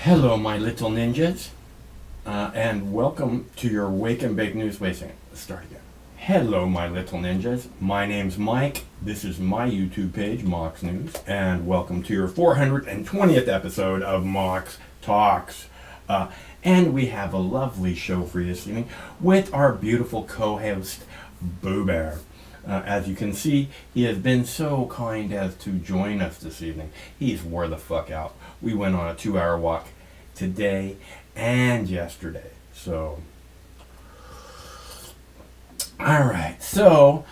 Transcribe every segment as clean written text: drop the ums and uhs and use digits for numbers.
Hello, my little ninjas, and welcome to your Wake and Bake News. Wait a second, let's start again. Hello, my little ninjas. My name's Mike. This is my YouTube page, Mox News, and welcome to your 420th episode of Mox Talks. And we have a lovely show for you this evening with our beautiful co-host, Boo Bear. As you can see, he has been so kind as to join us this evening. He's wore the fuck out. We went on a 2-hour walk today and yesterday. So, alright, so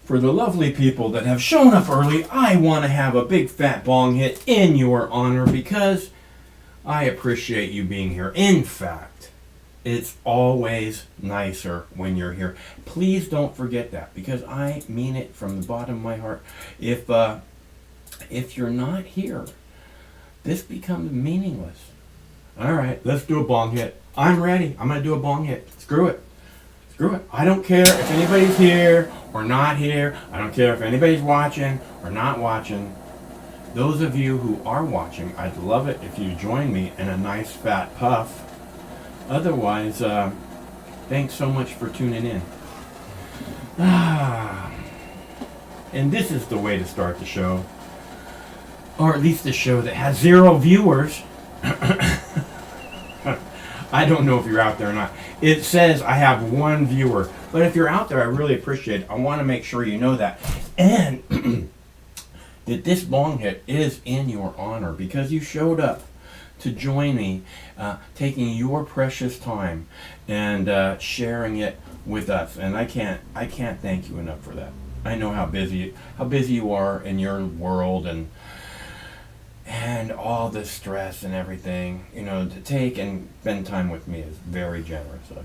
for the lovely people that have shown up early, I want to have a big fat bong hit in your honor because I appreciate you being here. In fact, it's always nicer when you're here. Please don't forget that because I mean it from the bottom of my heart. If you're not here, this becomes meaningless. All right, let's do a bong hit. I'm ready. I'm going to do a bong hit. Screw it. Screw it. I don't care if anybody's here or not here. I don't care if anybody's watching or not watching. Those of you who are watching, I'd love it if you join me in a nice fat puff. Otherwise, thanks so much for tuning in. And this is the way to start the show. Or at least the show that has 0 viewers. I don't know if you're out there or not. It says I have 1 viewer. But if you're out there, I really appreciate it. I want to make sure you know that. And that this bong hit is in your honor because you showed up to join me, taking your precious time and sharing it with us. And I can't thank you enough for that. I know how busy you are in your world and all the stress and everything. You know, to take and spend time with me is very generous of you.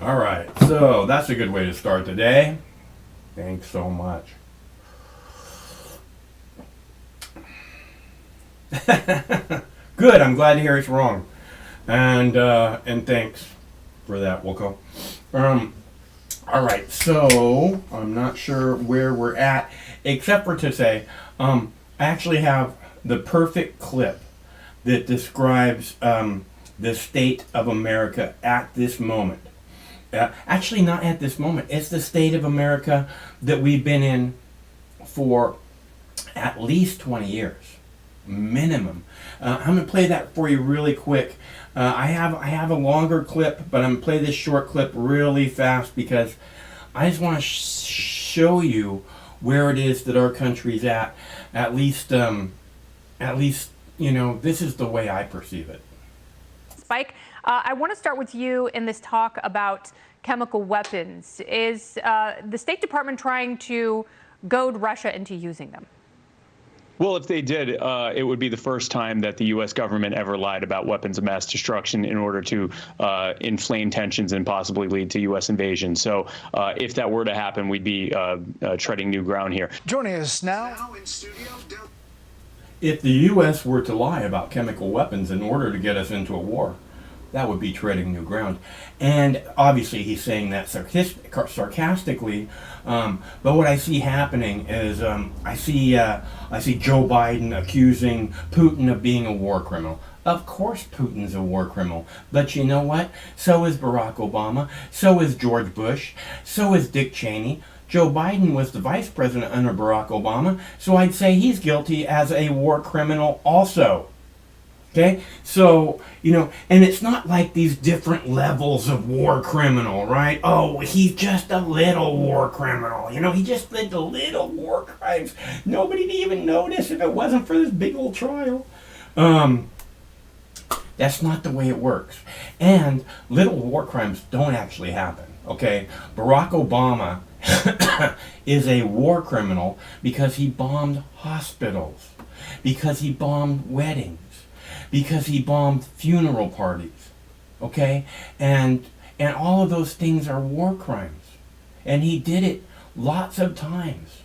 All right, so that's a good way to start the day. Thanks so much. Good, I'm glad to hear it's wrong. And thanks for that, Wilco. All right, so I'm not sure where we're at, except for to say, I actually have the perfect clip that describes the state of America at this moment. Actually, not at this moment. It's the state of America that we've been in for at least 20 years, minimum. I'm going to play that for you really quick. I have a longer clip, but I'm going to play this short clip really fast because I just want to show you where it is that our country's at. At least, you know, this is the way I perceive it. Spike, I want to start with you in this talk about chemical weapons. Is the State Department trying to goad Russia into using them? Well, if they did, it would be the first time that the U.S. government ever lied about weapons of mass destruction in order to inflame tensions and possibly lead to U.S. invasion. So if that were to happen, we'd be treading new ground here. Joining us now in studio. If the U.S. were to lie about chemical weapons in order to get us into a war, that would be treading new ground. And obviously he's saying that sarcastically, but what I see happening is I see Joe Biden accusing Putin of being a war criminal. Of course Putin's a war criminal, but you know what? So is Barack Obama, so is George Bush, so is Dick Cheney. Joe Biden was the vice president under Barack Obama, so I'd say he's guilty as a war criminal also. Okay, so, you know, and it's not like these different levels of war criminal, right? Oh, he's just a little war criminal. You know, he just did the little war crimes. Nobody'd even notice if it wasn't for this big old trial. That's not the way it works. And little war crimes don't actually happen, okay? Barack Obama is a war criminal because he bombed hospitals, because he bombed weddings, because he bombed funeral parties, okay? And all of those things are war crimes. And he did it lots of times.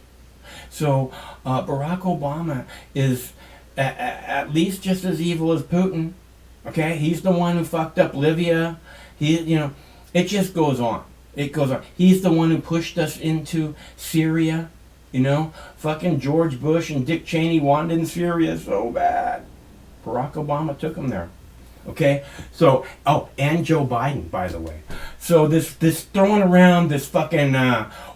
So Barack Obama is at least just as evil as Putin. Okay, he's the one who fucked up Libya. It just goes on. It goes on. He's the one who pushed us into Syria. Fucking George Bush and Dick Cheney wanted in Syria so bad. Barack Obama took them there. Okay, so, and Joe Biden, by the way. So this throwing around this fucking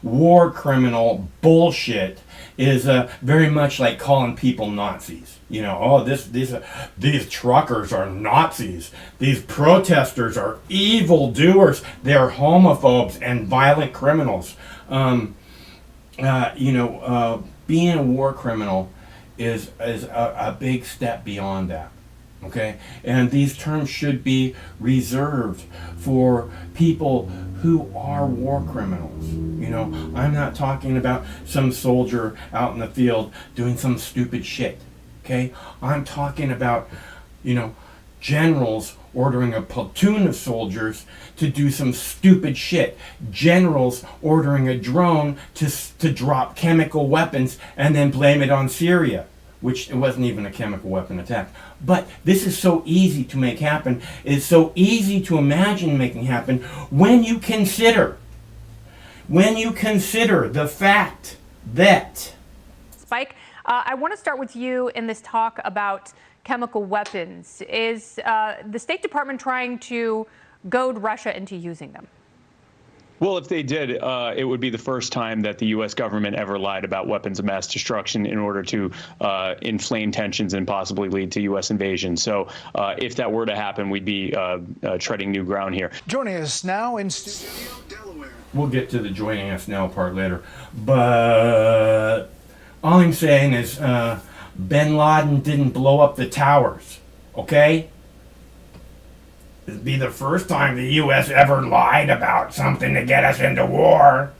war criminal bullshit is very much like calling people Nazis. These truckers are Nazis. These protesters are evildoers. They're homophobes and violent criminals. Being a war criminal is a big step beyond that. Okay, and these terms should be reserved for people who are war criminals. I'm not talking about some soldier out in the field doing some stupid shit. Okay, I'm talking about, generals ordering a platoon of soldiers to do some stupid shit. Generals ordering a drone to drop chemical weapons and then blame it on Syria, which it wasn't even a chemical weapon attack. But this is so easy to make happen. It's so easy to imagine making happen when you consider the fact that... Spike, I want to start with you in this talk about chemical weapons. Is the State Department trying to goad Russia into using them? Well, if they did, it would be the first time that the U.S. government ever lied about weapons of mass destruction in order to inflame tensions and possibly lead to U.S. invasion. So if that were to happen, we'd be treading new ground here. Joining us now in studio, Delaware. We'll get to the joining us now part later. But all I'm saying is Bin Laden didn't blow up the towers, okay? It'd be the first time the U.S. ever lied about something to get us into war.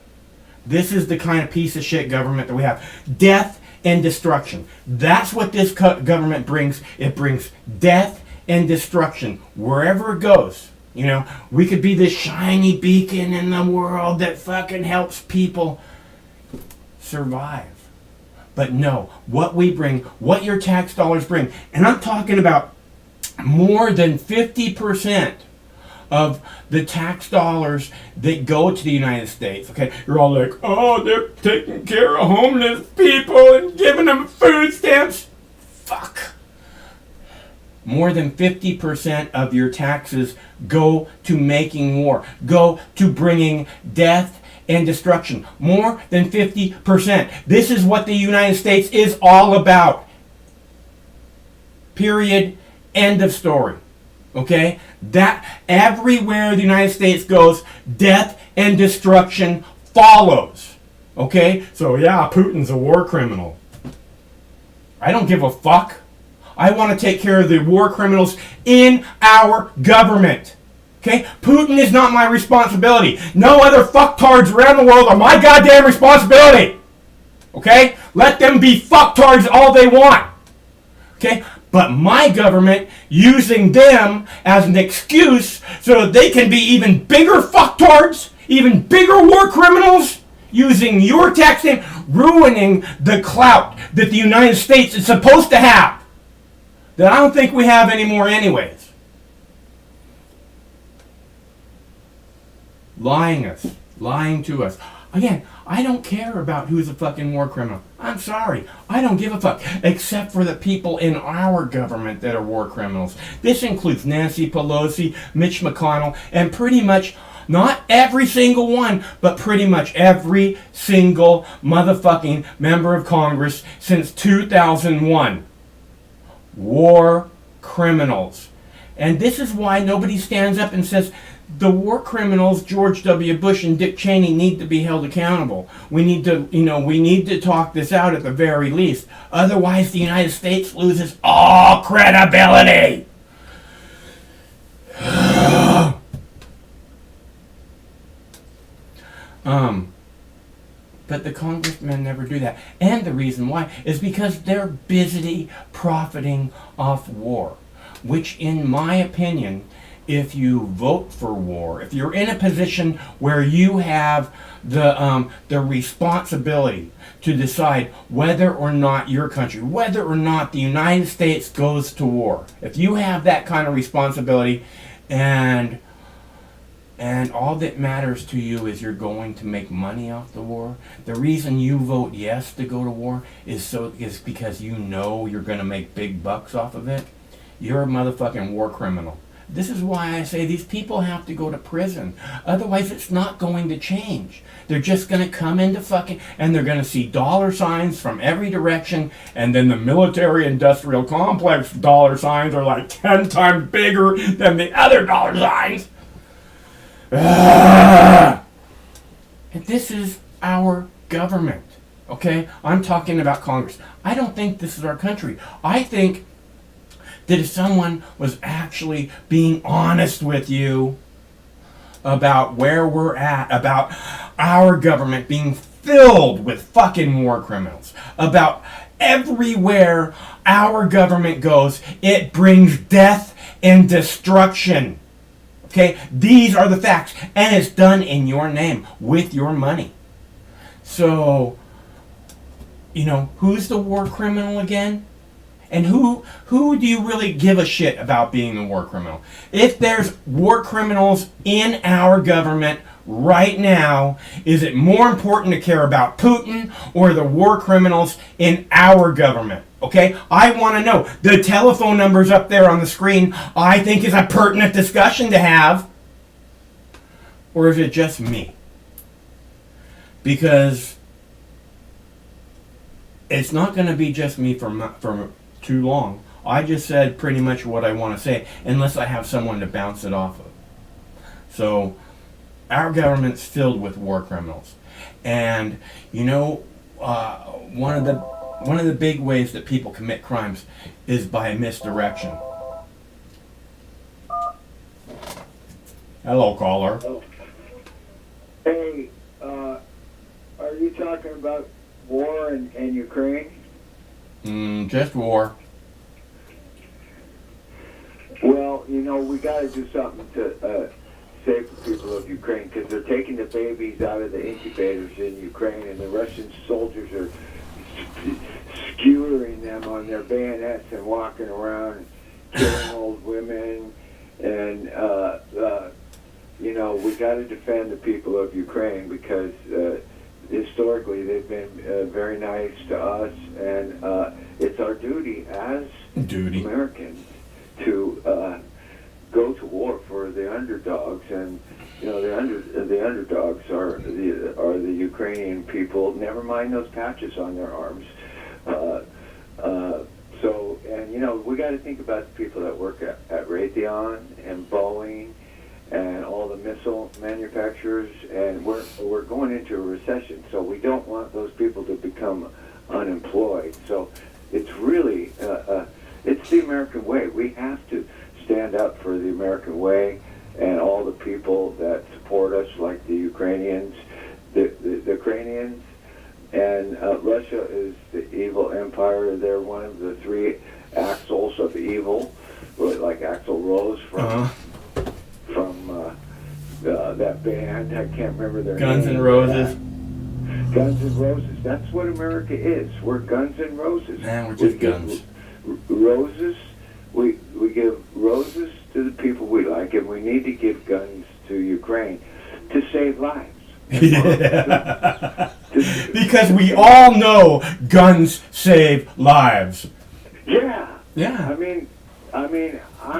This is the kind of piece of shit government that we have. Death and destruction. That's what this government brings. It brings death and destruction wherever it goes. We could be this shiny beacon in the world that fucking helps people survive. But no, what we bring, what your tax dollars bring, and I'm talking about more than 50% of the tax dollars that go to the United States. Okay, you're all like, oh, they're taking care of homeless people and giving them food stamps. Fuck. More than 50% of your taxes go to making war, go to bringing death and destruction. More than 50%. This is what the United States is all about. Period. End of story. Okay? That everywhere the United States goes, death and destruction follows. Okay? So yeah, Putin's a war criminal. I don't give a fuck. I want to take care of the war criminals in our government. Okay? Putin is not my responsibility. No other fucktards around the world are my goddamn responsibility. Okay? Let them be fucktards all they want. Okay? But my government using them as an excuse so that they can be even bigger fucktards, even bigger war criminals, using your tax name, ruining the clout that the United States is supposed to have. That I don't think we have anymore anyways. Lying to us. Again, I don't care about who's a fucking war criminal. I'm sorry. I don't give a fuck. Except for the people in our government that are war criminals. This includes Nancy Pelosi, Mitch McConnell, and pretty much, not every single one, but pretty much every single motherfucking member of Congress since 2001. War criminals. And this is why nobody stands up and says, the war criminals, George W. Bush and Dick Cheney, need to be held accountable. We need to talk this out at the very least. Otherwise, the United States loses all credibility. But the congressmen never do that. And the reason why is because they're busy profiting off war. Which, in my opinion, if you vote for war, if you're in a position where you have the responsibility to decide whether or not your country, whether or not the United States goes to war, if you have that kind of responsibility, and all that matters to you is you're going to make money off the war, the reason you vote yes to go to war is because you know you're going to make big bucks off of it. You're a motherfucking war criminal. This is why I say these people have to go to prison. Otherwise, it's not going to change. They're just going to come into fucking, and they're going to see dollar signs from every direction, and then the military-industrial complex dollar signs are like 10 times bigger than the other dollar signs. And this is our government, okay? I'm talking about Congress. I don't think this is our country. I think that if someone was actually being honest with you about where we're at, about our government being filled with fucking war criminals, about everywhere our government goes, it brings death and destruction. Okay? These are the facts. And it's done in your name, with your money. So, who's the war criminal again? And who do you really give a shit about being a war criminal? If there's war criminals in our government right now, is it more important to care about Putin or the war criminals in our government? Okay? I want to know. The telephone number's up there on the screen. I think is a pertinent discussion to have. Or is it just me? Because it's not going to be just me for too long. I just said pretty much what I want to say, unless I have someone to bounce it off of. So, our government's filled with war criminals, and one of the big ways that people commit crimes is by misdirection. Hello, caller. Oh. Hey, are you talking about war in Ukraine? Just war. Well, we got to do something to save the people of Ukraine, because they're taking the babies out of the incubators in Ukraine, and the Russian soldiers are skewering them on their bayonets and walking around killing old women. And, we got to defend the people of Ukraine, because historically they've been very nice to us, and it's our duty as Americans to go to war for the underdogs, and the underdogs are the Ukrainian people. Never mind those patches on their arms. We got to think about the people that work at Raytheon and Boeing and all the missile manufacturers, and we're going into a recession, so we don't want those people to become unemployed. So it's really it's the American way. We have to stand up for the American way and all the people that support us, like the Ukrainians. The Ukrainians and Russia is the evil empire. They're one of the three axles of evil, like Axl Rose from that band. I can't remember their name. Guns N' Roses. Guns N' Roses. That's what America is. We're Guns N' Roses. Man, we're just guns. Roses. We give roses to the people we like, and we need to give guns to Ukraine to save lives. Yeah. Because we all know guns save lives. Yeah. Yeah. I mean, I'm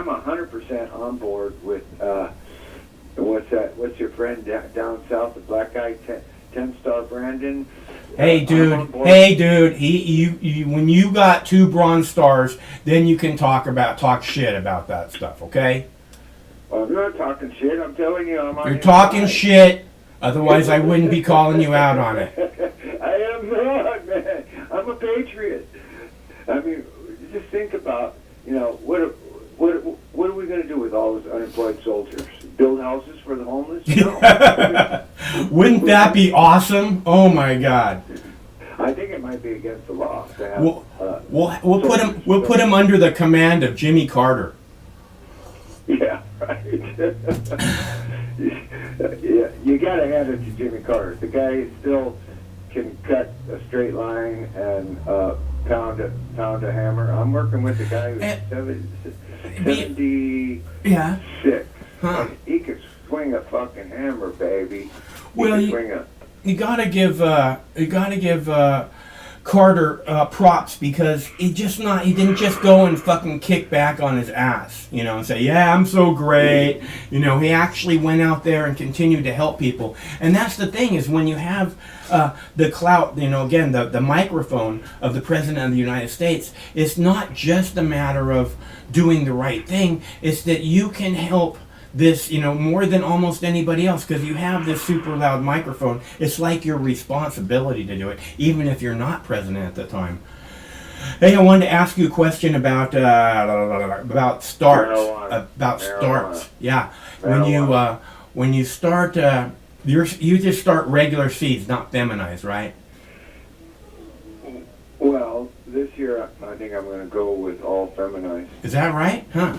100% on board with what's that? What's your friend down south, the black guy, 10-star Brandon? Hey, dude. You when you got 2 bronze stars, then you can talk shit about that stuff, okay? Well, I'm not talking shit. I'm telling you, I'm on. You're talking shit. Otherwise, I wouldn't be calling you out on it. I am not, man. I'm a patriot. I mean, just think about, what are we going to do with all those unemployed soldiers? build houses for the homeless? No. Wouldn't that be awesome? Oh my God. I think it might be against the law to have. We'll put him under the command of Jimmy Carter. Yeah, right. Yeah, you got to hand it to Jimmy Carter. The guy still can cut a straight line and pound a hammer. I'm working with a guy who's 76. Yeah. Huh. He can swing a fucking hammer, baby. Well, you gotta give Carter props, because he didn't just go and fucking kick back on his ass, and say, yeah, I'm so great. He actually went out there and continued to help people. And that's the thing, is when you have the clout, again, the microphone of the President of the United States, it's not just a matter of doing the right thing, it's that you can help this, more than almost anybody else, because you have this super loud microphone. It's like your responsibility to do it, even if you're not president at the time. Hey, I wanted to ask you a question about starts. Marijuana. About starts. Yeah. Marijuana. When you start, you just start regular seeds, not feminized, right? Well, this year I think I'm going to go with all feminized. Is that right? Huh.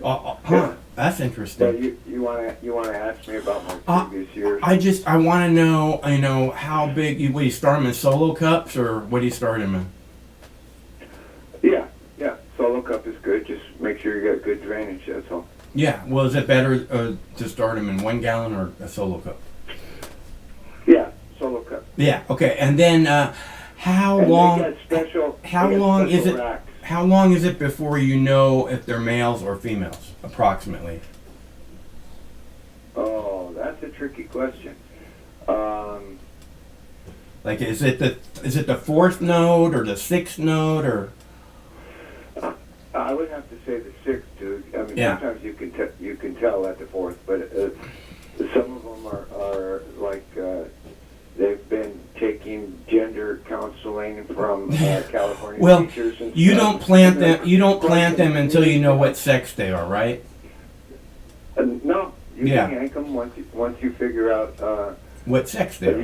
Yeah. That's interesting. But you want to ask me about my previous years? I want to know, how big you start them in solo cups, or what do you start them in? Yeah. Solo cup is good. Just make sure you got good drainage. That's all. Yeah. Well, is it better to start them in 1 gallon or a solo cup? Yeah, solo cup. Yeah. Okay. And then how And long? they got special. How they got long is special it? racks. How long is it before you know if they're males or females, approximately? Oh, that's a tricky question. Like, is it the 4th node or the 6th node, or? I would have to say the 6th, dude. I mean, Yeah. sometimes you can tell at the 4th, but some of them are like they've been taking gender counseling from California Well, teachers. And you stuff. don't plant And them. they're You don't plant them questioning until you know me. what sex they are, right? No, you Yeah. can yank them once you figure out. What sex they are.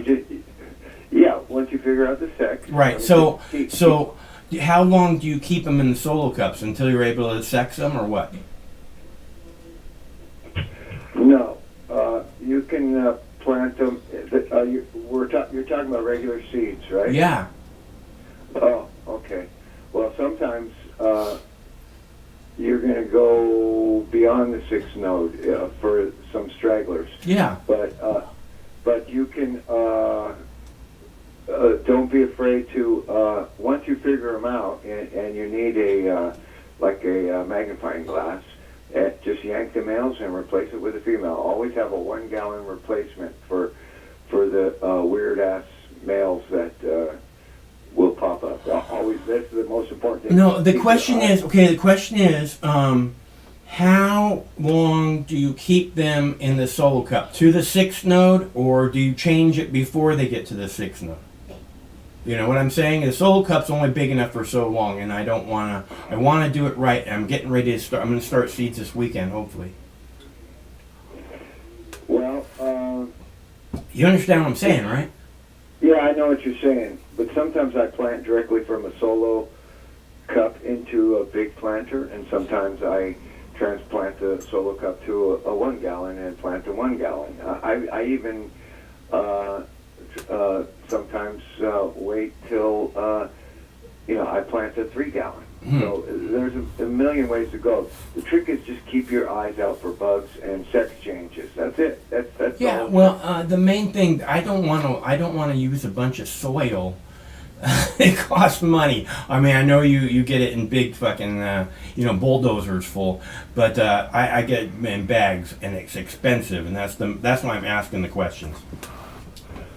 Once you figure out the sex. Right. So how long do you keep them in the solo cups, until you're able to sex them, or what? No, you can plant them. You're talking about regular seeds, right? Yeah. Oh, okay. Well, sometimes you're going to go beyond the 6th node for some stragglers. Yeah. But you can. Don't be afraid to once you figure them out, and you need a magnifying glass. Just yank the males and replace it with a female. Always have a 1 gallon replacement for the weird ass males that will pop up. Always, that's the most important thing. No, the question is, how long do you keep them in the solo cup? To the 6th node, or do you change it before they get to the 6th node? You know what I'm saying? The solo cup's only big enough for so long, and I want to do it right. I'm getting ready to start. I'm going to start seeds this weekend, hopefully. Well, You understand what I'm saying, right? yeah, I know what you're saying, but sometimes I plant directly from a solo cup into a big planter, and sometimes I transplant the solo cup to a 1 gallon and plant a 1 gallon. I even sometimes wait till I plant a 3 gallon. So there's a million ways to go. The trick is just keep your eyes out for bugs and sex changes. That's it. That's Yeah. all. Well, the main thing, I don't want to use a bunch of soil. It costs money. I mean, I know you get it in big fucking bulldozers full, but I get it in bags, and it's expensive, and that's why I'm asking the questions.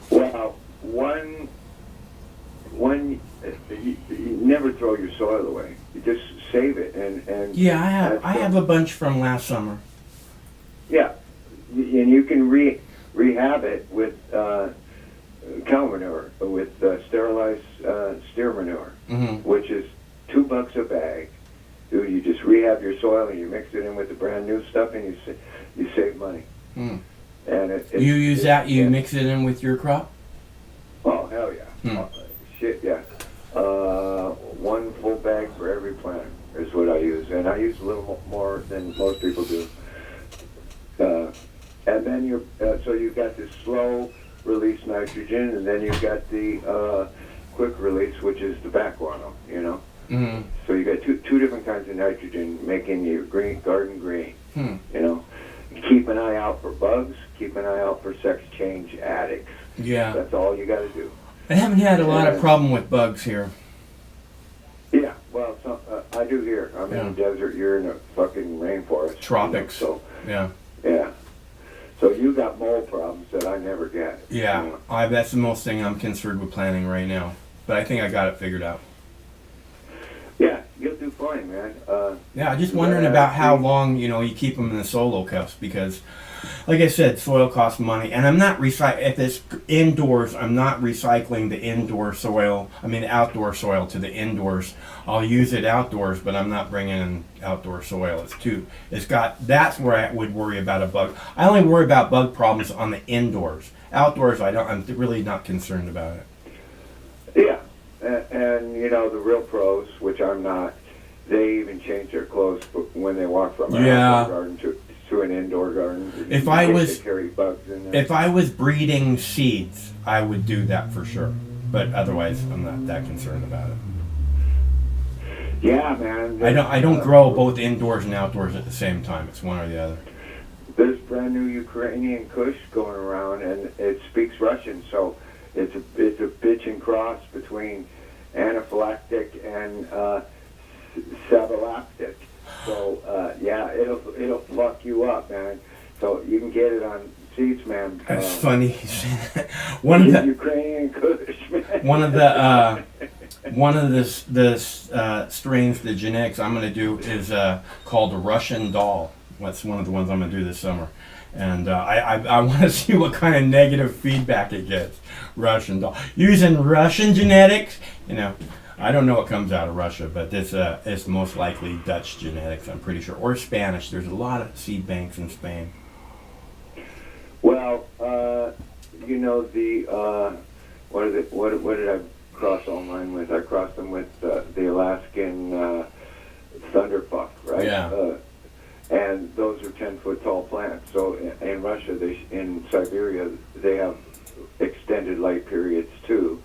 Well, one you never throw your soil away. You just save it and Yeah, I have a bunch from last summer. Yeah, and you can rehab it with cow manure, with sterilized steer manure, which is $2 a bag. Dude, you just rehab your soil and you mix it in with the brand new stuff, and you save money. Hmm. And You use that? You mix it in with your crop? Oh, hell yeah. Hmm. Shit, yeah. One full bag for every plant is what I use. And I use a little more than most people do. And then so you've got this slow release nitrogen, and then you've got the quick release, which is tobacco, you know? Mm-hmm. So you got two different kinds of nitrogen making your garden green, you know? Keep an eye out for bugs, keep an eye out for sex change addicts. Yeah. That's all you got to do. I haven't had a lot of problem with bugs here. Yeah, well, I do here. I'm in the desert, you're in a fucking rainforest. Tropics. You know, Yeah. yeah. So you got mold problems that I never get. Yeah. You know? That's the most thing I'm concerned with planting right now. But I think I got it figured out. Yeah, you'll do fine, man. Yeah, I'm just wondering about how long, you keep them in the solo cups, because, like I said, soil costs money, and I'm not if it's indoors, I'm not recycling the the outdoor soil to the indoors. I'll use it outdoors, but I'm not bringing in outdoor soil. That's where I would worry about a bug. I only worry about bug problems on the indoors. Outdoors, I'm really not concerned about it. Yeah, and the real pros, which I'm not, they even change their clothes when they walk from an outdoor garden to an indoor garden. If I was carry bugs in there. If I was breeding seeds, I would do that for sure. But otherwise, I'm not that concerned about it. Yeah, man. I don't grow both indoors and outdoors at the same time. It's one or the other. There's brand new Ukrainian Kush going around, and it speaks Russian, so it's a bitch and cross between anaphylactic and sabalactic. So yeah, it'll fuck you up, man. So you can get it on seeds, man. That's funny. One of the Ukrainian Kush, man. One of the strains, the genetics I'm going to do is called a Russian doll. That's one of the ones I'm going to do this summer. And I want to see what kind of negative feedback it gets. Russian doll. Using Russian genetics, I don't know what comes out of Russia, but it's most likely Dutch genetics, I'm pretty sure. Or Spanish. There's a lot of seed banks in Spain. Well, what did I cross online with? I crossed them with the Alaskan thunderfuck, right? Yeah. And those are 10-foot tall plants. So in Russia, in Siberia, they have extended light periods too.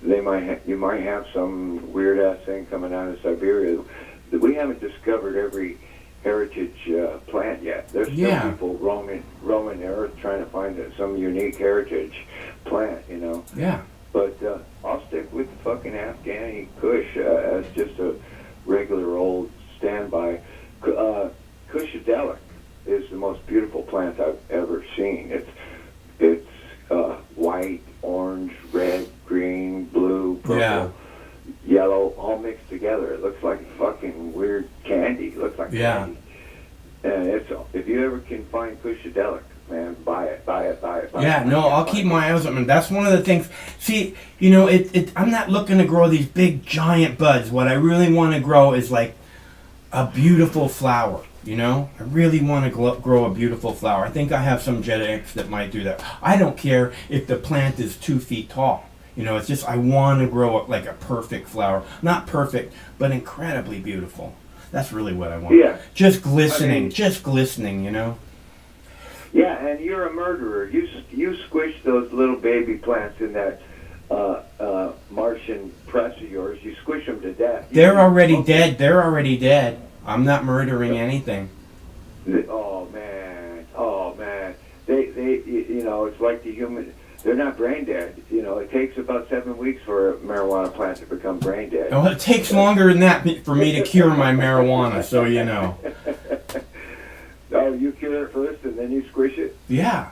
You might have some weird ass thing coming out of Siberia. We haven't discovered every heritage plant yet. There's still people roaming the earth trying to find some unique heritage plant, Yeah. But I'll stick with the fucking Afghani Kush as just a regular old standby. Cushadelic is the most beautiful plant I've ever seen. It's white, orange, red, green, blue, purple, yellow, all mixed together. It looks like fucking weird candy. It looks like candy. And if you ever can find Cushadelic, man, buy it. Yeah, no, I'll keep my eyes open. That's one of the things. See, I'm not looking to grow these big giant buds. What I really want to grow is like a beautiful flower. I really want to grow a beautiful flower. I think I have some genetics that might do that. I don't care if the plant is 2 feet tall. It's just I want to grow up like a perfect flower. Not perfect, but incredibly beautiful. That's really what I want. Yeah. Just glistening, Yeah, and you're a murderer. You squish those little baby plants in that Martian press of yours. You squish them to death. They're already dead. I'm not murdering anything. Oh man, they it's like the human. They're not brain dead. It takes about 7 weeks for a marijuana plant to become brain dead. Well, it takes longer than that for me to cure my marijuana, so you know. Oh, you cure it first and then you squish it? Yeah.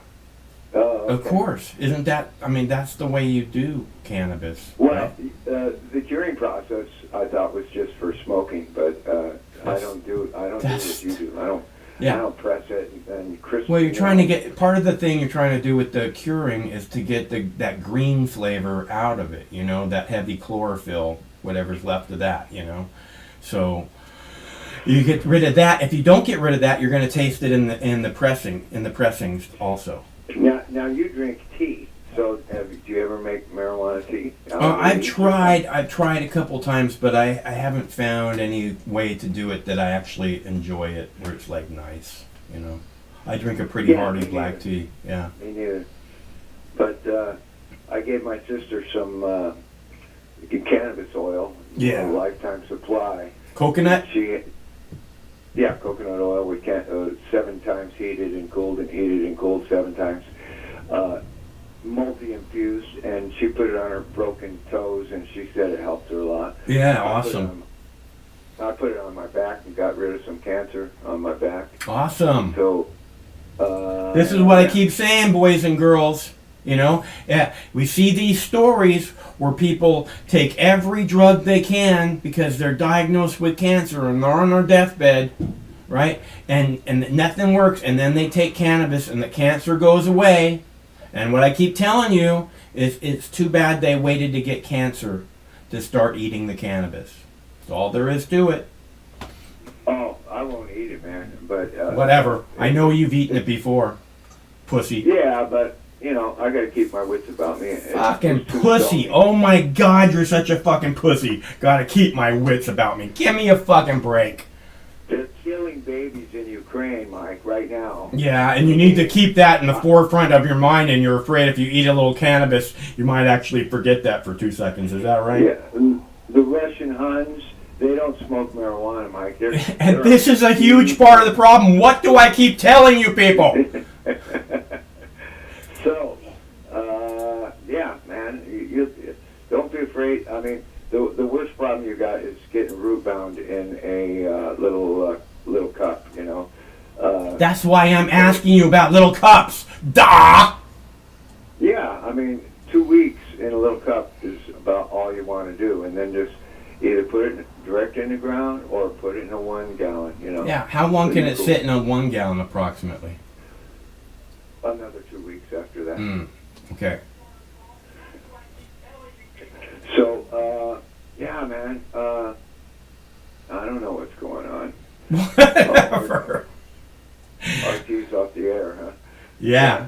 Oh, okay. Of course. Isn't that, that's the way you do cannabis. Well, right? the curing process I thought was just for smoking, but I don't do what you do. I don't press it and crisp. Well, you're trying to get, part of the thing you're trying to do with the curing is to get that green flavor out of it, that heavy chlorophyll, whatever's left of that, So You get rid of that. If you don't get rid of that, you're going to taste it in the pressings also. Now you drink tea. So do you ever make marijuana tea? I've tried a couple times, but I haven't found any way to do it that I actually enjoy it, where it's like nice, you know. I drink a pretty hearty black tea. Yeah. Me neither. But I gave my sister some cannabis oil. Yeah. A lifetime supply. Coconut? Coconut oil. We can't 7 times heated and cooled 7 times. Multi-infused, and she put it on her broken toes, and she said it helped her a lot. Yeah, awesome. I put it on my back and got rid of some cancer on my back. Awesome. So this is what I keep saying, boys and girls. You know, we see these stories where people take every drug they can because they're diagnosed with cancer and they're on their deathbed, right? And nothing works, and then they take cannabis and the cancer goes away. And what I keep telling you is it's too bad they waited to get cancer to start eating the cannabis. That's all there is to it. Oh, I won't eat it, man. But whatever. I know you've eaten it before, pussy. Yeah, but you know, I got to keep my wits about me. Fucking pussy. Oh my God, you're such a fucking pussy. Gotta keep my wits about me. Give me a fucking break. They're killing babies in Ukraine, Mike, right now. Yeah, and you need to keep that in the forefront of your mind, and you're afraid if you eat a little cannabis, you might actually forget that for 2 seconds. Is that right? Yeah. The Russian Huns, they don't smoke marijuana, Mike. And this is a huge part of the problem. What do I keep telling you people? So, yeah, man, you don't be afraid. I mean, the worst problem you got is getting root bound in a little cup, you know. That's why I'm asking you about little cups. Duh! Yeah, I mean, 2 weeks in a little cup is about all you want to do, and then just either put it direct in the ground or put it in a 1 gallon, you know. Yeah, how long can it sit in a 1 gallon approximately? Another 2 weeks after that. Okay. So, yeah, man, I don't know what's going on. Whatever. RT's off the air, huh? Yeah.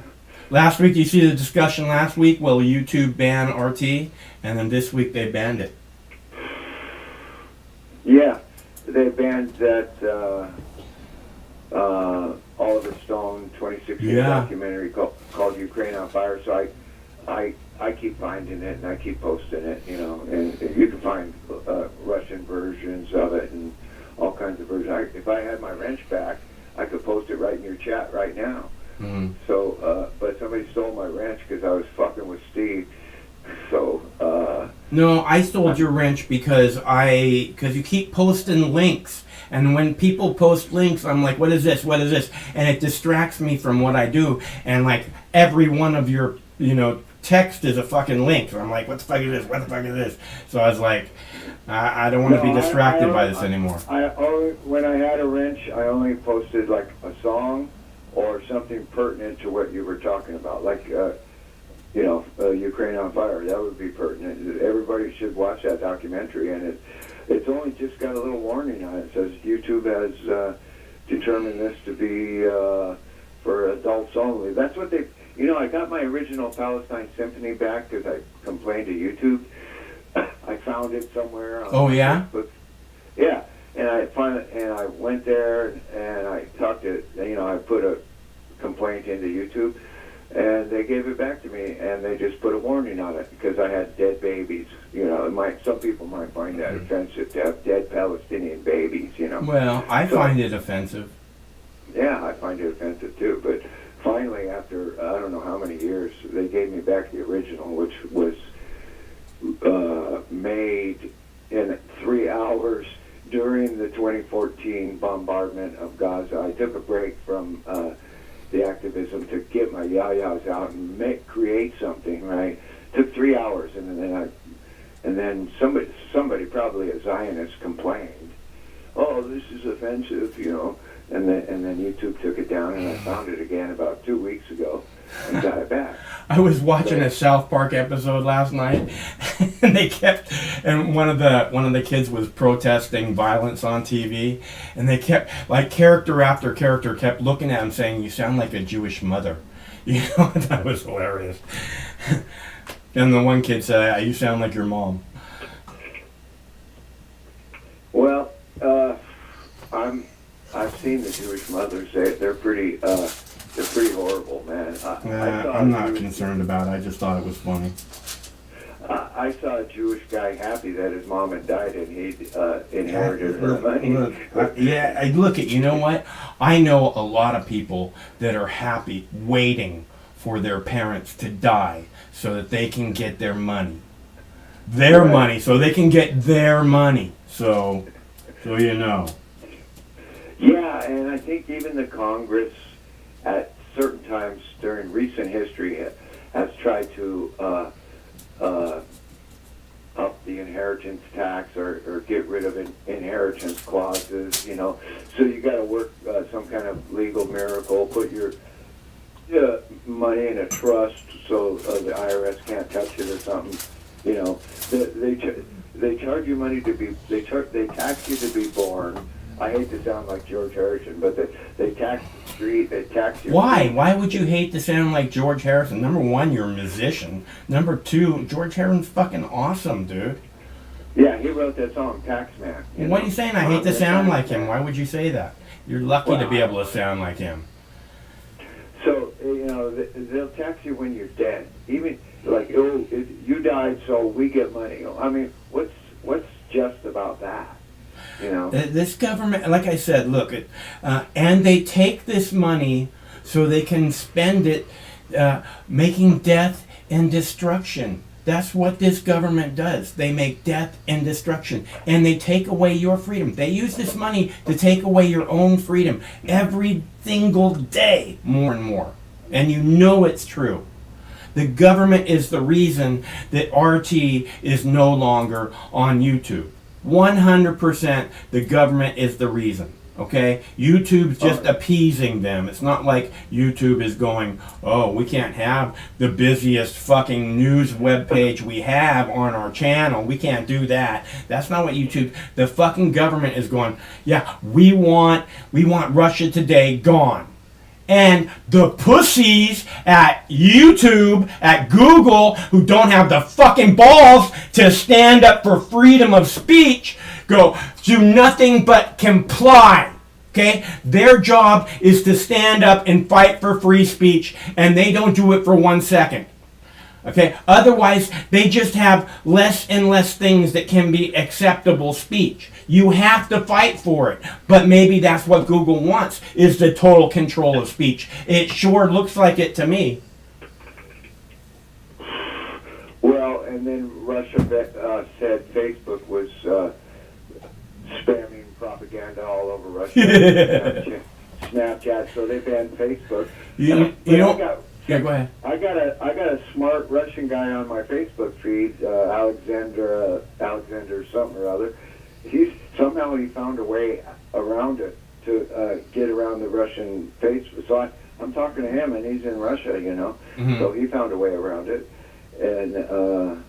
Last week, you see the discussion last week? Will YouTube ban RT? And then this week they banned it. Yeah, they banned that Oliver Stone 2016 documentary called Ukraine on Fire. So I keep finding it and I keep posting it, you know, and you can find Russian versions of it and all kinds of versions. If I had my wrench back, I could post it right in your chat right now. So, but somebody stole my wrench because I was fucking with Steve. So, no, I stole your wrench because you keep posting links, and when people post links, I'm like, what is this? What is this? And it distracts me from what I do. And like every one of your, text is a fucking link. So I'm like, what the fuck is this? What the fuck is this? So I was like, I don't want to be distracted by this anymore. When I had a wrench, I only posted like a song or something pertinent to what you were talking about, like Ukraine on Fire. That would be pertinent. Everybody should watch that documentary, and it's only just got a little warning on it. It says YouTube has determined this to be for adults only. That's what they. I got my original Palestine Symphony back because I complained to YouTube. I found it somewhere. Oh yeah. Facebook. Yeah, and I went there and I talked to. I put a complaint into YouTube. And they gave it back to me, and they just put a warning on it because I had dead babies. Some people might find that offensive to have dead Palestinian babies. Well, I find it offensive. Yeah, I find it offensive too. But finally, after I don't know how many years, they gave me back the original, which was made in 3 hours during the 2014 bombardment of Gaza. I took a break from the activism to get my yayas out and create something, right? Took 3 hours, and then somebody, probably a Zionist, complained oh, this is offensive, and then YouTube took it down, and I found it again about 2 weeks ago and got it back. I was watching a South Park episode last night, and one of the kids was protesting violence on TV, and they kept, like, character after character kept looking at him saying, "You sound like a Jewish mother." That was hilarious. And the one kid said, "You sound like your mom." Well, I've seen the Jewish mothers. They're pretty horrible, man. I'm not concerned about it. I just thought it was funny. I saw a Jewish guy happy that his mom had died and he'd inherited her money. Look, you know what? I know a lot of people that are happy waiting for their parents to die so that they can get their money. Their money, so they can get their money. So you know. Yeah, and I think even the Congress at certain times during recent history has tried to up the inheritance tax or get rid of inheritance clauses, So you got to work some kind of legal miracle, put your money in a trust so the IRS can't touch it or something. They charge you money to be, they tax you to be born. I hate to sound like George Harrison, but they tax the street, they tax your... Why? Why would you hate to sound like George Harrison? Number one, you're a musician. Number two, George Harrison's fucking awesome, dude. Yeah, he wrote that song, Taxman. What are you saying? I hate to sound like him. Why would you say that? You're lucky to be able to sound like him. So, they'll tax you when you're dead. Even, like, oh, you died, so we get money. I mean, what's just about that? This government, like I said, look, and they take this money so they can spend it making death and destruction. That's what this government does. They make death and destruction, and they take away your freedom. They use this money to take away your own freedom every single day, more and more. And you know it's true. The government is the reason that RT is no longer on YouTube. 100% the government is the reason, okay? YouTube's just appeasing them. It's not like YouTube is going, oh, we can't have the busiest fucking news webpage we have on our channel. We can't do that. That's not what YouTube... The fucking government is going, yeah, we want Russia Today gone. And the pussies at YouTube, at Google, who don't have the fucking balls to stand up for freedom of speech, do nothing but comply. Okay? Their job is to stand up and fight for free speech, and they don't do it for 1 second. Okay? Otherwise, they just have less and less things that can be acceptable speech. You have to fight for it. But maybe that's what Google wants, is the total control of speech. It sure looks like it to me. Well, and then Russia said Facebook was spamming propaganda all over Russia. Snapchat, so they banned Facebook. Yeah, go ahead. I got a smart Russian guy on my Facebook feed, Alexander something or other. He found a way around it to get around the Russian Facebook. So I'm talking to him, and he's in Russia, Mm-hmm. So he found a way around it, and.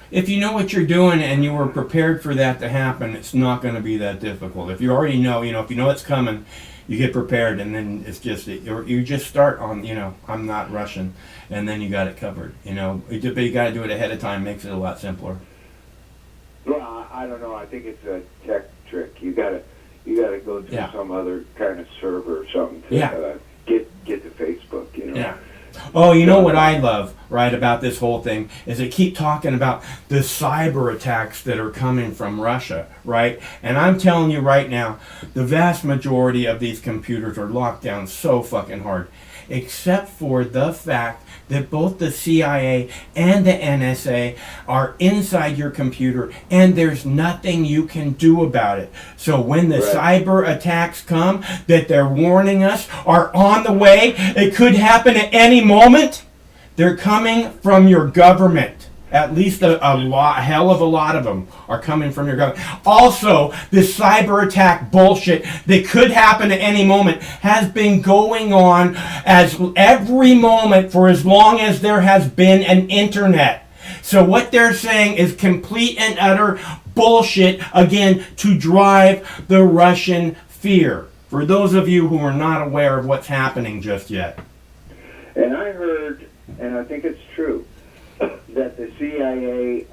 If you know what you're doing and you were prepared for that to happen, it's not going to be that difficult. If you already know, if you know it's coming, you get prepared, and then it's just, you just start on, I'm not Russian, and then you got it covered, But you got to do it ahead of time, makes it a lot simpler. Well, I don't know. I think it's a tech trick. You gotta go through some other kind of server or something to get to Facebook, Yeah. Oh, you know what I love, right, about this whole thing is they keep talking about the cyber attacks that are coming from Russia, right? And I'm telling you right now, the vast majority of these computers are locked down so fucking hard, except for the fact that both the CIA and the NSA are inside your computer, and there's nothing you can do about it. So when the cyber attacks come that they're warning us are on the way, it could happen at any moment, they're coming from your government. At least a hell of a lot of them are coming from your government. Also, this cyber attack bullshit that could happen at any moment has been going on as every moment for as long as there has been an internet. So what they're saying is complete and utter bullshit, again, to drive the Russian fear. For those of you who are not aware of what's happening just yet. And I heard, and I think it's true, that the CIA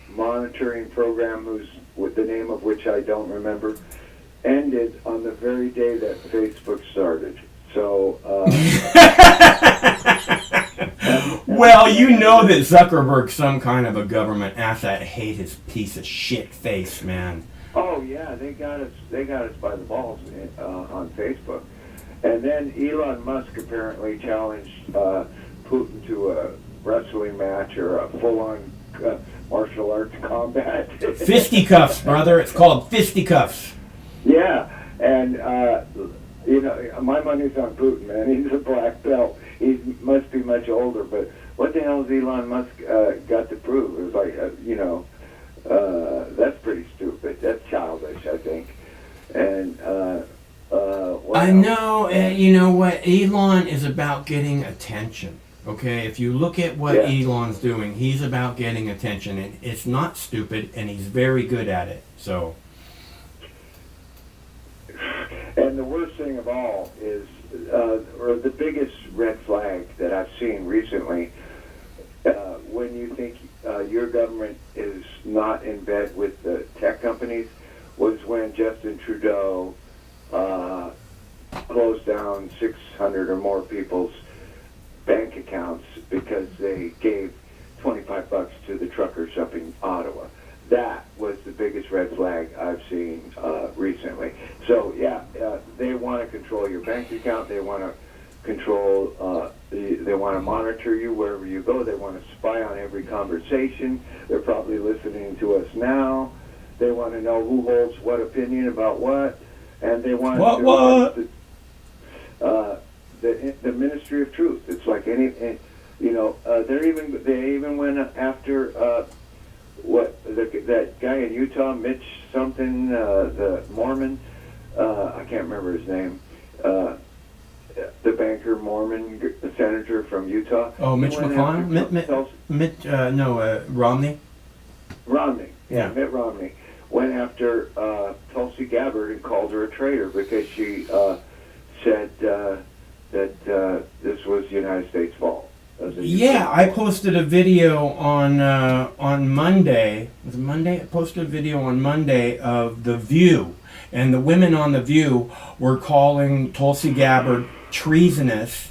monitoring program, with the name of which I don't remember, ended on the very day that Facebook started. So, well, you know that Zuckerberg's some kind of a government asset. I hate his piece of shit face, man. oh yeah, they got us by the balls on Facebook. And then Elon Musk apparently challenged Putin to a wrestling match or a full-on martial arts combat. Fisticuffs, brother. It's called fisticuffs. Yeah, and my money's on Putin, man. He's a black belt. He must be much older, but what the hell has Elon Musk got to prove? It was like, that's pretty stupid. That's childish, I think. And I know, you know what? Elon is about getting attention. Okay, if you look at what Elon's doing, he's about getting attention, and it's not stupid, and he's very good at it. So. And the worst thing of all is, or the biggest red flag that I've seen recently, when you think your government is not in bed with the tech companies, was when Justin Trudeau closed down 600 or more people's bank accounts because they gave $25 to the truckers up in Ottawa. That was the biggest red flag I've seen recently. So they want to control your bank account. They want to control. They want to monitor you wherever you go. They want to spy on every conversation. They're probably listening to us now. They want to know who holds what opinion about what, and they want the Ministry of Truth. It's like they even went after that guy in Utah, Mitch something, the Mormon. I can't remember his name. The banker Mormon, the senator from Utah. Oh, Mitch McConnell? Romney. Romney. Yeah, Mitt Romney went after Tulsi Gabbard and called her a traitor because she said that this was the United States' fault. Yeah, I posted a video on Monday. Was it Monday? I posted a video on Monday of The View, and the women on The View were calling Tulsi Gabbard treasonous,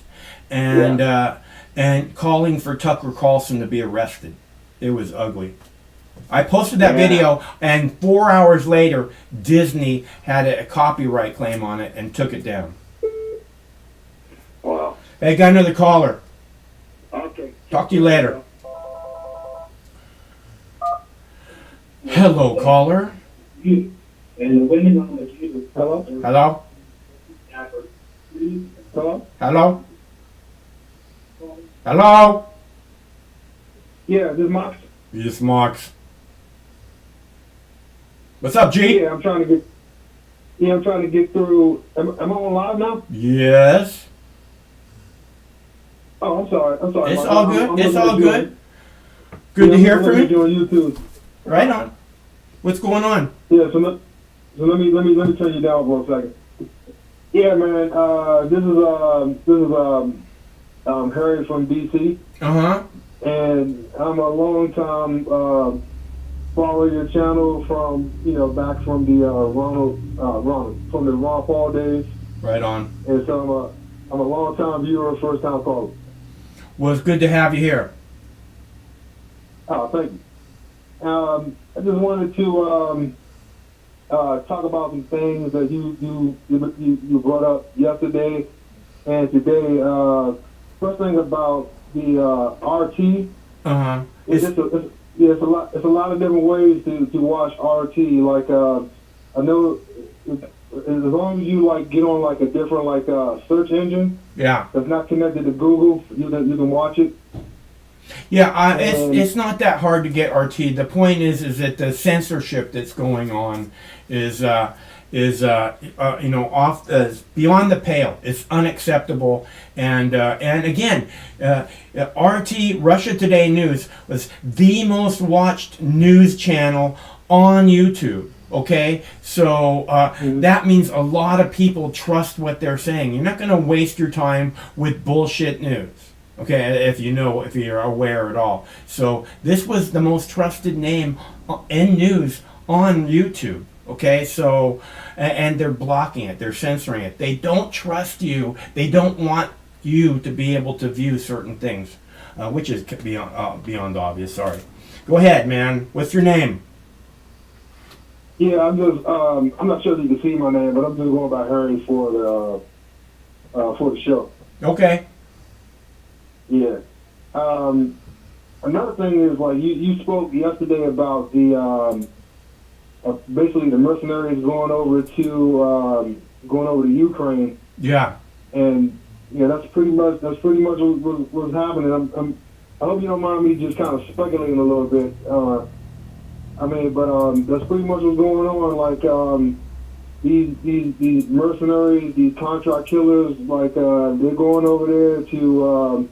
and calling for Tucker Carlson to be arrested. It was ugly. I posted that video, and 4 hours later, Disney had a copyright claim on it and took it down. Wow. Hey, got another caller. Okay. Talk to you later. Hello, caller. And the women on the view. Hello? Hello? Hello? Hello? Hello? Yeah, this is Max. Yes, Max. What's up, G? Yeah, I'm trying to get through. Am I on live now? Yes. Oh, I'm sorry. It's Max. all good. I'm It's all looking at good. Good to hear from you. On YouTube. Right on. What's going on? Yeah, so let me turn you down for a second. Yeah, man. This is Harry from DC, and I'm a long time follow your channel from back from the Ronald from the Ron Paul days. Right on. And so I'm a long time viewer, first time caller. Well, it's good to have you here. Oh, thank you. I just wanted to talk about some things that you brought up yesterday and today. First thing about the RT. It's a lot of different ways to watch RT. Like I know, as long as you get on a different search engine. Yeah. That's not connected to Google. You can watch it. Yeah, it's not that hard to get RT. The point is that the censorship that's going on is off beyond the pale. It's unacceptable. And again, RT Russia Today News was the most watched news channel on YouTube. Okay, so that means a lot of people trust what they're saying. You're not going to waste your time with bullshit news. Okay, if you're aware at all. So this was the most trusted name in news on YouTube. Okay, so and they're blocking it, they're censoring it. They don't trust you. They don't want you to be able to view certain things, which is beyond obvious. Sorry. Go ahead, man. What's your name? Yeah, I'm not sure if you can see my name, but I'm just going by Harry for the show. Okay. Yeah. Another thing is, like, you spoke yesterday about the basically the mercenaries going over to Ukraine. Yeah. And yeah, that's pretty much what's happening. I hope you don't mind me just kind of speculating a little bit. That's pretty much what's going on. Like, these mercenaries, these contract killers, like, they're going over there to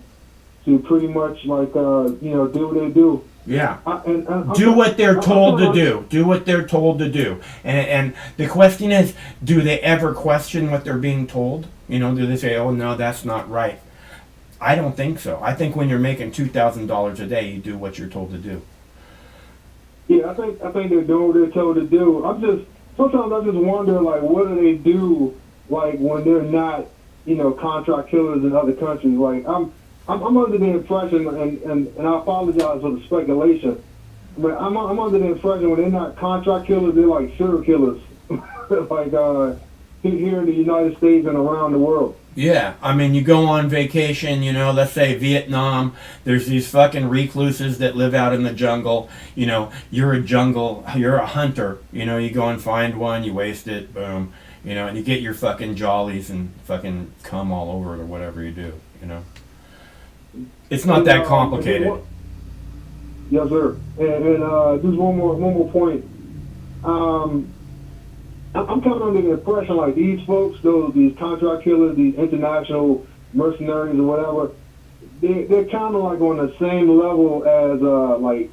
pretty much, like, do what they do. Yeah. Do what they're told to do. Do what they're told to do. And the question is, do they ever question what they're being told? Do they say, oh, no, that's not right? I don't think so. I think when you're making $2,000 a day, you do what you're told to do. Yeah, I think they're doing what they're told to do. Sometimes I just wonder, like, what do they do, like, when they're not, contract killers in other countries? Like, I'm under the impression, and I apologize for the speculation, but I'm under the impression when they're not contract killers, they're like serial killers, like here in the United States and around the world. Yeah, I mean, you go on vacation, let's say Vietnam, there's these fucking recluses that live out in the jungle. You're a hunter, you go and find one, you waste it, boom, and you get your fucking jollies and fucking cum all over it or whatever you do, It's not that complicated. Yes, sir. And just one more point. I'm kind of under the impression, like, these folks, these contract killers, these international mercenaries or whatever, they're kind of like on the same level as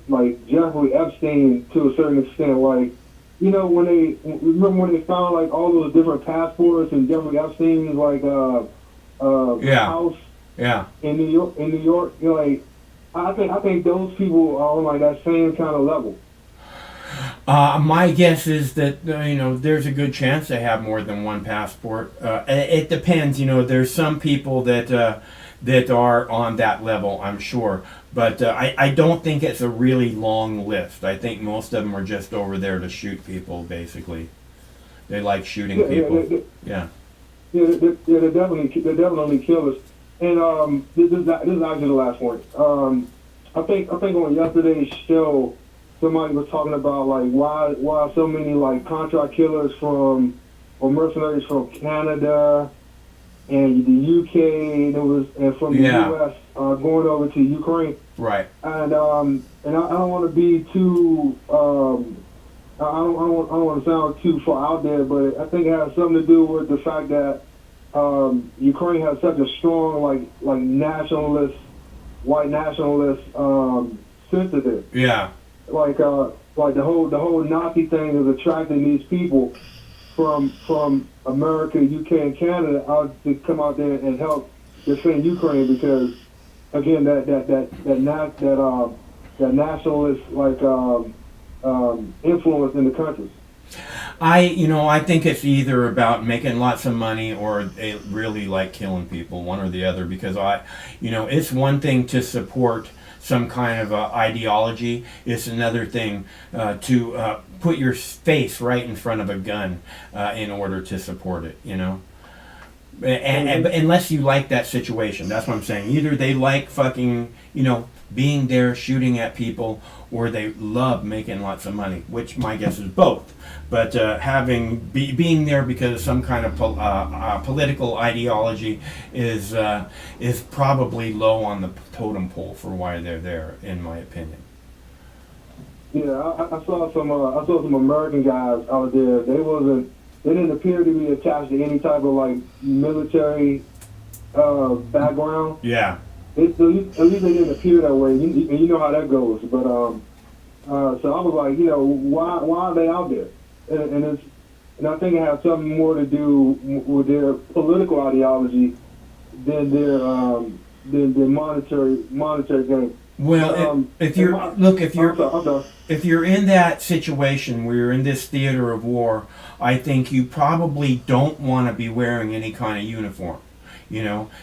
like Jeffrey Epstein to a certain extent. Like, when they found, like, all those different passports and Jeffrey Epstein's, like, house. Yeah. In New York, like, I think those people are on, like, that same kind of level. My guess is that there's a good chance they have more than one passport. It depends. There's some people that are on that level, I'm sure, but I don't think it's a really long list. I think most of them are just over there to shoot people. Basically, they like shooting people. Yeah. Yeah, they're definitely killers. And this is actually the last point. I think on yesterday's show, somebody was talking about, like, why so many, like, contract killers or mercenaries from Canada and the UK and from the US going over to Ukraine. Right. And I don't want to be too I don't want to sound too far out there, but I think it has something to do with the fact that Ukraine has such a strong, like nationalist, white nationalist sensitive. Yeah. Like the whole Nazi thing is attracting these people from America, UK, and Canada out to come out there and help defend Ukraine, because again that nationalist, like, influence in the country. I think it's either about making lots of money or they really like killing people, one or the other, because it's one thing to support some kind of ideology. It's another thing to put your face right in front of a gun in order to support it, Unless you like that situation. That's what I'm saying. Either they like fucking, being there shooting at people, or they love making lots of money, which my guess is both. But being there because of some kind of political ideology is probably low on the totem pole for why they're there, in my opinion. Yeah, I saw some American guys out there. They didn't appear to be attached to any type of like military background. Yeah. At least they didn't appear that way. And you know how that goes. But so I was like, why are they out there? And I think it has something more to do with their political ideology than their monetary gain. Well, if you're in that situation where you're in this theater of war, I think you probably don't want to be wearing any kind of uniform,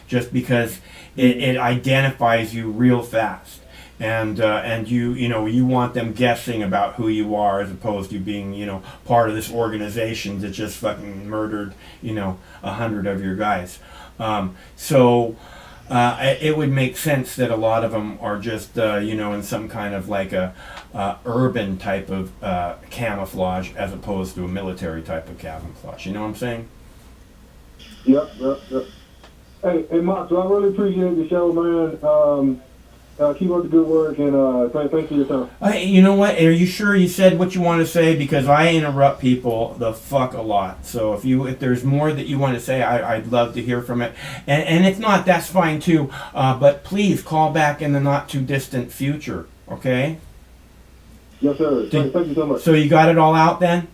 just because it identifies you real fast, and you want them guessing about who you are as opposed to being part of this organization that just fucking murdered 100 of your guys. It would make sense that a lot of them are just, in some kind of like a urban type of camouflage as opposed to a military type of camouflage. You know what I'm saying? Yep. Hey, Mark, so I really appreciate the show, man. Keep up the good work, and thanks for your time. Hey, you know what? Are you sure you said what you want to say? Because I interrupt people the fuck a lot. So if there's more that you want to say, I'd love to hear from it. And if not, that's fine too. But please call back in the not too distant future. Okay? Yes, sir. Thank you so much. So you got it all out then?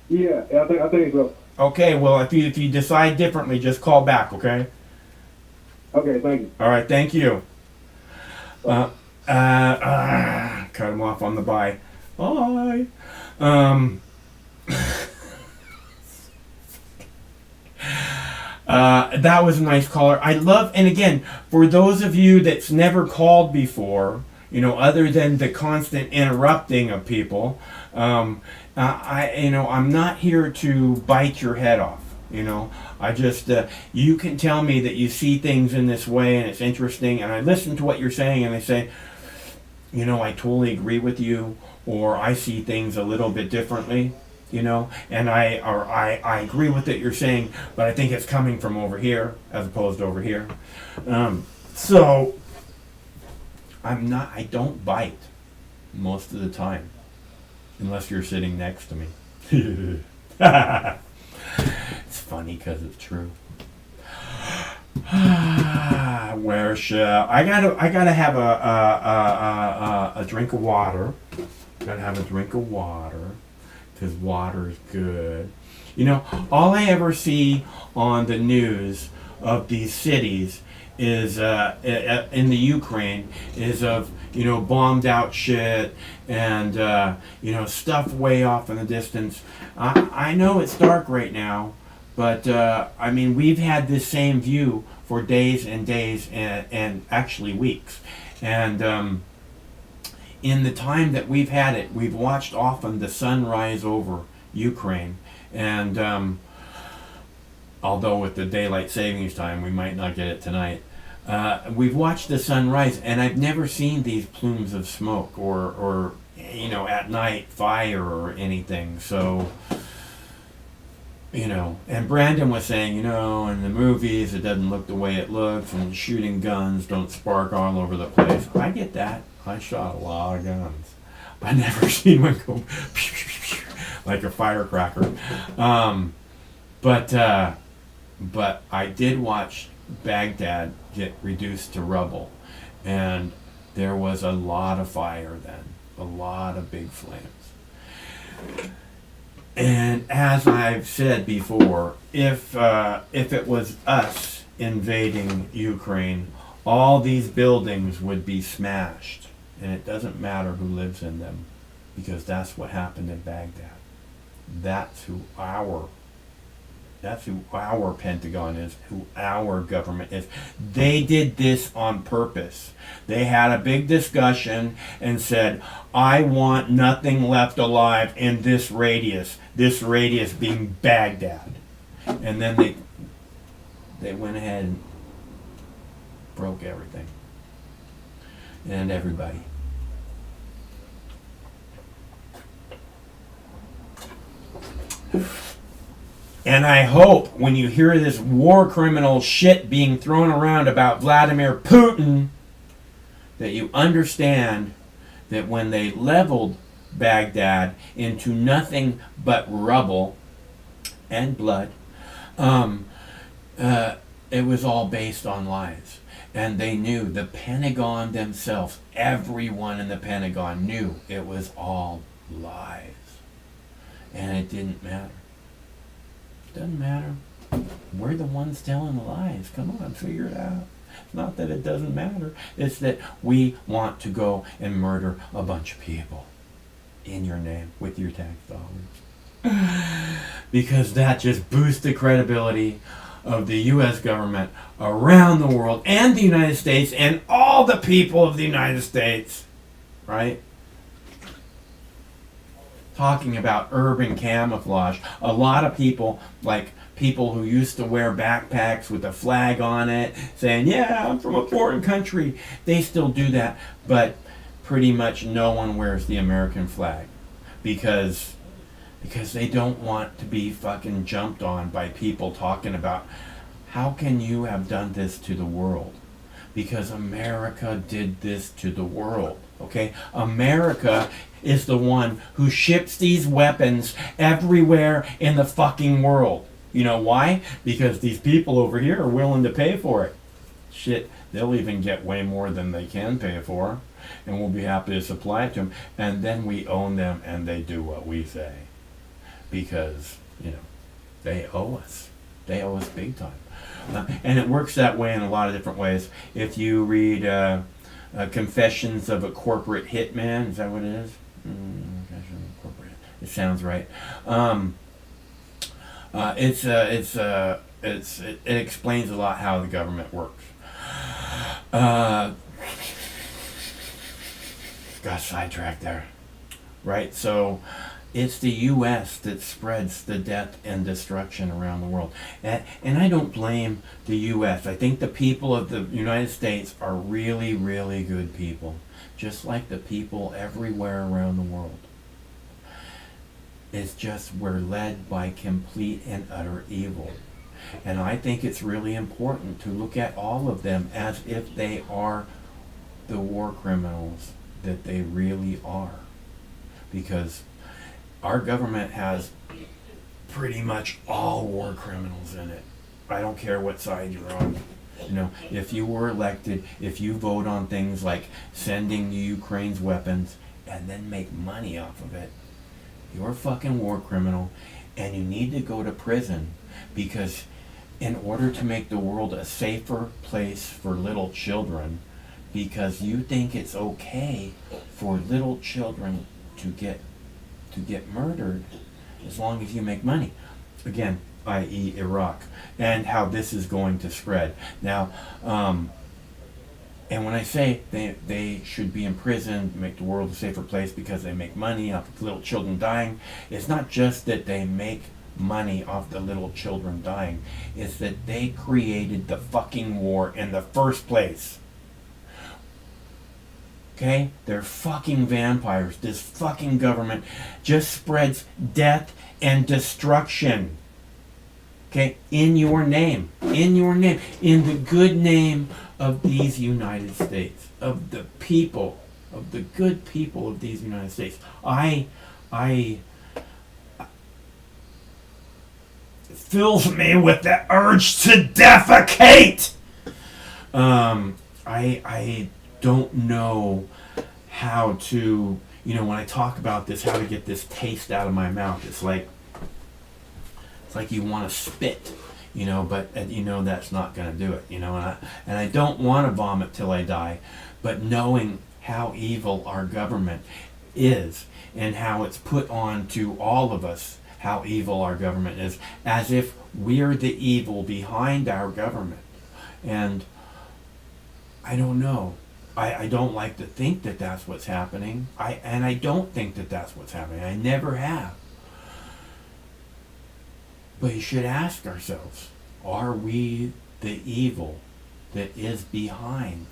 Yeah, I think so. Okay. Well, if you decide differently, just call back. Okay? Okay. Thank you. All right. Thank you. Cut him off on the bye. Bye. That was a nice caller. I love, and again, for those of you that's never called before, other than the constant interrupting of people, I'm not here to bite your head off. I just, you can tell me that you see things in this way and it's interesting, and I listen to what you're saying and I say, I totally agree with you, or I see things a little bit differently, and I agree with what you're saying, but I think it's coming from over here as opposed to over here. So I don't bite most of the time, unless you're sitting next to me. It's funny because it's true. Where shall I gotta have a drink of water. Gotta have a drink of water because water's good. All I ever see on the news of these cities is in the Ukraine is of bombed out shit and stuff way off in the distance. I know it's dark right now, but we've had this same view for days and days and actually weeks, and in the time that we've had it, we've watched often the sun rise over Ukraine, and although with the daylight savings time we might not get it tonight. We've watched the sun rise, and I've never seen these plumes of smoke or at night fire or anything. So, and Brandon was saying, in the movies it doesn't look the way it looks, and shooting guns don't spark all over the place. I get that. I shot a lot of guns. I never seen one go like a firecracker. But I did watch Baghdad get reduced to rubble, and there was a lot of fire then, a lot of big flames. And as I've said before, if it was us invading Ukraine, all these buildings would be smashed, and it doesn't matter who lives in them, because that's what happened in Baghdad. That's who our Pentagon is, who our government is. They did this on purpose. They had a big discussion and said, I want nothing left alive in this radius being Baghdad. And then they went ahead and broke everything and everybody. And I hope when you hear this war criminal shit being thrown around about Vladimir Putin, that you understand that when they leveled Baghdad into nothing but rubble and blood, it was all based on lies. And they knew, the Pentagon themselves, everyone in the Pentagon knew it was all lies. And it didn't matter. Doesn't matter. We're the ones telling the lies. Come on, figure it out. It's not that it doesn't matter. It's that we want to go and murder a bunch of people in your name with your tax dollars. Because that just boosts the credibility of the U.S. government around the world and the United States and all the people of the United States. Right? Talking about urban camouflage. A lot of people, like people who used to wear backpacks with a flag on it, saying, yeah, I'm from a foreign country. They still do that, but pretty much no one wears the American flag because they don't want to be fucking jumped on by people talking about, how can you have done this to the world? Because America did this to the world. Okay? America is the one who ships these weapons everywhere in the fucking world. You know why? Because these people over here are willing to pay for it. Shit, they'll even get way more than they can pay for, and we'll be happy to supply it to them, and then we own them and they do what we say. Because, you know, they owe us. They owe us big time. And it works that way in a lot of different ways. If you read Confessions of a Corporate Hitman, is that what it is? It sounds right. It explains a lot how the government works. Got sidetracked there. Right? So it's the U.S. that spreads the death and destruction around the world. And I don't blame the U.S. I think the people of the United States are really, really good people. Just like the people everywhere around the world. It's just we're led by complete and utter evil. And I think it's really important to look at all of them as if they are the war criminals that they really are. Because our government has pretty much all war criminals in it. I don't care what side you're on. You know, if you were elected, if you vote on things like sending Ukraine's weapons and then make money off of it, you're a fucking war criminal and you need to go to prison, because in order to make the world a safer place for little children, because you think it's okay for little children to get murdered as long as you make money. Again, i.e. Iraq, and how this is going to spread. Now, and when I say they should be imprisoned, make the world a safer place because they make money off of little children dying, it's not just that they make money off the little children dying, it's that they created the fucking war in the first place. Okay? They're fucking vampires. This fucking government just spreads death and destruction. Okay? In your name. In your name. In the good name of these United States. Of the people. Of the good people of these United States. It fills me with the urge to defecate! I don't know how to, when I talk about this, how to get this taste out of my mouth. It's like you want to spit, but that's not going to do it, and I don't want to vomit till I die, but knowing how evil our government is and how it's put on to all of us, how evil our government is, as if we're the evil behind our government. And I don't know. I don't like to think that that's what's happening. I don't think that that's what's happening. I never have. But you should ask ourselves, are we the evil that is behind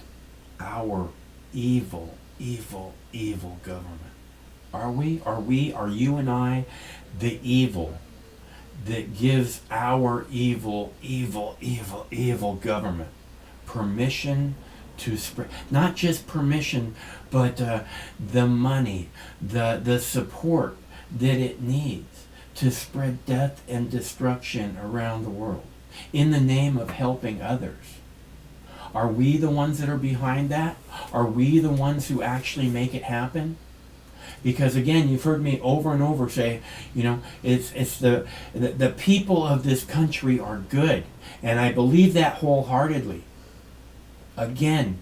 our evil, evil, evil government? Are we? Are you and I the evil that gives our evil, evil, evil, evil government permission to spread, not just permission, but the money, the support that it needs to spread death and destruction around the world in the name of helping others? Are we the ones that are behind that? Are we the ones who actually make it happen? Because again, you've heard me over and over say, it's the people of this country are good, and I believe that wholeheartedly. Again,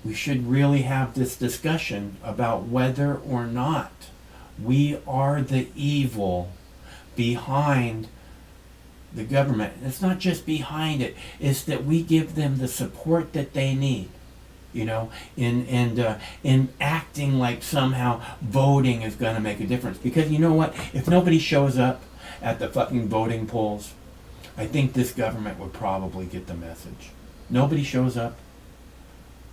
we should really have this discussion about whether or not we are the evil behind the government. It's not just behind it, it's that we give them the support that they need. In acting like somehow voting is going to make a difference. Because you know what? If nobody shows up at the fucking voting polls, I think this government would probably get the message. Nobody shows up.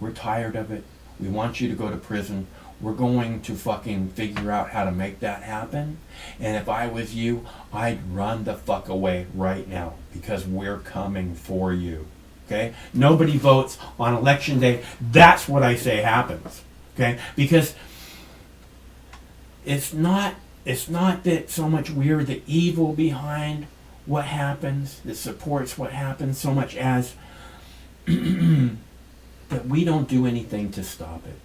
We're tired of it. We want you to go to prison. We're going to fucking figure out how to make that happen. And if I was you, I'd run the fuck away right now, because we're coming for you. Okay? Nobody votes on election day. That's what I say happens. Okay? Because it's not that so much we're the evil behind what happens, that supports what happens, so much as that we don't do anything to stop it.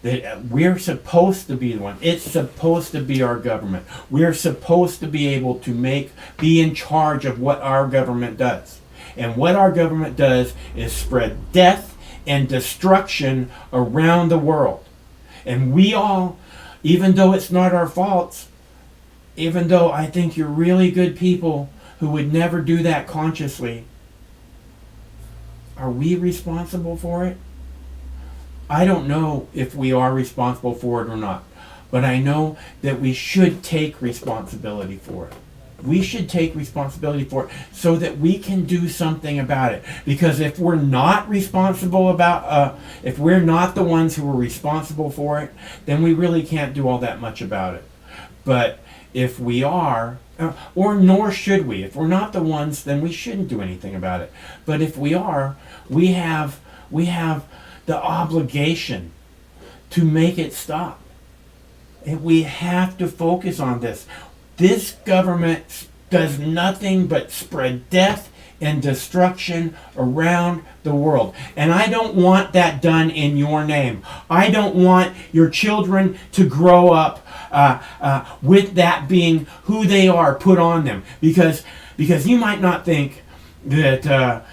That we're supposed to be the one. It's supposed to be our government. We're supposed to be able to be in charge of what our government does. And what our government does is spread death and destruction around the world. And we all, even though it's not our faults, even though I think you're really good people who would never do that consciously, are we responsible for it? I don't know if we are responsible for it or not, but I know that we should take responsibility for it. We should take responsibility for it so that we can do something about it. Because if we're not responsible if we're not the ones who are responsible for it, then we really can't do all that much about it. But if we are, or nor should we, if we're not the ones, then we shouldn't do anything about it. But if we are, we have the obligation to make it stop. And we have to focus on this. This government does nothing but spread death and destruction around the world. And I don't want that done in your name. I don't want your children to grow up with that being who they are put on them. Because you might not think that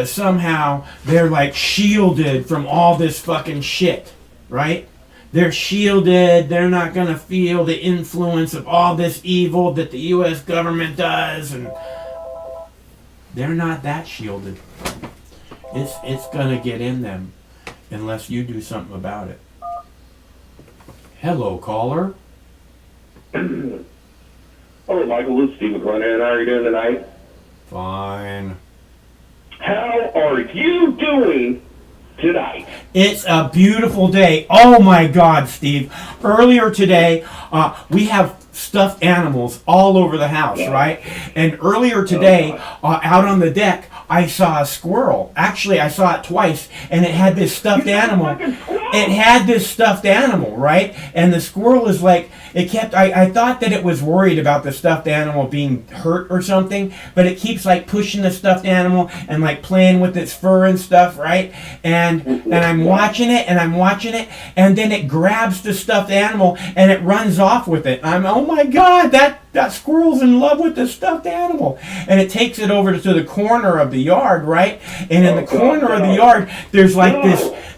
somehow they're like shielded from all this fucking shit, right? They're shielded. They're not going to feel the influence of all this evil that the U.S. government does. And they're not that shielded. It's going to get in them unless you do something about it. Hello, caller. Hello, Michael. This is Steve McClanahan. How are you doing tonight? Fine. How are you doing tonight? It's a beautiful day. Oh my God, Steve. Earlier today, we have stuffed animals all over the house, right? And earlier today, out on the deck, I saw a squirrel. Actually, I saw it twice, and it had this stuffed animal. It had this stuffed animal, right? And the squirrel is like, I thought that it was worried about the stuffed animal being hurt or something, but it keeps like pushing the stuffed animal and like playing with its fur and stuff, right? And I'm watching it, and then it grabs the stuffed animal and it runs off with it. Oh my God, that squirrel's in love with the stuffed animal. And it takes it over to the corner of the yard, right? And in the corner of the yard, there's like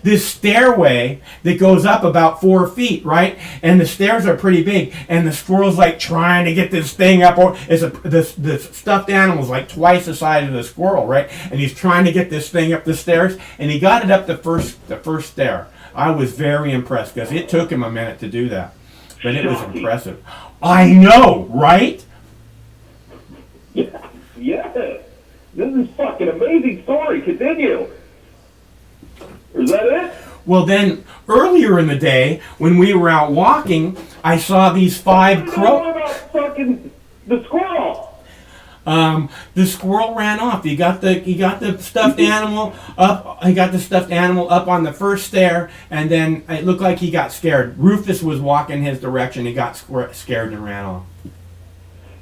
this stairway that goes up about 4 feet, right? And the stairs are pretty big. And the squirrel's like trying to get this thing up. The stuffed animal's like twice the size of the squirrel, right? And he's trying to get this thing up the stairs. And he got it up the first stair. I was very impressed because it took him a minute to do that. But it was impressive. I know, right? Yeah. This is fucking amazing story. Continue. Is that it? Well, then, earlier in the day, when we were out walking, I saw these 5 What crows. about fucking the squirrel? The squirrel ran off. He got the stuffed animal up. He got the stuffed animal up on the first stair, and then it looked like he got scared. Rufus was walking his direction. He got scared and ran off.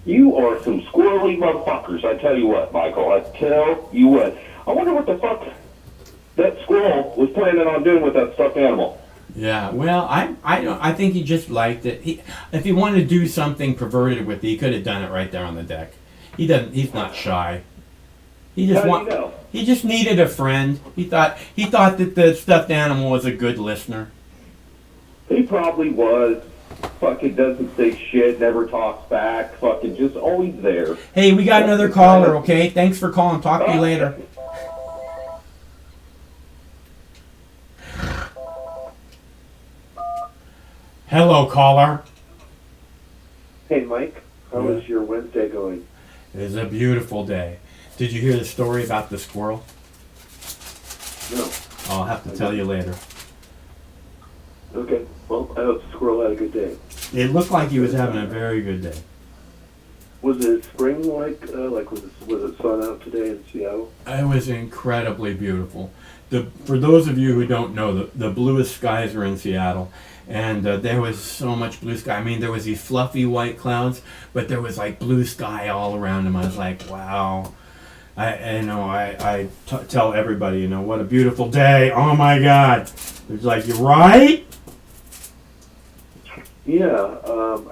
You are some squirrely motherfuckers. I tell you what, Michael. I tell you what. I wonder what the fuck that squirrel was planning on doing with that stuffed animal. Yeah, well, I think he just liked it. If he wanted to do something perverted with it, he could have done it right there on the deck. He's not shy. He just How do you know? He just needed a friend. He thought that the stuffed animal was a good listener. He probably was. Fucking doesn't say shit, never talks back. Fucking just always there. Hey, we got another caller, okay? Thanks for calling. Talk to you later. Hello, caller. Hey, Mike, how is your Wednesday going? It is a beautiful day. Did you hear the story about the squirrel? No. I'll have to tell you later. Okay. Well, I hope the squirrel had a good day. It looked like he was having a very good day. Was it spring-like? Was it sun out today in Seattle? It was incredibly beautiful. For those of you who don't know, the bluest skies are in Seattle. And there was so much blue sky. I mean, there was these fluffy white clouds, but there was like blue sky all around them. I was like, wow. I tell everybody, what a beautiful day. Oh my God. It's like, you're right? Yeah,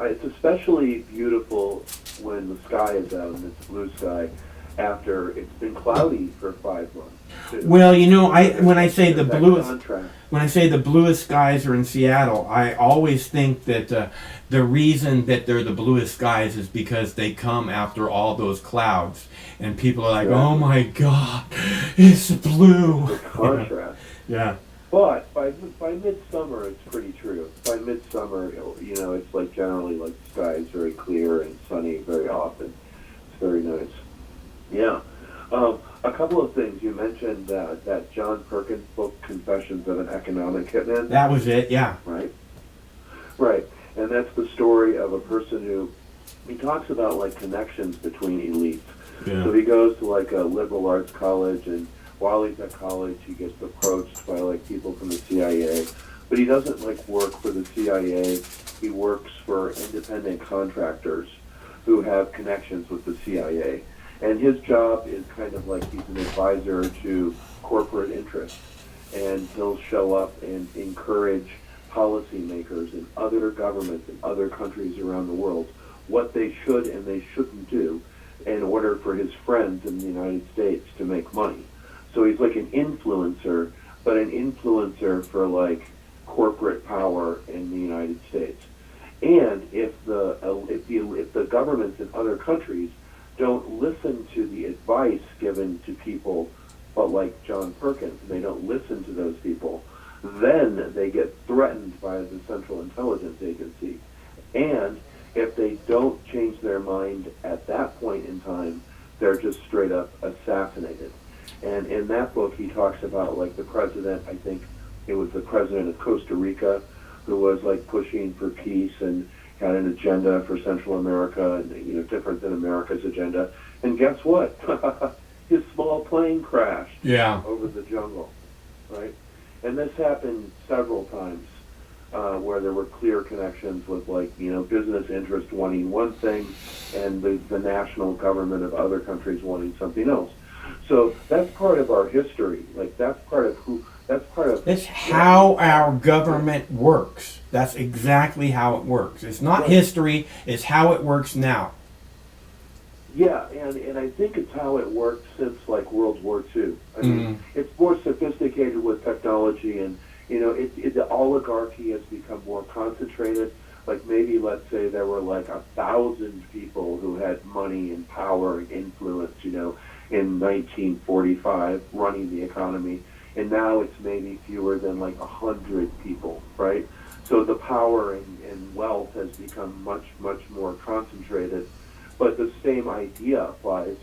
it's especially beautiful when the sky is out and it's blue sky after it's been cloudy for 5 months. Too. Well, when I say the That bluest, contrast. when I say the bluest skies are in Seattle, I always think that the reason that they're the bluest skies is because they come after all those clouds, and people are like, Right. "Oh my God, it's blue." The contrast. Yeah. But by midsummer, it's pretty true. By midsummer, it's like generally like the sky is very clear and sunny very often. It's very nice. Yeah. A couple of things. You mentioned that John Perkins book, Confessions of an Economic Hitman. That was it. Yeah. Right. Right. And that's the story of a person who, he talks about like connections between elites. Yeah. So he goes to like a liberal arts college, and while he's at college, he gets approached by like people from the CIA. But he doesn't like work for the CIA. He works for independent contractors who have connections with the CIA. And his job is kind of like he's an advisor to corporate interests. And he'll show up and encourage policymakers in other governments in other countries around the world what they should and they shouldn't do in order for his friends in the United States to make money. So he's like an influencer, but an influencer for like corporate power in the United States. And if the governments in other countries don't listen to the advice given to people, but like John Perkins, they don't listen to those people, then they get threatened by the Central Intelligence Agency. And if they don't change their mind at that point in time, they're just straight up assassinated. And in that book, he talks about like the president, I think it was the president of Costa Rica, who was like pushing for peace and had an agenda for Central America and, different than America's agenda. And guess what? His small plane crashed over the jungle, right? And this happened several times where there were clear connections with like, business interest wanting one thing and the national government of other countries wanting something else. So that's part of our history. Like that's part of It's how our government works. That's exactly how it works. It's not history, it's how it works now. Yeah, and I think it's how it worked since like World War II. I mean, it's more sophisticated with technology, and the oligarchy has become more concentrated. Like maybe let's say there were like 1,000 people who had money and power and influence, in 1945 running the economy, and now it's maybe fewer than like 100 people, right? So the power and wealth has become much, much more concentrated. But the same idea applies.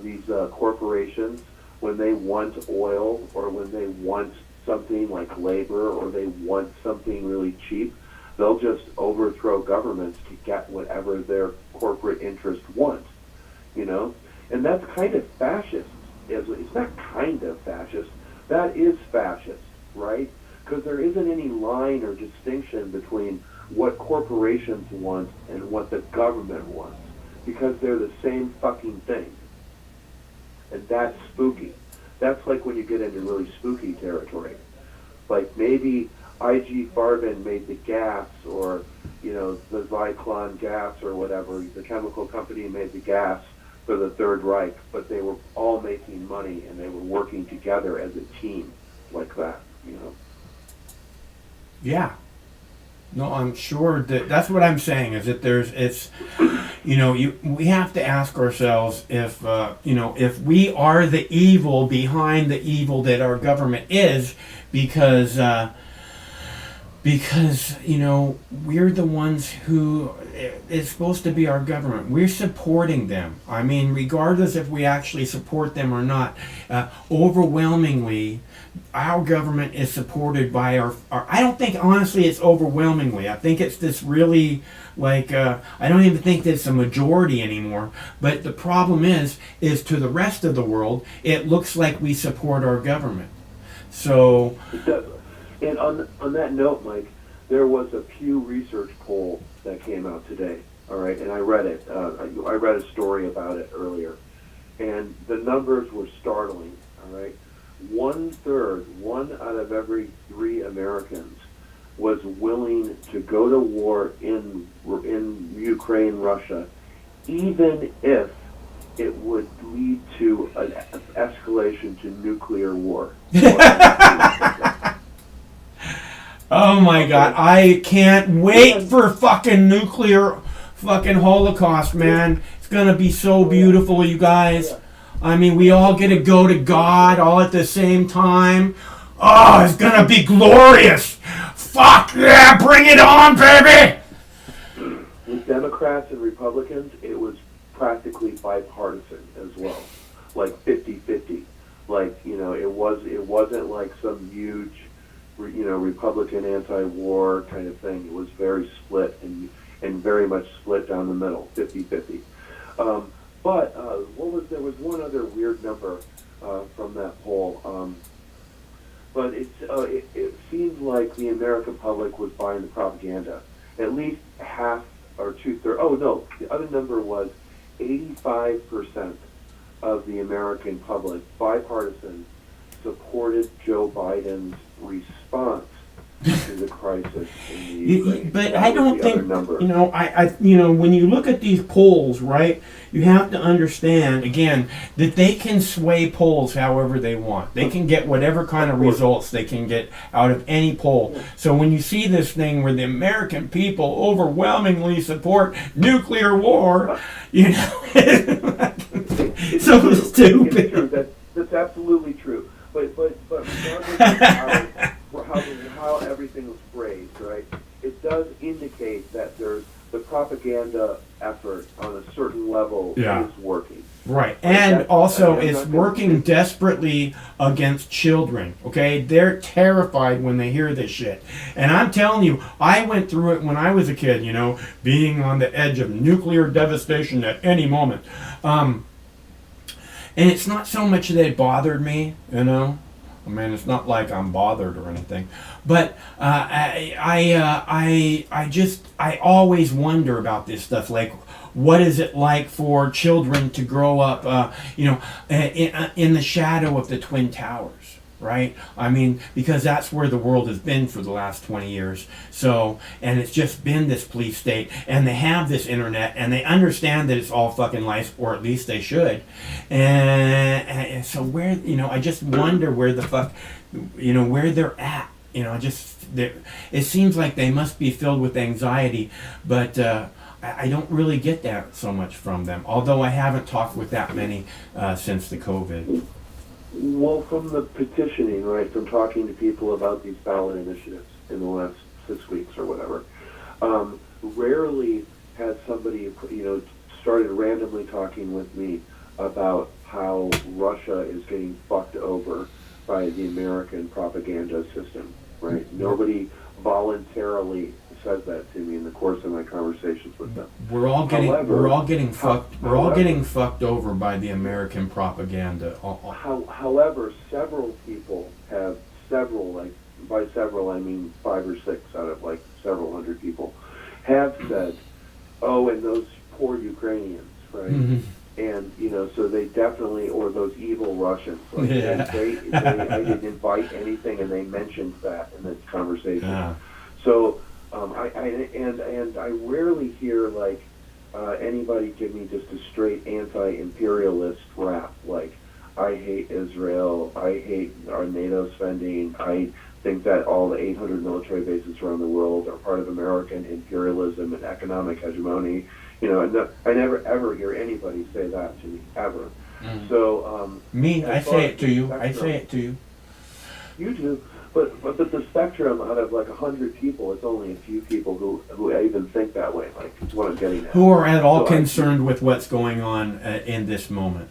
these corporations, when they want oil or when they want something like labor or they want something really cheap, they'll just overthrow governments to get whatever their corporate interest wants, And that's kind of fascist. It's not kind of fascist. That is fascist, right? Because there isn't any line or distinction between what corporations want and what the government wants, because they're the same fucking thing. And that's spooky. That's like when you get into really spooky territory. Like maybe IG Farben made the gas, or the Zyklon gas or whatever, the chemical company made the gas for the Third Reich, but they were all making money and they were working together as a team like that, Yeah. No, I'm sure that's what I'm saying, is that we have to ask ourselves if we are the evil behind the evil that our government is, because we're the ones who is supposed to be our government. We're supporting them. I mean, regardless if we actually support them or not, overwhelmingly, our government is supported by our I don't think, honestly, it's overwhelmingly. I think it's this really, I don't even think it's a majority anymore. But the problem is to the rest of the world, it looks like we support our government. So... And on that note, Mike, there was a Pew Research poll that came out today, all right, and I read it. I read a story about it earlier, and the numbers were startling, all right. 1/3, 1 out of every 3 Americans was willing to go to war in Ukraine, Russia, even if it would lead to an escalation to nuclear war. Oh my God, I can't wait for fucking nuclear fucking Holocaust, man. It's gonna be so beautiful, you guys. I mean, we all get to go to God all at the same time. Oh, it's gonna be glorious. Fuck yeah, bring it on, baby. With Democrats and Republicans, it was practically bipartisan as well, like 50-50. It wasn't like some huge, Republican anti-war kind of thing. It was very split and very much split down the middle, 50-50. But there was one other weird number from that poll. But it seemed like the American public was buying the propaganda. At least half or 2/3. Oh no, the other number was 85% of the American public, bipartisan, supported Joe Biden's response to the crisis in the Ukraine. But I don't think, when you look at these polls, right, you have to understand, again, that they can sway polls however they want. They can get whatever kind of results they can get out of any poll. So when you see this thing where the American people overwhelmingly support nuclear war, it's so stupid. That's absolutely true. But regardless of how everything was phrased, right? It does indicate that there's the propaganda effort on a certain level is working. Right, and also it's working desperately against children, okay? They're terrified when they hear this shit. And I'm telling you, I went through it when I was a kid, being on the edge of nuclear devastation at any moment. And it's not so much that it bothered me, I mean, it's not like I'm bothered or anything, but I always wonder about this stuff. Like, what is it like for children to grow up, in the shadow of the Twin Towers? Right? I mean, because that's where the world has been for the last 20 years. So, and it's just been this police state, and they have this internet, and they understand that it's all fucking lies, or at least they should. And so where, I just wonder where the fuck, where they're at. It seems like they must be filled with anxiety, but I don't really get that so much from them. Although I haven't talked with that many since the COVID. Well, from the petitioning, right, from talking to people about these ballot initiatives in the last 6 weeks or whatever, rarely has somebody, started randomly talking with me about how Russia is getting fucked over by the American propaganda system, right? Nobody voluntarily says that to me in the course of my conversations with them. We're all getting fucked. We're all however- getting fucked over by the American propaganda. However, several people have like by several I mean 5 or 6 out of like several hundred people have said, "Oh, and those poor Ukrainians, right?" Mhm. And so they definitely, or those evil Russians. Like Yeah. I didn't invite anything, and they mentioned that in this conversation. Yeah. So I rarely hear like anybody give me just a straight anti-imperialist rap. Like, I hate Israel. I hate our NATO spending. I think that all the 800 military bases around the world are part of American imperialism and economic hegemony. And I never ever hear anybody say that to me ever. Mm. So I say it to you. I say it to you. You do, but the spectrum out of like 100 people, it's only a few people who even think that way. Like, it's what I'm getting at. Who are at all So concerned with what's going on in this moment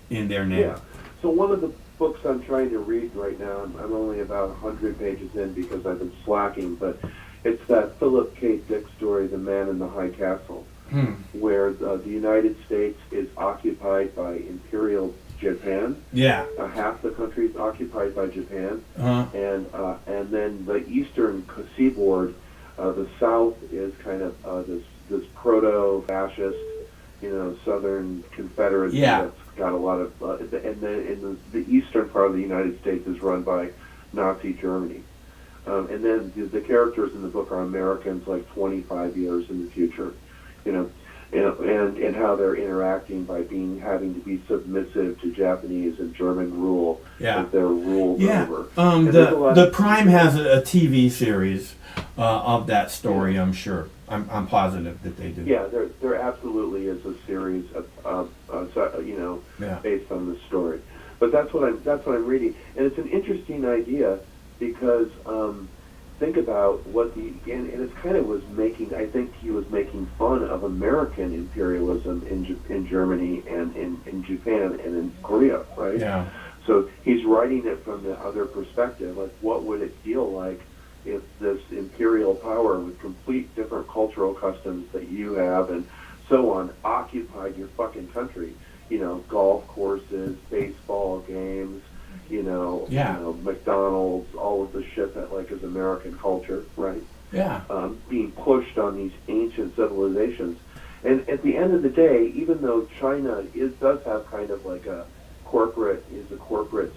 in their name. Yeah. So one of the books I'm trying to read right now, I'm only about 100 pages in because I've been slacking, but it's that Philip K. Dick story, The Man in the High Castle, where the United States is occupied by Imperial Japan. Yeah. Half the country is occupied by Japan, Uh-huh. and then the eastern seaboard, the south is kind of this proto-fascist, Southern Confederacy Yeah. that's got a lot of, and then in the eastern part of the United States is run by Nazi Germany. And then the characters in the book are Americans like 25 years in the future, and how they're interacting by having to be submissive to Japanese and German rule Yeah. as they're ruled Yeah. over. And there's a lot The of- Prime has a TV series of that story. I'm sure. I'm positive that they do. Yeah, there absolutely is a series of Yeah. based on this story. But that's what I'm reading, and it's an interesting idea because think about what and it's kind of was making. I think he was making fun of American imperialism in Germany and in Japan and in Korea, right? Yeah. So he's writing it from the other perspective, like what would it feel like if this imperial power with complete different cultural customs that you have and so on occupied your fucking country, golf courses, baseball games, McDonald's, all of the shit that like is American culture, right? Yeah. Being pushed on these ancient civilizations. And at the end of the day, even though China does have kind of like a corporate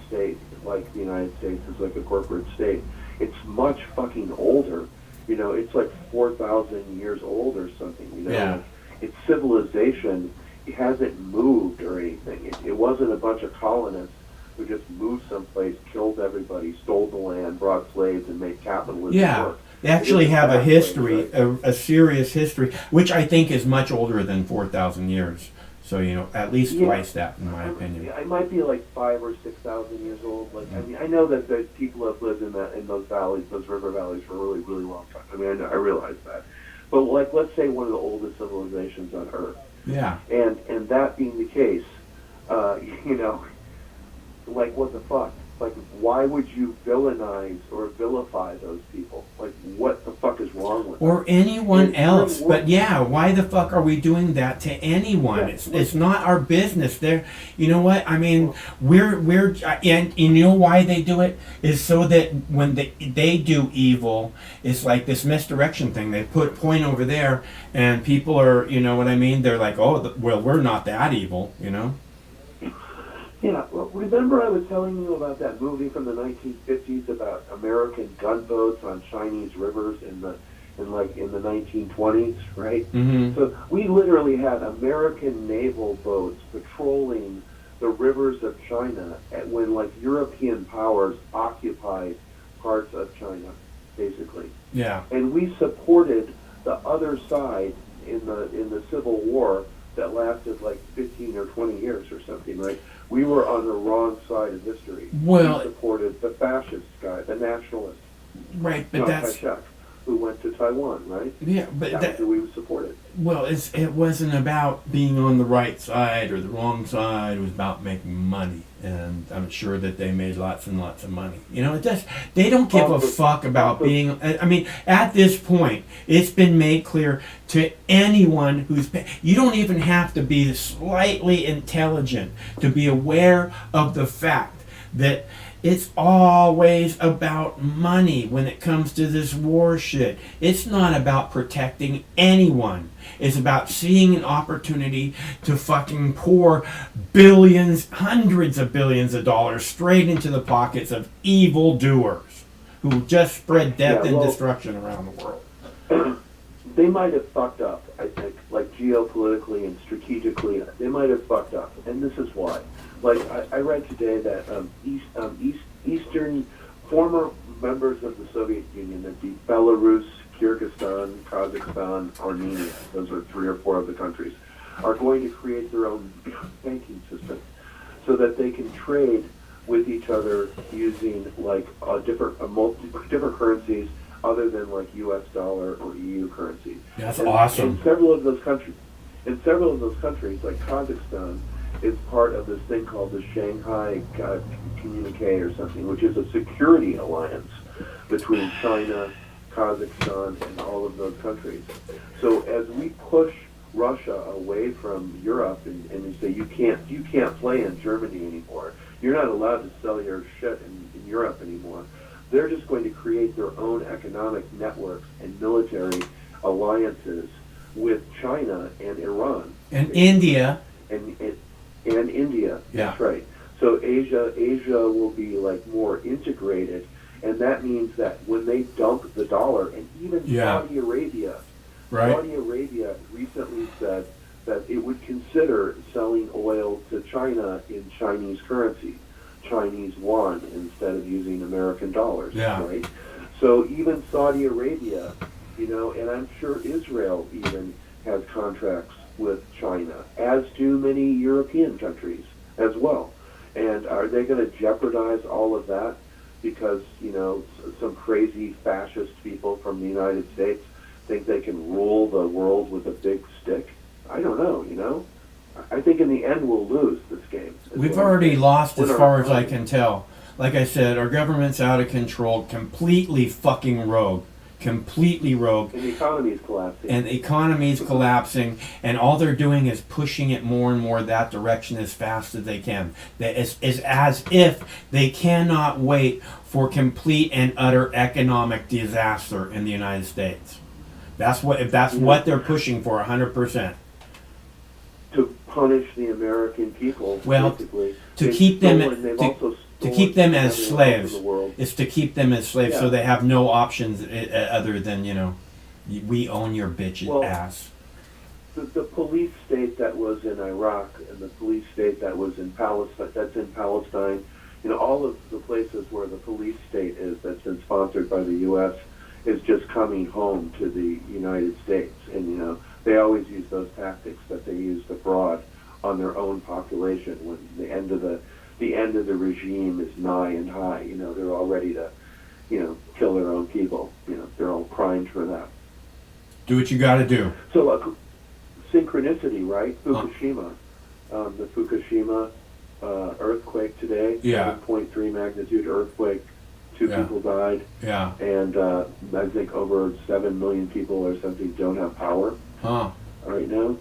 state, like the United States is like a corporate state, it's much fucking older. It's like 4,000 years old or something. Yeah. Its civilization, it hasn't moved or anything. It wasn't a bunch of colonists who just moved someplace, killed everybody, stole the land, brought slaves, and made capitalism Yeah. work. They actually It is have a that way, history, right? a serious history, which I think is much older than 4,000 years. So, at least Yeah. twice that, in my opinion. It might be like 5,000 or 6,000 years old. Like, I mean, I know that people have lived in those valleys, those river valleys, for a really, really long time. I mean, I realize that. But like, let's say one of the oldest civilizations on Earth, Yeah. and that being the case, like, what the fuck? Like, why would you villainize or vilify those people? Like, what the fuck is wrong with them? Or anyone And else. we're- But yeah, why the fuck are we doing that to anyone? Yeah. It's not our business. You know what? I mean, and you know why they do it? Is so that when they do evil, it's like this misdirection thing. They point over there, and people are, you know what I mean? They're like, oh, well, we're not that evil, Yeah, well, remember I was telling you about that movie from the 1950s about American gunboats on Chinese rivers in the 1920s, right? Mm-hmm. So we literally had American naval boats patrolling the rivers of China when like European powers occupied parts of China, basically. Yeah. And we supported the other side in the Civil War that lasted like 15 or 20 years or something, right? We were on the wrong side of history. Well- we supported the fascist guy, the nationalist. Right, but Not that's... Taishak. who went to Taiwan, right? Yeah, but That was who we supported. well, it wasn't about being on the right side or the wrong side. It was about making money, and I'm sure that they made lots and lots of money. You know, they don't give a fuck about being. I mean, at this point, it's been made clear to anyone who's. You don't even have to be slightly intelligent to be aware of the fact that it's always about money when it comes to this war shit. It's not about protecting anyone. It's about seeing an opportunity to fucking pour billions, hundreds of billions of dollars straight into the pockets of evildoers who just spread death and destruction around the world. They might have fucked up, I think, like geopolitically and strategically. They might have fucked up, and this is why. Like I read today that Eastern former members of the Soviet Union, that'd be Belarus, Kyrgyzstan, Kazakhstan, Armenia, those are 3 or 4 of the countries, are going to create their own banking system so that they can trade with each other using like different currencies other than like U.S. dollar or EU currency. That's awesome. In several of those countries, like Kazakhstan, is part of this thing called the Shanghai Communique or something, which is a security alliance between China, Kazakhstan, and all of those countries. So as we push Russia away from Europe and we say you can't play in Germany anymore, you're not allowed to sell your shit in Europe anymore, they're just going to create their own economic networks and military alliances with China and Iran. And India. And India, Yeah. That's right. So Asia will be like more integrated, and that means that when they dump the dollar, and even Saudi Arabia, Right. Saudi Arabia recently said that it would consider selling oil to China in Chinese currency, Chinese yuan, instead of using American dollars. Yeah. Right. So even Saudi Arabia, you know, and I'm sure Israel even has contracts with China, as do many European countries as well. And are they going to jeopardize all of that because, you know, some crazy fascist people from the United States think they can rule the world with a big stick? I don't know, you know? I think in the end we'll lose this game. We've already lost as far as I can tell. Like I said, our government's out of control, completely fucking rogue. Completely rogue. And the economy is collapsing. And the economy is collapsing, and all they're doing is pushing it more and more that direction as fast as they can. It's as if they cannot wait for complete and utter economic disaster in the United States. That's what they're pushing for, 100%. To punish the American people, Well, basically. to keep them as slaves. It's to keep them as slaves, so they have no options other than, you know, we own your bitch's ass. The police state that was in Iraq and the police state that was in Palestine, you know, all of the places where the police state is that's been sponsored by the U.S. is just coming home to the United States. And, you know, they always use those tactics that they used abroad on their own population when the end of the regime is nigh and high. You know, they're all ready to, you know, kill their own people. You know, they're all primed for that. Do what you got to do. So, synchronicity, right? Fukushima. The Fukushima earthquake today. Yeah. 7.3 magnitude earthquake. 2 people died. Yeah. And I think over 7 million people or something don't have power right now.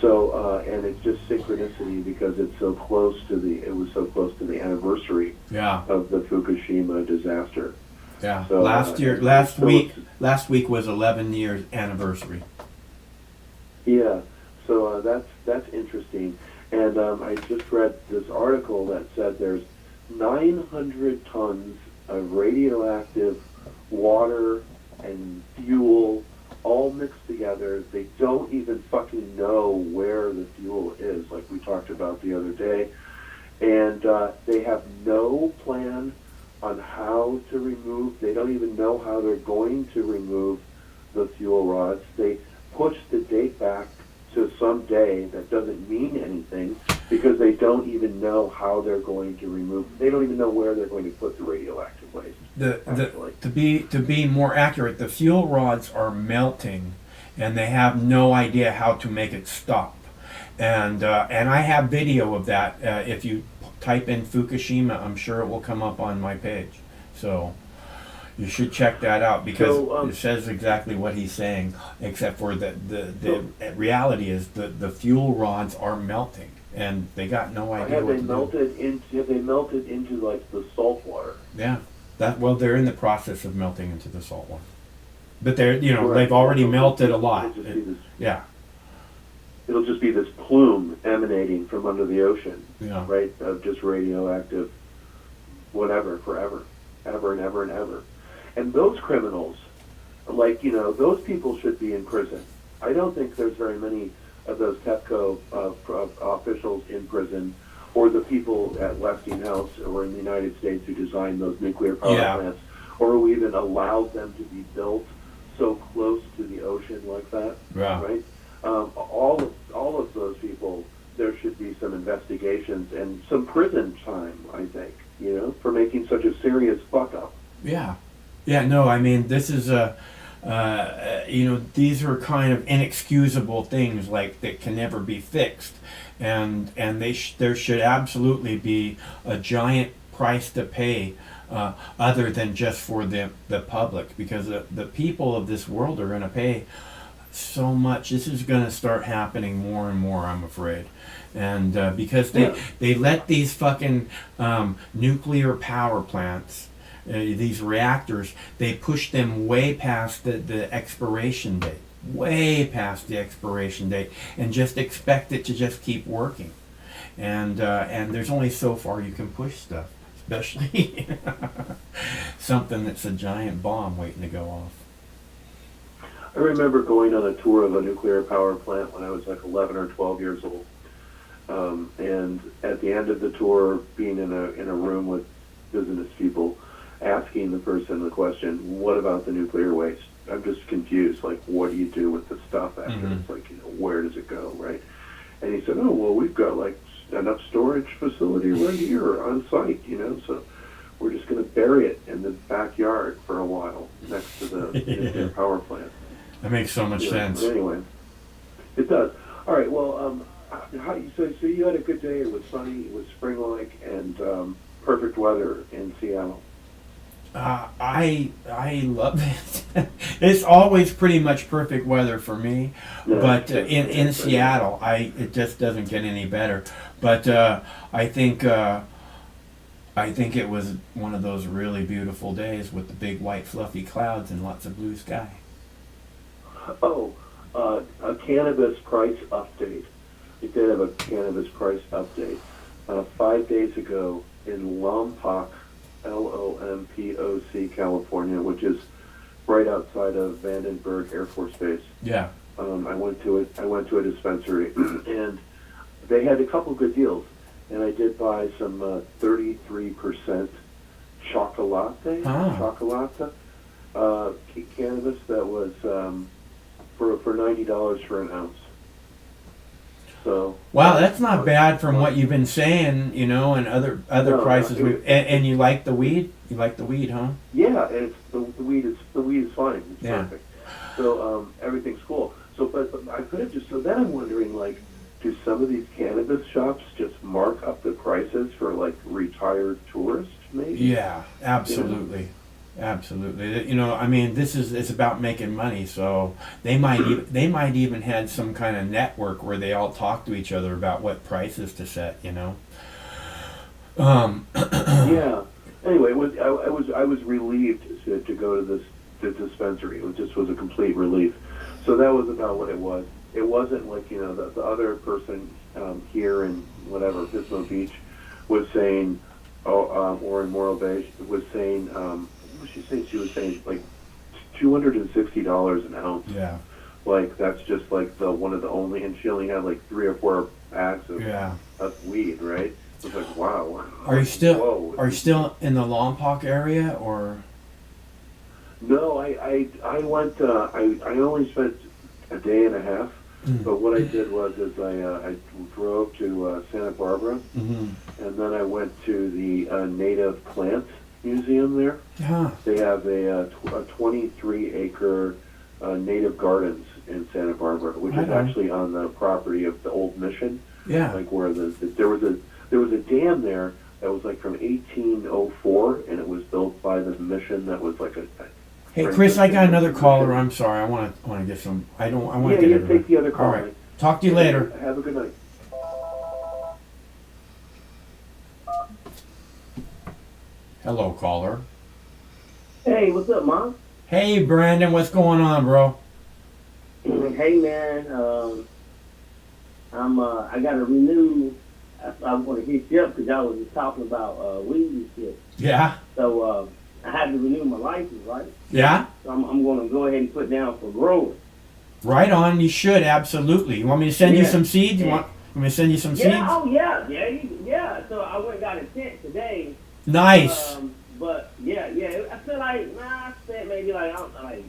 So, and it's just synchronicity because it's so close to it was so close to the anniversary of the Fukushima disaster. Yeah. So, last week was 11 years anniversary. Yeah. So that's interesting. And I just read this article that said there's 900 tons of radioactive water and fuel all mixed together. They don't even fucking know where the fuel is, like we talked about the other day. And they have no plan on how to remove, they don't even know how they're going to remove the fuel rods. They push the date back to some day that doesn't mean anything because they don't even know how they're going to remove, they don't even know where they're going to put the radioactive waste. actually. To be more accurate, the fuel rods are melting, and they have no idea how to make it stop. And I have video of that. If you type in Fukushima, I'm sure it will come up on my page. So you should check that out, because it says exactly what he's saying, except for the reality is the fuel rods are melting, and they got no idea Have what they to melted into? Have they melted into like the salt water? do. Yeah, they're in the process of melting into the salt water, but they're Correct. they've already It'll melted a just- lot. it'll just be this- Yeah, It'll just be this plume emanating from under the ocean, yeah, right? Of just radioactive, whatever, forever, ever and ever and ever. And those criminals, like, those people should be in prison. I don't think there's very many of those TEPCO officials in prison, or the people at Westinghouse or in the United States who designed those nuclear power Yeah. plants, or who even allowed them to be built so close to the ocean like that, yeah. right? All of those people, there should be some investigations and some prison time, I think, for making such a serious fuck up. Yeah, yeah. No, I mean, this is these are kind of inexcusable things, like, that can never be fixed, and there should absolutely be a giant price to pay, other than just for the public, because the people of this world are going to pay so much. This is going to start happening more and more, I'm afraid. And because they let these fucking nuclear power plants, these reactors, they push them way past the expiration date, way past the expiration date, and just expect it to just keep working. And there's only so far you can push stuff, especially something that's a giant bomb waiting to go off. I remember going on a tour of a nuclear power plant when I was like 11 or 12 years old. And at the end of the tour, being in a room with business people, asking the person the question, what about the nuclear waste? I'm just confused. Like, what do you do with the stuff after? Mm-hmm. It's like, where does it go, right? And he said, oh, well, we've got like enough storage facility right here on site, so we're just going to bury it in the backyard for a while next to the nuclear power plant. That makes so much sense. But anyway, it does. All right. Well, so you had a good day. It was sunny. It was spring-like, and perfect weather in Seattle. I love it. It's always pretty much perfect weather for me, Yeah, but yeah, in yeah. Seattle, it just doesn't get any better. But I think it was one of those really beautiful days with the big white fluffy clouds and lots of blue sky. Oh, a cannabis price update. We did have a cannabis price update 5 days ago in Lompoc, Lompoc, California, which is right outside of Vandenberg Air Force Base. Yeah. I went to a dispensary, and they had a couple good deals, and I did buy some 33% chocolate cannabis that was for $90 for an ounce. So Wow, that's not bad from what you've been saying, and other No, prices. it was- And you like the weed? You like the weed, huh? yeah, and the weed is fine. It's Yeah. perfect. So everything's cool. So, but I could have just. So then I'm wondering, like, do some of these cannabis shops just mark up the prices for like retired tourists, maybe? Yeah, absolutely. Absolutely. I mean, it's about making money, so they might even had some kind of network where they all talk to each other about what prices to set, Yeah. Anyway, I was relieved to go to the dispensary. It just was a complete relief. So that was about what it was. It wasn't like the other person here in whatever Pismo Beach was saying, or in Morro Bay was saying. What was she saying? She was saying like $260 an ounce. Yeah. Like that's just like one of the only, and she only had like 3 or 4 bags of weed, right? It was like, wow. Are you still Whoa. in the Lompoc area, or? No, I went. I only spent a day and a half. But what I did was I drove to Santa Barbara, Mm-hmm. and then I went to the native plant Museum there. Huh. They have a 23-acre native gardens in Santa Barbara, which Right is on. actually on the property of the old mission. Yeah. Like where there was a dam there that was like from 1804, and it was built by the mission. That was like a Hey, Chris, I got another caller. I'm sorry. I want to get some. I want Yeah, to get you everybody. take the other call. All right. Talk to you later. Have a good night. Hello, caller. Hey, what's up, Mom? Hey, Brandon, what's going on, bro? Hey, man. I got to renew. I want to hit you up because y'all was just talking about weed and shit. Yeah. So I had to renew my license, right? Yeah. So I'm going to go ahead and put down for growing. Right on. You should absolutely. You want me to send you Yeah. some seeds? You want me to send you some seeds? Yeah. Oh, yeah. Yeah. So I went and got a tent today. Nice. But yeah. I feel like I spent maybe like I don't know, like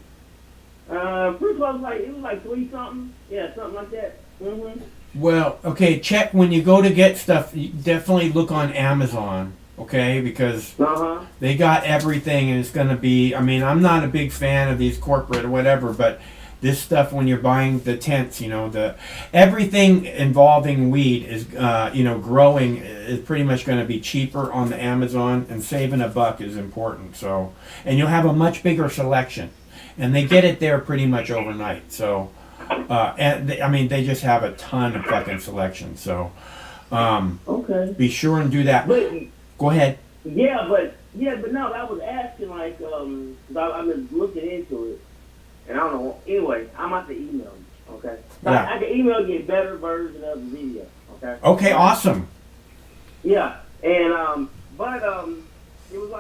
pretty close. Like it was like 3 something. Yeah, something like that. Mhm. Well, okay. Check when you go to get stuff. You definitely look on Amazon. Okay, because they got everything, and it's going to be. I mean, I'm not a big fan of these corporate or whatever, but this stuff when you're buying the tents, the everything involving weed is, growing is pretty much going to be cheaper on the Amazon, and saving $1 is important. So, and you'll have a much bigger selection, and they get it there pretty much overnight. So, they just have a ton of fucking selection. So, Okay. be sure and do that. But Go ahead. but no, I was asking like 'cause I've been looking into it, and I don't know. Anyway, I'm about to email you. Okay. So Yeah. I can email you a better version of the video. Okay. Okay, awesome. Yeah, and but it was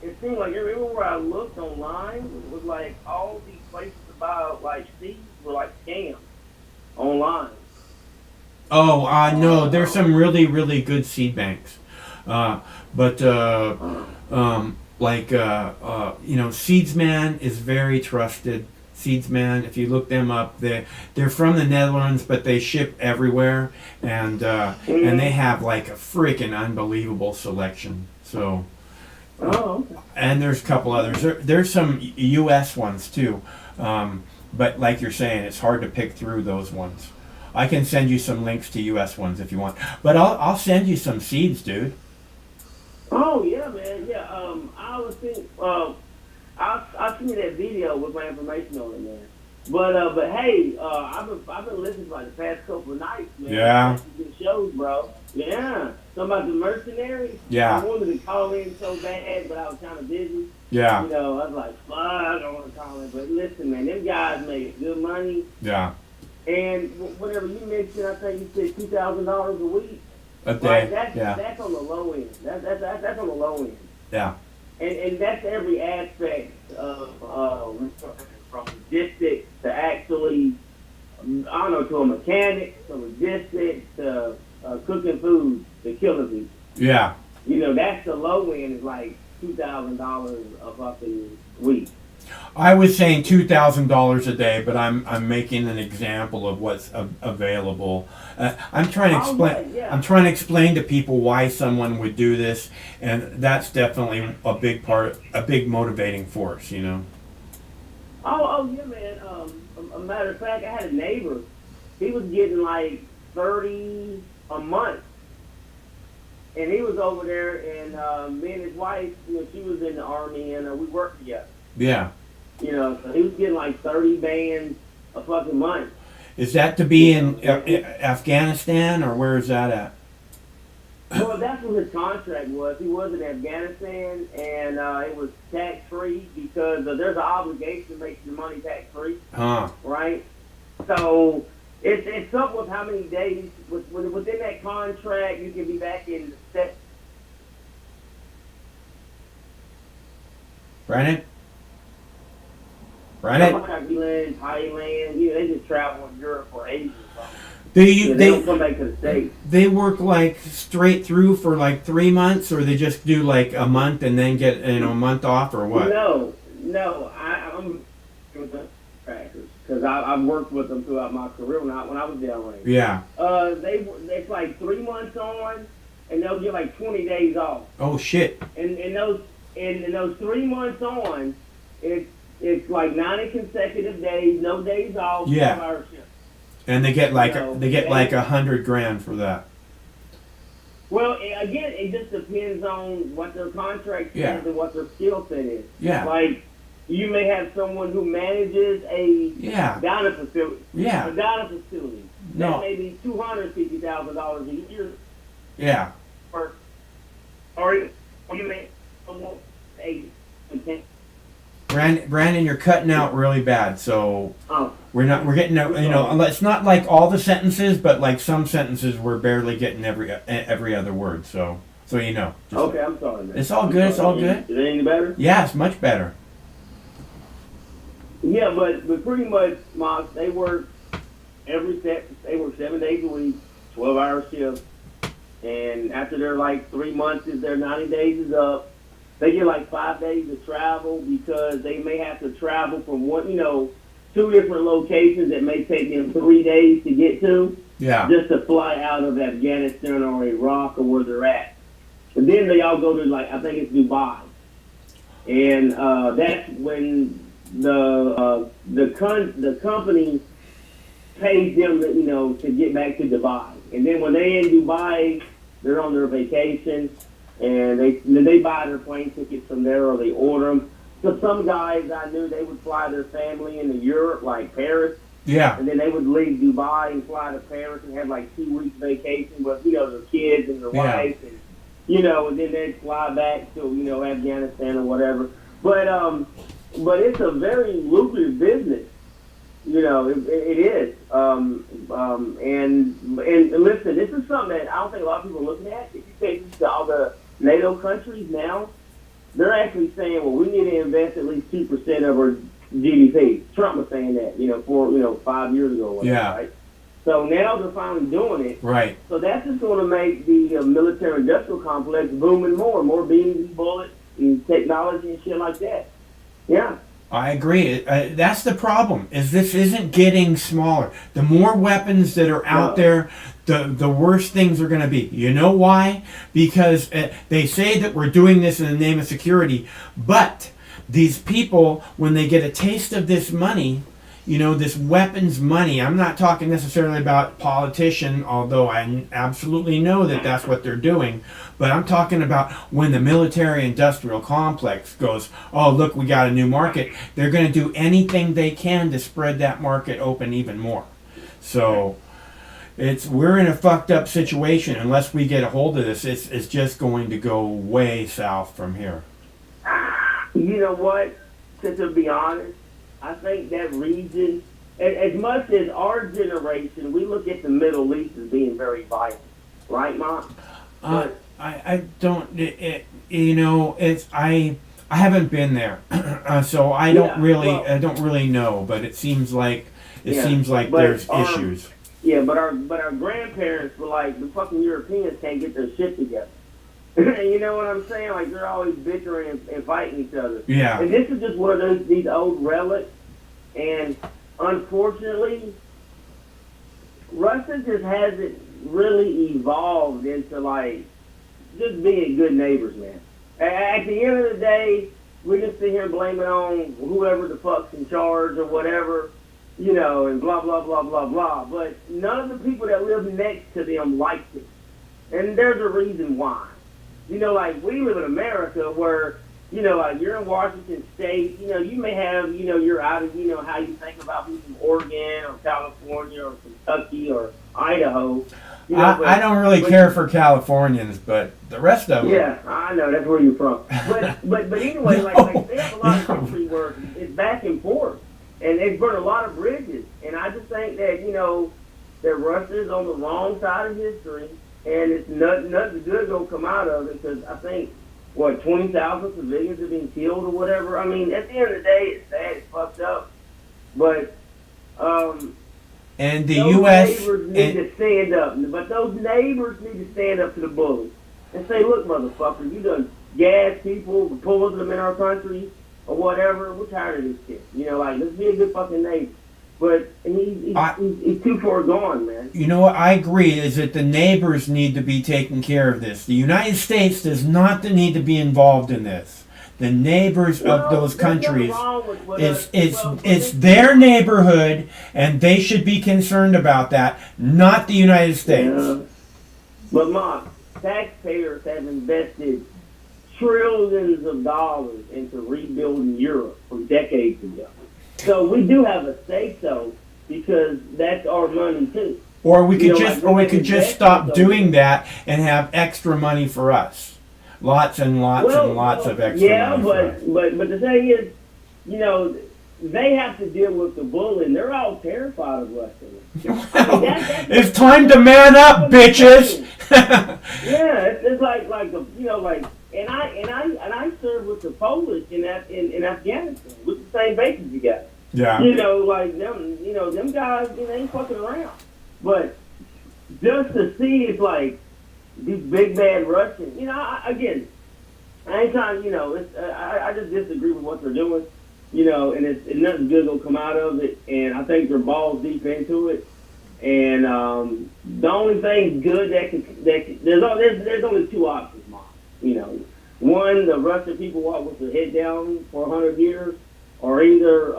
it seemed like everywhere I looked online, it was like all these places about like seeds were like scams online. Oh, no, there's some really, really good seed banks. Seedsman is very trusted. Seedsman, if you look them up, they're from the Netherlands, but they ship everywhere, and they have like a freaking unbelievable selection. So, Oh, okay. and there's a couple others. There's some U.S. ones too, but like you're saying, it's hard to pick through those ones. I can send you some links to U.S. ones if you want, but I'll send you some seeds, dude. Oh yeah, man. Yeah. I was thinking. I'll send you that video with my information on it, man. But hey, I've been listening for like the past couple of nights, man. Yeah. Good shows, bro. Yeah. Something about the mercenaries. Yeah. I wanted to call in so bad, but I was kind of busy. Yeah. I was like, fuck, I don't want to call in. But listen, man, them guys make good money. Yeah. And whatever you mentioned, I think you said $2,000 a week. A day. Right? Yeah. That's on the low end. That's on the low end. Yeah. And that's every aspect of from logistics to actually, to a mechanic, to logistics, to cooking food, to killing people. Yeah. That's the low end is like $2,000 a fucking week. I was saying $2,000 a day, but I'm making an example of what's available. I'm trying to explain. Yeah. I'm trying to explain to people why someone would do this, and that's definitely a big motivating force. Oh yeah, man. A matter of fact, I had a neighbor. He was getting like 30 a month, and he was over there. And me and his wife, she was in the army, and we worked together. Yeah. So he was getting like 30 bands a fucking month. Is that to be in Afghanistan, or where is that at? Well, that's what his contract was. He was in Afghanistan, and it was tax-free because there's an obligation to make your money tax-free. Huh. Right? So it's up with how many days. Within that contract, you can be back in set. Brandon? Thailand, they just travel in Europe or Asia or something. They don't come back to the States. They work like straight through for like 3 months, or they just do like a month and then get a month off, or what? No, I'm with the contractors because I've worked with them throughout my career when I was down range. Yeah. It's like 3 months on, and they'll get like 20 days off. Oh shit. And in those 3 months on, it's like 90 consecutive days, no days off. Yeah. 12-hour shift. And they get like So, like $100,000 for that. Well, again, it just depends on what their contract Yeah. says and what their skill set is. Yeah. Like, you may have someone who manages a Yeah. dining facility. Yeah. A dining facility. No. That may be $250,000 a year. Yeah. Or you may a Brandon, you're cutting out really bad. So oh. we're getting, it's not like all the sentences, but like some sentences we're barely getting every other word. So you know. Just Okay, I'm sorry, man. It's all good. It's all good. Is it any better? Yeah, it's much better. Yeah, but pretty much, Mox, they work they work 7 days a week, 12-hour shifts, and after their like 3 months, their 90 days is up, they get like 5 days of travel because they may have to travel from 2 different locations that may take them 3 days to get to. Yeah. Just to fly out of Afghanistan or Iraq or where they're at. And then they all go to I think it's Dubai, and that's when the company pays them to get back to Dubai. And then when they're in Dubai, they're on their vacation, and they buy their plane tickets from there or they order them. So some guys I knew, they would fly their family into Europe, like Paris. Yeah. And then they would leave Dubai and fly to Paris and have like 2 weeks vacation with, their kids and their wife and, and then they'd fly back to, Afghanistan or whatever. But it's a very lucrative business. It is. And listen, this is something that I don't think a lot of people are looking at. If you take this to all the NATO countries now, they're actually saying, well, we need to invest at least 2% of our GDP. Trump was saying that, 5 years ago. Or whatever, Yeah. right? So now they're finally doing it. Right. So that's just going to make the military-industrial complex booming more beams, bullets, and technology and shit like that. Yeah. I agree. That's the problem. Is this isn't getting smaller. The more weapons that are out there, the worse things are going to be. You know why? Because they say that we're doing this in the name of security, but these people, when they get a taste of this money, this weapons money, I'm not talking necessarily about politician, although I absolutely know that that's what they're doing, but I'm talking about when the military-industrial complex goes, oh, look, we got a new market, they're going to do anything they can to spread that market open even more. So we're in a fucked up situation. Unless we get a hold of this, it's just going to go way south from here. You know what? To be honest, I think that region, as much as our generation, we look at the Middle East as being very violent, right, Mom? I don't. I haven't been there, so I don't really know. But it seems like there's issues. Yeah, but our grandparents were like, the fucking Europeans can't get their shit together. You know what I'm saying? Like, they're always bickering and fighting each other. Yeah. And this is just one of these old relics. And unfortunately, Russia just hasn't really evolved into, like, just being good neighbors, man. At the end of the day, we just sit here and blame it on whoever the fuck's in charge or whatever, and blah, blah, blah, blah, blah. But none of the people that live next to them like it. And there's a reason why. Like, we live in America where, like, you're in Washington State, you may have, you're out of, how you think about people from Oregon or California or Kentucky or Idaho. I don't really care for Californians, but the rest of them. Yeah, I know, that's where you're from. But anyway, like they have a lot of country where it's back and forth. And they've burned a lot of bridges. And I just think that, that Russia's on the wrong side of history. And it's nothing good gonna come out of it, because I think 20,000 civilians have been killed or whatever. I mean, at the end of the day, it's sad, it's fucked up. But and the those U.S. neighbors need to stand up. But those neighbors need to stand up to the bullies and say, "Look, motherfucker, you done gas people, pulling them in our country or whatever. We're tired of this shit. Let's be a good fucking neighbor." but he's too far gone, man. You know what I agree is that the neighbors need to be taking care of this. The United States does not need to be involved in this. The neighbors of those countries, it's their neighborhood, and they should be concerned about that, not the United States. Yeah. But Mark, taxpayers have invested trillions of dollars into rebuilding Europe from decades ago. So we do have a say so because that's our money too. Or we could just stop doing that and have extra money for us. Lots and lots and lots of extra money. But the thing is, they have to deal with the bullying. They're all terrified of Russia. It's time to man up, bitches. Yeah, it's like and I served with the Polish in Afghanistan with the same bases you got. Yeah. Them guys, they ain't fucking around. But just to see, it's like these big bad Russians. I ain't trying. I just disagree with what they're doing. And nothing good will come out of it. And I think they're balls deep into it. And the only thing good there's only two options, Mom. One, the Russian people walk with their head down for 100 years, or either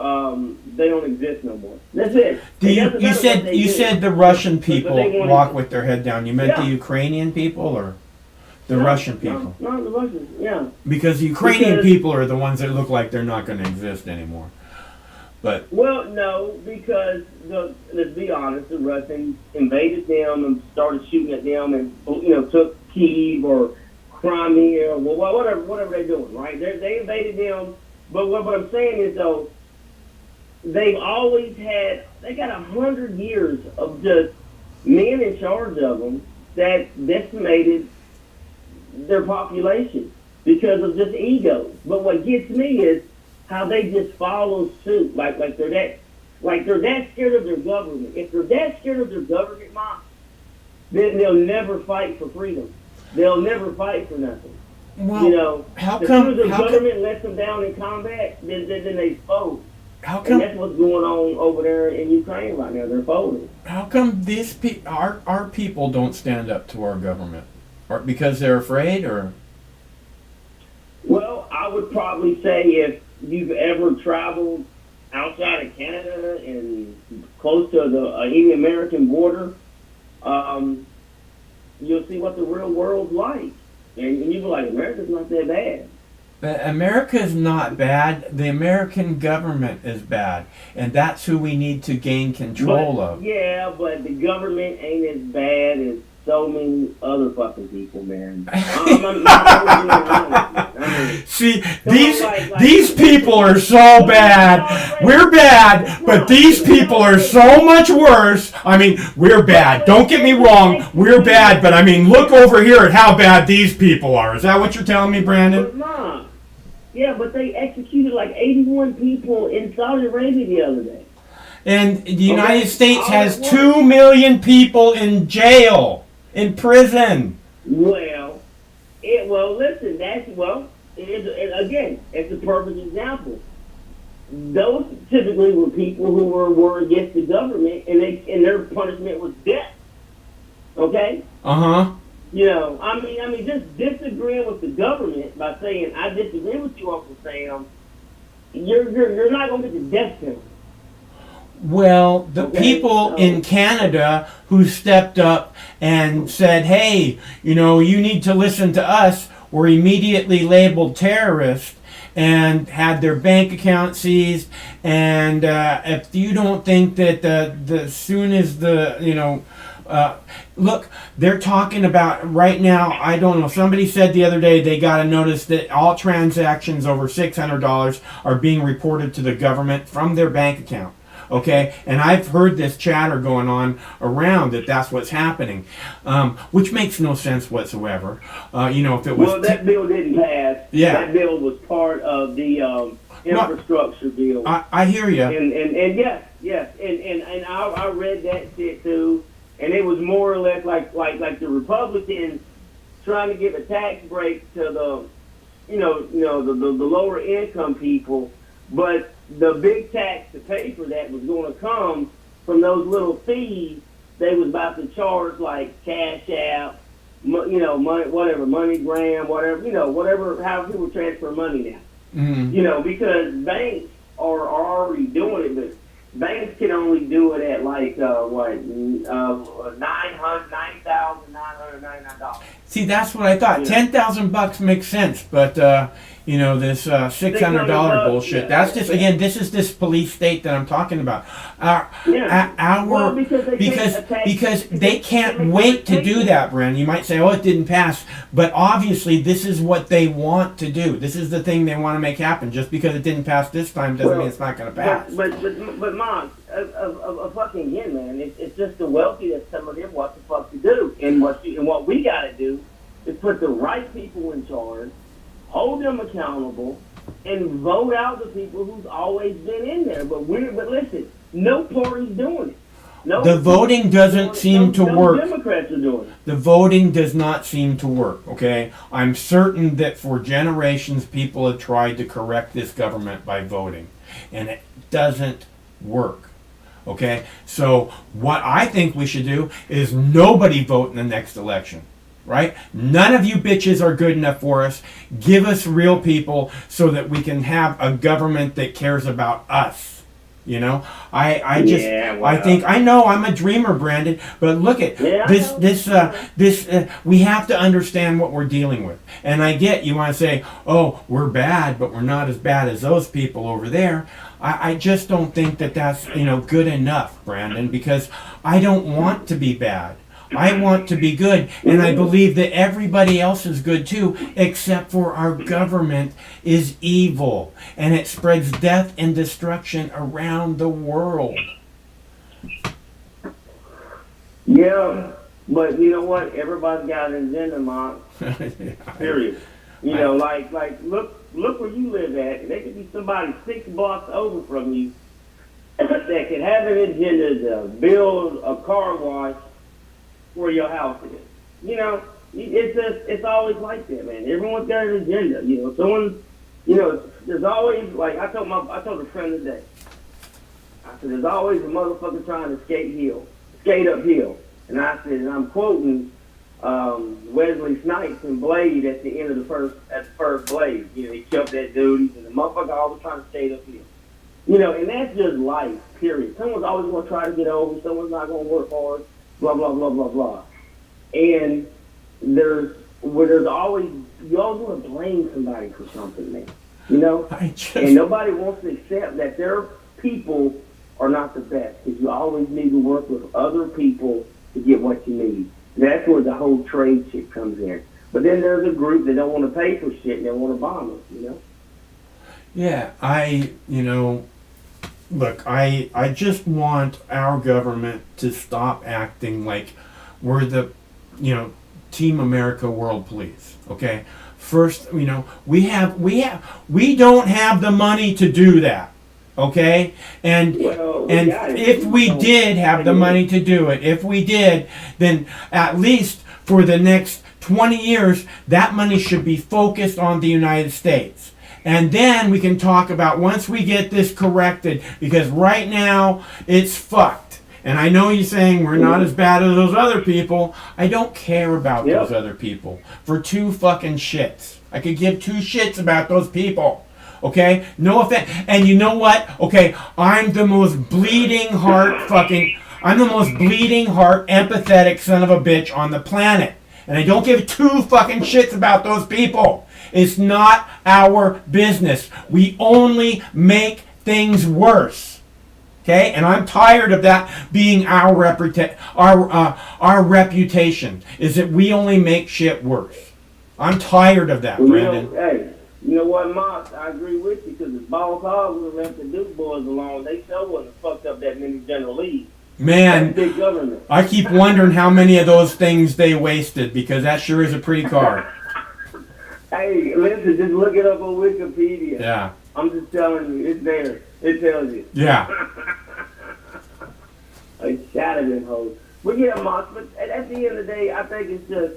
they don't exist no more. That's it. You said the Russian people walk with their head down. You meant the Ukrainian people or the Russian people? No, the Russians. Yeah. Because the Ukrainian people are the ones that look like they're not going to exist anymore. Well, no, because let's be honest, the Russians invaded them and started shooting at them, and took Kyiv or Crimea or whatever they're doing, right? They invaded them, but what I'm saying is though, they've always they got 100 years of just men in charge of them that decimated their population because of just ego. But what gets me is how they just follow suit, like they're that scared of their government. If they're that scared of their government, Mom, then they'll never fight for freedom. They'll never fight for nothing. Well, as soon as the government lets them down in combat, then they fold. And that's what's going on over there in Ukraine right now. They're folding. How come our people don't stand up to our government? Or because they're afraid, or? Well, I would probably say if you've ever traveled outside of Canada and close to the Indian American border, you'll see what the real world's like. And you'll be like, America's not that bad. America is not bad. The American government is bad. And that's who we need to gain control of. Yeah, but the government ain't as bad as so many other fucking people, man. See, these people are so bad. We're bad, but these people are so much worse. I mean, we're bad. Don't get me wrong. We're bad, but I mean, look over here at how bad these people are. Is that what you're telling me, Brandon? But Mom, yeah, but they executed like 81 people in Saudi Arabia the other day. And the United States has 2 million people in jail, in prison. Listen, it's a perfect example. Those typically were people who were against the government, and their punishment was death. Okay? Uh-huh. I mean, just disagreeing with the government by saying, I disagree with you, Uncle Sam, you're not going to get the death penalty. Well, the people in Canada who stepped up and said, hey, you need to listen to us, were immediately labeled terrorists and had their bank account seized. And if you don't think that as soon as look, they're talking about right now, I don't know, somebody said the other day they got a notice that all transactions over $600 are being reported to the government from their bank account. Okay, and I've heard this chatter going on around that's what's happening, which makes no sense whatsoever. If it was that bill didn't pass. Yeah, that bill was part of the infrastructure bill. I hear you. And yes, and I read that shit too, and it was more or less like the Republicans trying to give a tax break to the lower income people, but the big tax to pay for that was going to come from those little fees they was about to charge, like Cash App, money, whatever, MoneyGram, whatever, how people transfer money now. Because banks are already doing it, but banks can only do it at like $9,999. See, that's what I thought. $10,000 makes sense, but this $600 bullshit. That's just this is this police state that I'm talking about. Because they can't wait to do that, Brandon. You might say, oh, it didn't pass, but obviously this is what they want to do. This is the thing they want to make happen. Just because it didn't pass this time doesn't mean it's not going to pass. But Mom, fucking again, man, it's just the wealthy that some of them what the fuck to do, and what we got to do is put the right people in charge, hold them accountable, and vote out the people who's always been in there. But listen, no party's doing it. No, the voting doesn't seem to work. Democrats are doing it. The voting does not seem to work, okay? I'm certain that for generations people have tried to correct this government by voting, and it doesn't work, okay? So what I think we should do is nobody vote in the next election. Right? None of you bitches are good enough for us. Give us real people so that we can have a government that cares about us. I know I'm a dreamer, Brandon, but look at this. We have to understand what we're dealing with. And I get you want to say, oh, we're bad, but we're not as bad as those people over there. I just don't think that that's good enough, Brandon, because I don't want to be bad. I want to be good, and I believe that everybody else is good too, except for our government is evil, and it spreads death and destruction around the world. Yeah, but you know what? Everybody's got an agenda, Mom. Period. Look where you live at, and there could be somebody 6 blocks over from you that could have an agenda to build a car wash where your house is. It's always like that, man. Everyone's got an agenda. There's always, like I told a friend today, I said, there's always a motherfucker trying to skate uphill. And I said, and I'm quoting Wesley Snipes in Blade at the end of the first Blade. He killed that dude, and the motherfucker always trying to skate uphill. And that's just life, period. Someone's always going to try to get over. Someone's not going to work hard. Blah, blah, blah, blah, blah. And you always want to blame somebody for something, man. And nobody wants to accept that their people are not the best, because you always need to work with other people to get what you need. That's where the whole trade shit comes in. But then there's a group that don't want to pay for shit and they want to bomb us, Yeah, look, I just want our government to stop acting like we're the, Team America World Police. Okay, first, we don't have the money to do that. Okay, and if we did have the money to do it, then at least for the next 20 years, that money should be focused on the United States. And then we can talk about once we get this corrected, because right now it's fucked. And I know you're saying we're not as bad as those other people. I don't care about those other people for 2 fucking shits. I could give 2 shits about those people. Okay? No offense. And you know what? Okay, I'm the most bleeding heart, empathetic son of a bitch on the planet. And I don't give 2 fucking shits about those people. It's not our business. We only make things worse. Okay? And I'm tired of that being our reputation, is that we only make shit worse. I'm tired of that, Brandon. You know what, Mox? I agree with you, because if Boss Hogg would have left the Duke boys alone, they sure wouldn't have fucked up that many General Lees. Man, big government. I keep wondering how many of those things they wasted, because that sure is a pretty car. Hey, listen, just look it up on Wikipedia. Yeah. I'm just telling you, it's there. It tells you. Yeah. I shattered them hoes. But yeah, Mox, but at the end of the day, I think it's just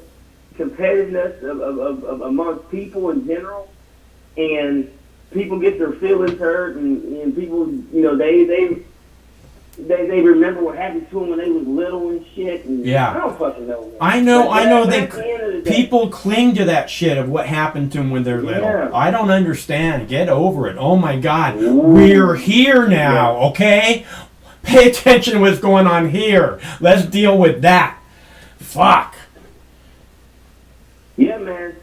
competitiveness of amongst people in general, and people get their feelings hurt, and people, you know, they remember what happened to them when they was little and shit. And Yeah. I don't fucking know. Man. I know. At the end of the day, People cling to that shit of what happened to them when they're little. Yeah. I don't understand. Get over it. Oh my God, we're here now. Okay, pay attention to what's going on here. Let's deal with that. Fuck. Yeah, man.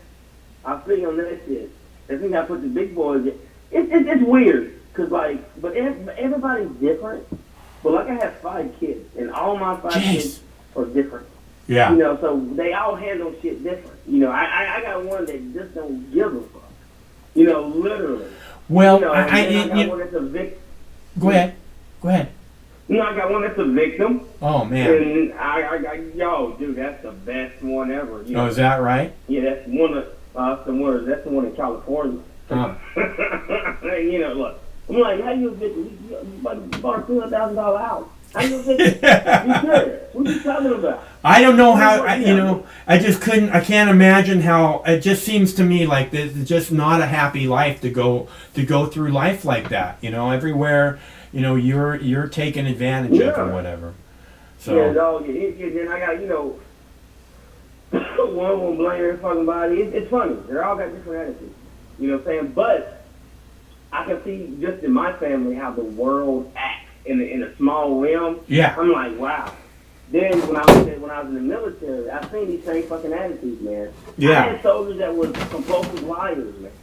I feel on that shit. I think I put the big boys. It's weird, cause like, but everybody's different. But like, I have 5 kids, and all my 5 kids are different. Yeah. You know, so they all handle shit different. You know, I got one that just don't give a fuck. You know, literally. Well, you know, I got one that's a victim. Go ahead. You know, I got one that's a victim. Oh man. And yo, dude, that's the best one ever. You know? Oh, is that right? Yeah, that's one of that's the one in California. Huh. You know, look, I'm like, how you a victim? You bought a $200,000 house. How you a victim? You serious? What are you talking about? I don't know how. I just couldn't. I can't imagine how. It just seems to me like this is just not a happy life to go through life like that. You know, everywhere. You know, you're taken advantage of or whatever. So. Yeah, dog. Then I got, you know, one won't blame their fucking body. It's funny. They're all got different attitudes. You know what I'm saying? But I can see just in my family how the world acts in a small realm. Yeah. I'm like, wow. Then when I was in the military, I seen these same fucking attitudes, man. Yeah. I had soldiers that were compulsive liars, man.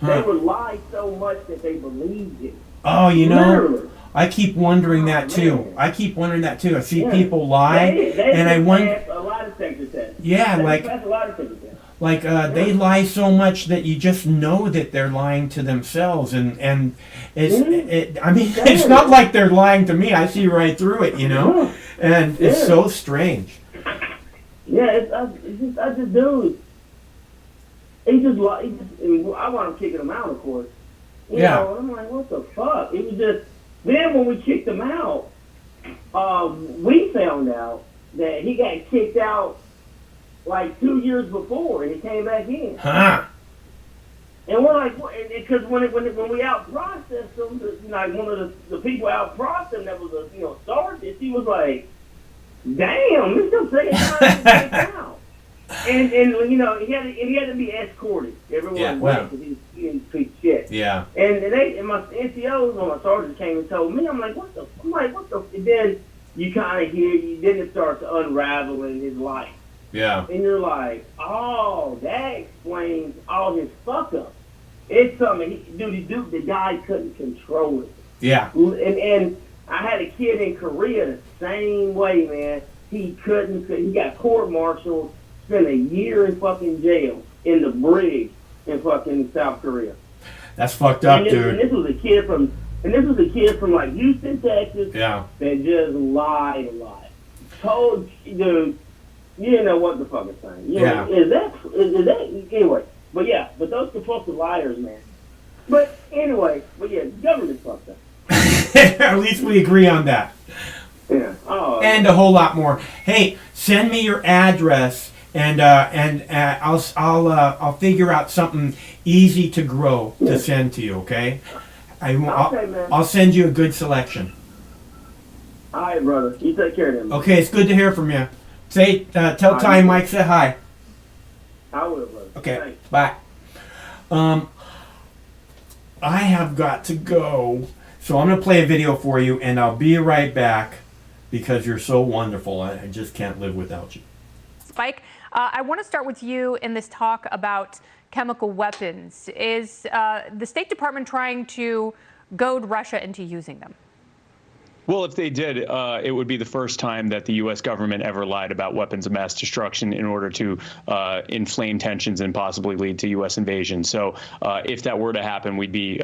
They would lie so much that they believed it. Oh, you know. Literally. I keep wondering that too. Man. I see people lie, They and I wonder. pass a lie detector test. Yeah, They pass a lie detector test. like they lie so much that you just know that they're lying to themselves, and it's. I mean, it's not like they're lying to me. I see right through it, you know, and it's so strange. Yeah, I just dude. He just like I want him kicking him out, of course. You know, I'm like, what the fuck? It was just. Then when we kicked him out, we found out that he got kicked out like 2 years before, and he came back in. Huh. And we're like, because when we out processed him, like one of the people out processed him that was a sergeant, he was like, "Damn, this is the second time he kicked out." And you know he had to be escorted everywhere because he didn't speak shit. Yeah. And my NCOs or my sergeants came and told me, I'm like, what the? And then you kind of then it starts to unravel in his life. Yeah. And you're like, oh, that explains all his fuck up. It's something, the guy couldn't control it. Yeah. And I had a kid in Korea the same way, man. He got court-martialed, spent a year in fucking jail in the brig in fucking South Korea. That's fucked up, dude. And this was a kid from like Houston, Texas. Yeah. That just lied a lot. Told dude, you didn't know what the fuck it's saying. Yeah. Is that anyway? But those compulsive liars, man. But government fucked up. At least we agree on that. Yeah. Oh. And a whole lot more. Hey, send me your address, and I'll figure out something easy to grow to send to you. Okay. I'll send you a good selection. All right, brother. You take care of them. Okay, it's good to hear from you. Tell Ty Mike say hi. I will, brother. Okay, Thanks. bye. I have got to go, so I'm gonna play a video for you, and I'll be right back because you're so wonderful. I just can't live without you. Spike, I want to start with you in this talk about chemical weapons. Is the State Department trying to goad Russia into using them? Well, if they did, it would be the first time that the U.S. government ever lied about weapons of mass destruction in order to inflame tensions and possibly lead to U.S. invasion. So if that were to happen, we'd be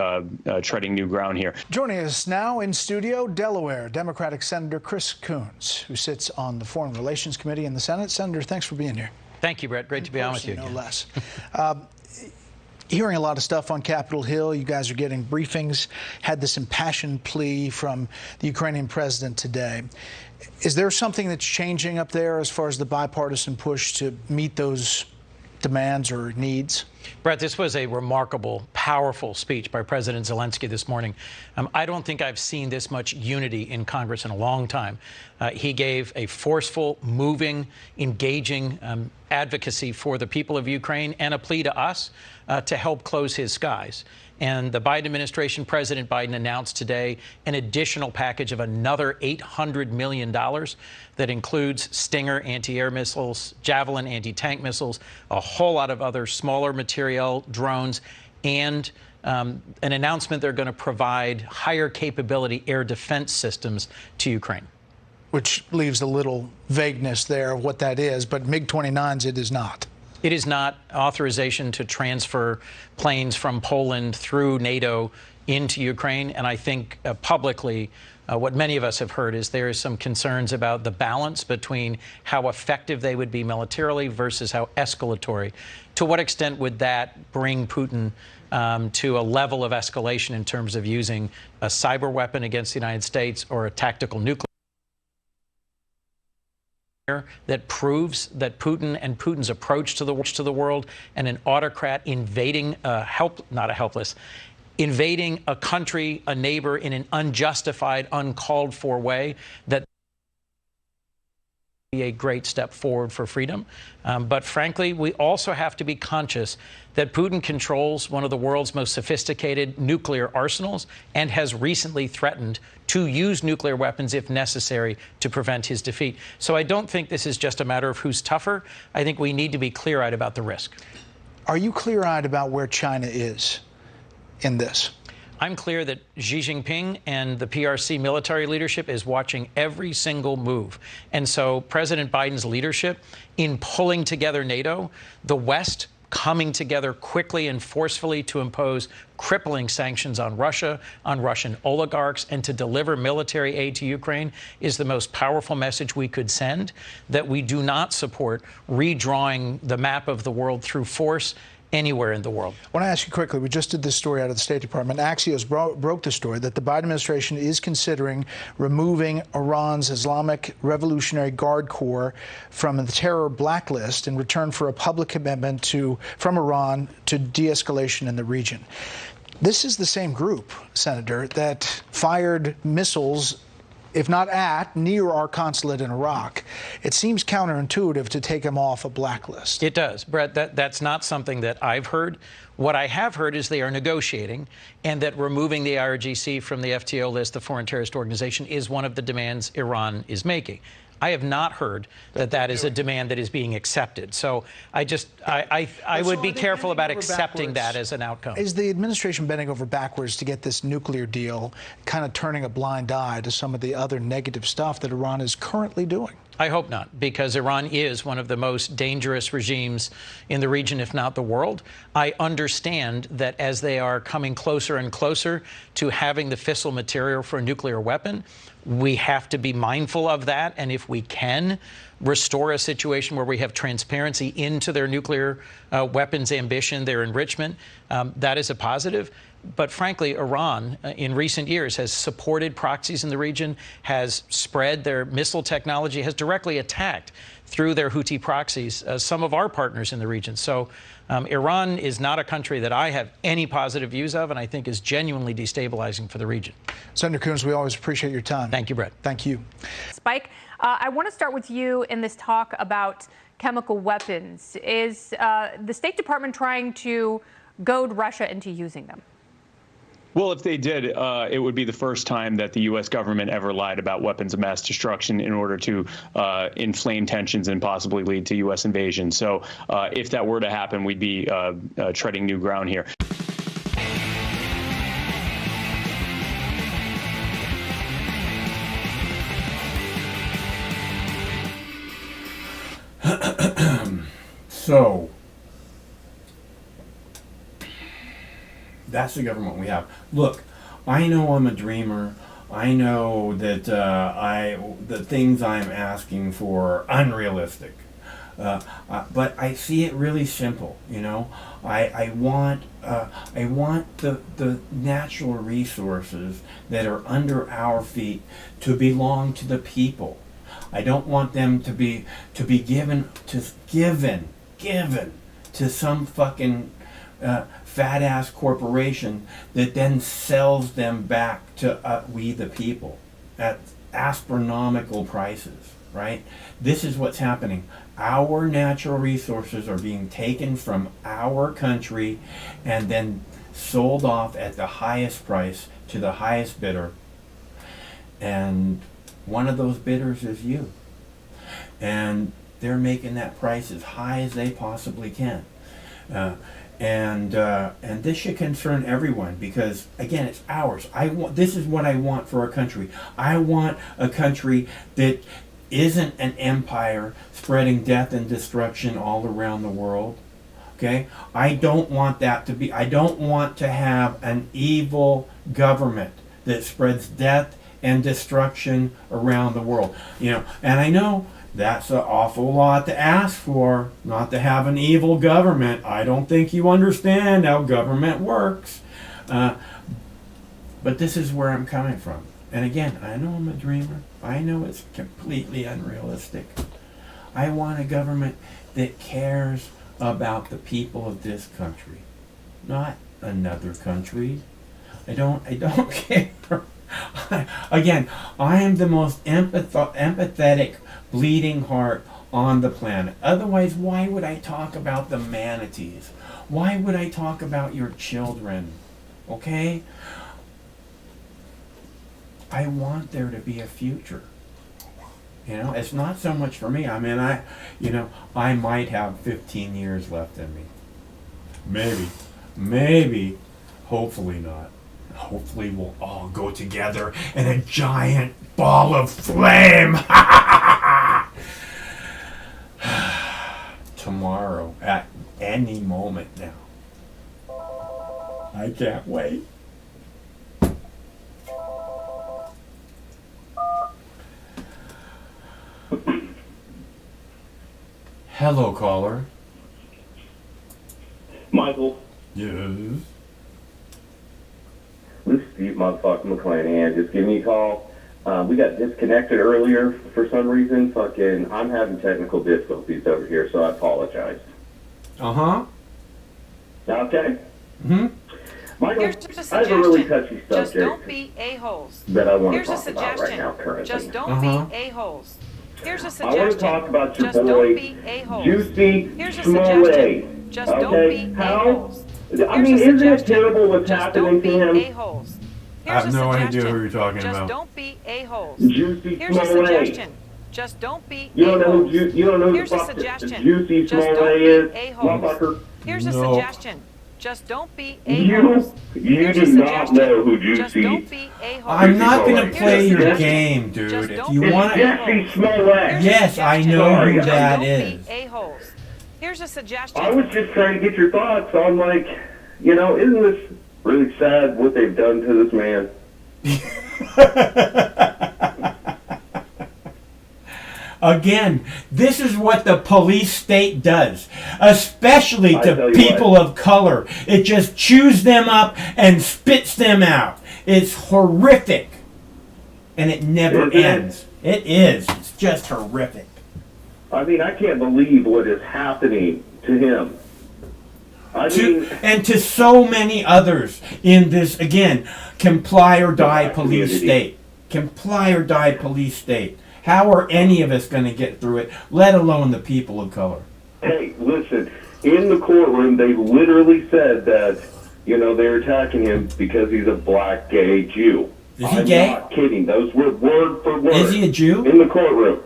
treading new ground here. Joining us now in studio, Delaware Democratic Senator Chris Coons, who sits on the Foreign Relations Committee in the Senate. Senator, thanks for being here. Thank you, Brett. Great to be on with you. No less. Hearing a lot of stuff on Capitol Hill. You guys are getting briefings. Had this impassioned plea from the Ukrainian president today. Is there something that's changing up there as far as the bipartisan push to meet those demands or needs? Brett, this was a remarkable, powerful speech by President Zelensky this morning. I don't think I've seen this much unity in Congress in a long time. He gave a forceful, moving, engaging advocacy for the people of Ukraine and a plea to us to help close his skies. And the Biden administration, President Biden, announced today an additional package of another $800 million that includes Stinger anti-air missiles, Javelin anti-tank missiles, a whole lot of other smaller materiel, drones, and an announcement they're going to provide higher capability air defense systems to Ukraine. Which leaves a little vagueness there of what that is, but MiG-29s it is not. It is not authorization to transfer planes from Poland through NATO into Ukraine. And I think publicly, what many of us have heard is there is some concerns about the balance between how effective they would be militarily versus how escalatory. To what extent would that bring Putin to a level of escalation in terms of using a cyber weapon against the United States or a tactical nuclear that proves that Putin and Putin's approach to the world and an autocrat invading invading a country, a neighbor in an unjustified, uncalled for way, that be a great step forward for freedom. But frankly, we also have to be conscious that Putin controls one of the world's most sophisticated nuclear arsenals and has recently threatened to use nuclear weapons if necessary to prevent his defeat. So I don't think this is just a matter of who's tougher. I think we need to be clear-eyed about the risk. Are you clear-eyed about where China is in this? I'm clear that Xi Jinping and the PRC military leadership is watching every single move. And so President Biden's leadership in pulling together NATO, the West coming together quickly and forcefully to impose crippling sanctions on Russia, on Russian oligarchs, and to deliver military aid to Ukraine is the most powerful message we could send, that we do not support redrawing the map of the world through force anywhere in the world. I want to ask you quickly, we just did this story out of the State Department. Axios broke the story that the Biden administration is considering removing Iran's Islamic Revolutionary Guard Corps from the terror blacklist in return for a public commitment from Iran to de-escalation in the region. This is the same group, Senator, that fired missiles, if not near our consulate in Iraq. It seems counterintuitive to take them off a blacklist. It does, Brett. That's not something that I've heard. What I have heard is they are negotiating, and that removing the IRGC from the FTO list, the Foreign Terrorist Organization, is one of the demands Iran is making. I have not heard that is a demand that is being accepted. So I would be careful about accepting that as an outcome. Is the administration bending over backwards to get this nuclear deal, kind of turning a blind eye to some of the other negative stuff that Iran is currently doing? I hope not, because Iran is one of the most dangerous regimes in the region, if not the world. I understand that as they are coming closer and closer to having the fissile material for a nuclear weapon, we have to be mindful of that. And if we can restore a situation where we have transparency into their nuclear weapons ambition, their enrichment, that is a positive. But frankly, Iran, in recent years, has supported proxies in the region, has spread their missile technology, has directly attacked through their Houthi proxies some of our partners in the region. So Iran is not a country that I have any positive views of, and I think is genuinely destabilizing for the region. Senator Coons, we always appreciate your time. Thank you, Brett. Thank you. Spike, I want to start with you in this talk about chemical weapons. Is the State Department trying to goad Russia into using them? Well, if they did, it would be the first time that the U.S. government ever lied about weapons of mass destruction in order to inflame tensions and possibly lead to U.S. invasion. So if that were to happen, we'd be treading new ground here. So that's the government we have. Look, I know I'm a dreamer. I know that the things I'm asking for are unrealistic. But I see it really simple. You know, I want the natural resources that are under our feet to belong to the people. I don't want them to be given to some fucking fat-ass corporation that then sells them back to we the people at astronomical prices, right? This is what's happening. Our natural resources are being taken from our country and then sold off at the highest price to the highest bidder. And one of those bidders is you. And they're making that price as high as they possibly can. And this should concern everyone because, again, it's ours. This is what I want for our country. I want a country that isn't an empire spreading death and destruction all around the world. Okay? I don't want that to be. I don't want to have an evil government that spreads death and destruction around the world. And I know that's an awful lot to ask for, not to have an evil government. I don't think you understand how government works. But this is where I'm coming from. And again, I know I'm a dreamer. I know it's completely unrealistic. I want a government that cares about the people of this country, not another country. I don't care. Again, I am the most empathetic bleeding heart on the planet. Otherwise, why would I talk about the manatees? Why would I talk about your children? Okay? I want there to be a future. It's not so much for me. I mean, I might have 15 years left in me. Maybe, hopefully not. Hopefully we'll all go together in a giant ball of flame. Tomorrow, at any moment now. I can't wait. Hello, caller. Michael. Yes. This is Steve motherfucking McClanahan. Just give me a call. We got disconnected earlier for some reason. I'm having technical difficulties over here, so I apologize. Uh-huh. Okay? Mm-hmm. Michael, Here's just a I have a really suggestion. touchy subject Just don't be a-holes. that I want Here's to a talk about right suggestion. now currently. Just don't Uh-huh. be a-holes. Here's a I suggestion. want to talk about your Just boy, don't be a-holes. Juicy Here's a Smollett. suggestion. Just don't Okay? be How? a-holes. I mean, Here's a isn't it suggestion. terrible what's Just happening don't to be him? a-holes. I have Here's a no idea suggestion. who you're talking Just about. don't be a-holes. Juicy Here's a Smollett. suggestion. Just don't be You don't know a-holes. who you don't know who Here's the a fuck suggestion. Juicy Just don't Smollett be is, a-holes. motherfucker. Here's a No. suggestion. Just don't be a-holes. You Here's do a not suggestion. know who Just Juicy. don't be a-holes. I'm not going to Here's a play your suggestion. game, dude. Just If don't you be want to... Jesse Smollett. Here's a Yes, I suggestion. know who Just that don't is. be a-holes. Here's a suggestion. I was just trying to get your thoughts on, isn't this really sad what they've done to this man? Again, this is what the police state does, especially I tell to you people of color. It just chews them up and spits them out. It's horrific. And it never Is it? ends. It is. It's just horrific. I mean, I can't believe what is happening to him. And to so many others in this, again, comply or die police community. state. Comply or die police state. How are any of us going to get through it, let alone the people of color? Hey, listen, in the courtroom, they literally said that, they're attacking him because he's a black gay Jew. Is he I'm gay? not kidding. Those were word for word. Is he a Jew? In the courtroom.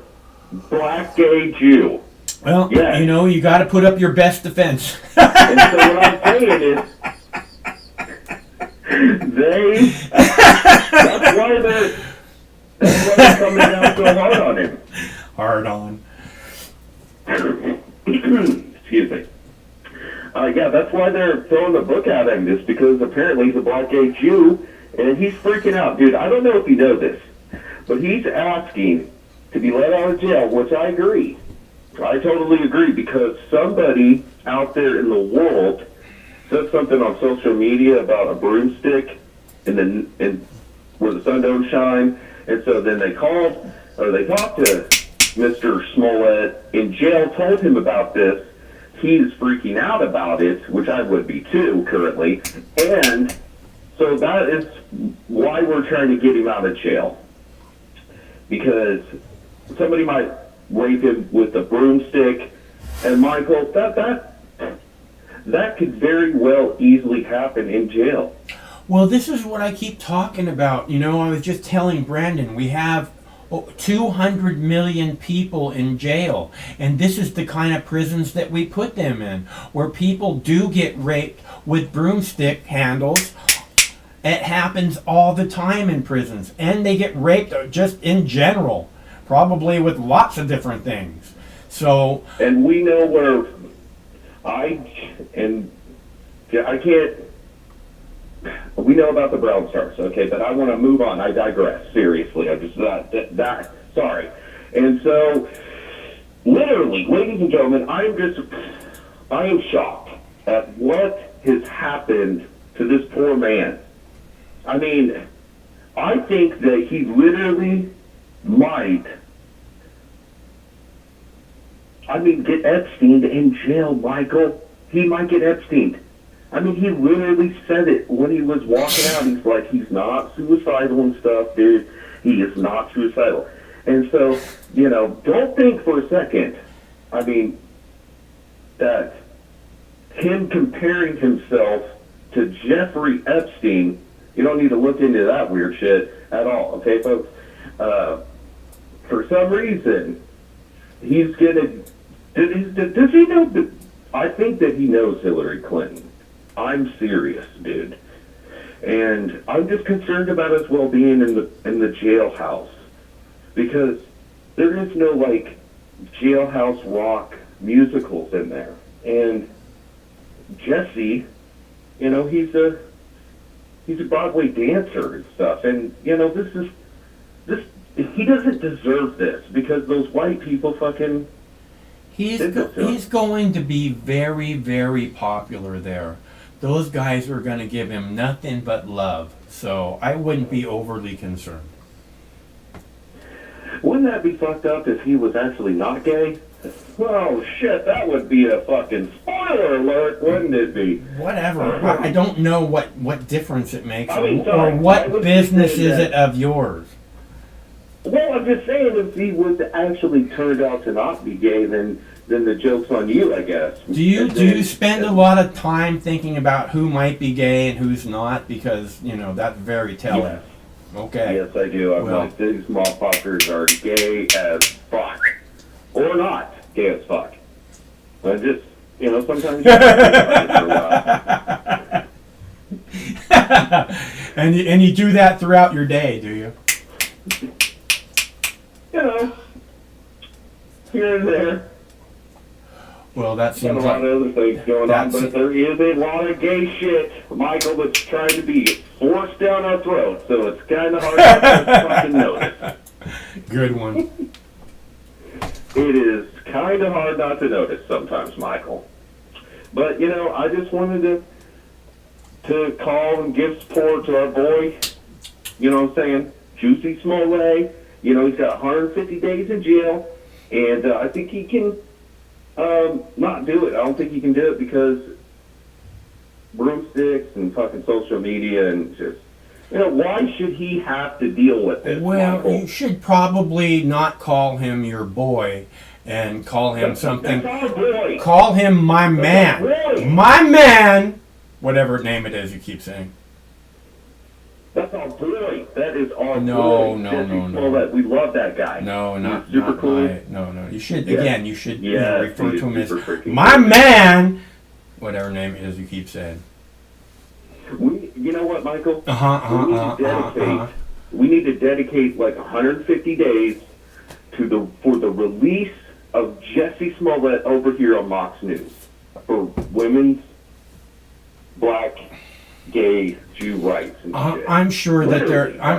Black gay Jew. Well, Yes. you got to put up your best defense. And so what I'm saying is, that's why they're coming down so hard on him. Hard on. Excuse me. Yeah, that's why they're throwing the book at him, just because apparently he's a black gay Jew, and he's freaking out. Dude, I don't know if you know this, but he's asking to be let out of jail, which I agree. I totally agree, because somebody out there in the world said something on social media about a broomstick and where the sun don't shine, and so then they talked to Mr. Smollett in jail, told him about this, he's freaking out about it, which I would be too currently, and so that is why we're trying to get him out of jail. Because somebody might rape him with a broomstick, and Michael, that could very well easily happen in jail. Well, this is what I keep talking about. You know, I was just telling Brandon, we have 200 million people in jail, and this is the kind of prisons that we put them in, where people do get raped with broomstick handles. It happens all the time in prisons, and they get raped just in general, probably with lots of different things. So, and we know where we know about the Brown Stars, okay, but I want to move on. I digress. Seriously, I'm just sorry. And so, literally, ladies and gentlemen, I am shocked at what has happened to this poor man. I mean, I think that he literally might, get Epsteined in jail, Michael. He might get Epsteined. I mean, he literally said it when he was walking out. He's like, he's not suicidal and stuff, dude. He is not suicidal. And so, don't think for a second, that him comparing himself to Jeffrey Epstein, you don't need to look into that weird shit at all, okay, folks? For some reason, he's gonna. Does he know? I think that he knows Hillary Clinton. I'm serious, dude, and I'm just concerned about his well-being in the jailhouse, because there is no jailhouse rock musicals in there, and Jesse, he's a Broadway dancer and stuff, and this he doesn't deserve this, because those white people fucking. He's going to be very, very popular there. Those guys are going to give him nothing but love, so I wouldn't be overly concerned. Wouldn't that be fucked up if he was actually not gay? Oh shit, that would be a fucking spoiler alert, wouldn't it be? Whatever. I don't know what difference it makes, sorry, or what business is it of yours. Well, I'm just saying, if he would actually turned out to not be gay, then the joke's on you, I guess. Do you spend a lot of time thinking about who might be gay and who's not? Because, that's very telling. Yes. Okay. Yes, I do. I'm like, these motherfuckers are gay as fuck. Or not gay as fuck. I just, sometimes you for a while. And you do that throughout your day, do you? Here and there. Well, that seems a lot of other things going on, but there is a lot of gay shit, Michael, that's trying to be forced down our throats, so it's kind of hard to fucking notice. Good one. It is kind of hard not to notice sometimes, Michael. But, I just wanted to call and give support to our boy, you know what I'm saying, Juicy Smollett. He's got 150 days in jail, and I think he can not do it. I don't think he can do it because broomsticks and fucking social media and just, why should he have to deal with this? Well, Michael? you should probably not call him your boy and call him something. That's our boy. Call him my man. My man! Whatever name it is you keep saying. That's our boy. That is our boy. No. We love that guy. No, not super not cool. No. You should Yeah. refer to him as freaking my cool. man. Whatever name it is you keep saying. You know what, Michael? We need to dedicate 150 days for the release of Jesse Smollett over here on Fox News for women's, black, gay, Jew rights and shit. I'm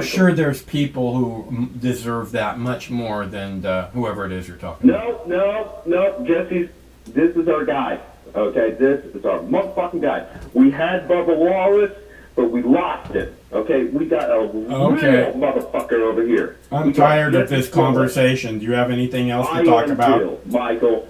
sure there's people who deserve that much more than whoever it is you're talking about. No, Jesse, this is our guy. Okay, this is our motherfucking guy. We had Bubba Wallace, but we lost him. Okay, we got a real motherfucker over here. I'm tired of this conversation. Do you have anything else to talk about? Too, Michael.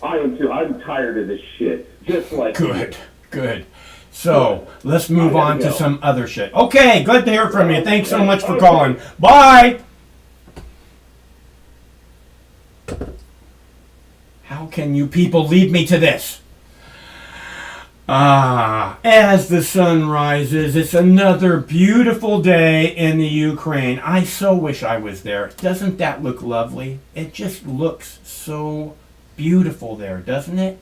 I am too. I'm tired of this shit. Just like Good, good. So let's move on to go. some other shit. Okay, good to hear from you. Thanks so much for calling. Bye. How can you people leave me to this? As the sun rises, it's another beautiful day in the Ukraine. I so wish I was there. Doesn't that look lovely? It just looks so beautiful there, doesn't it?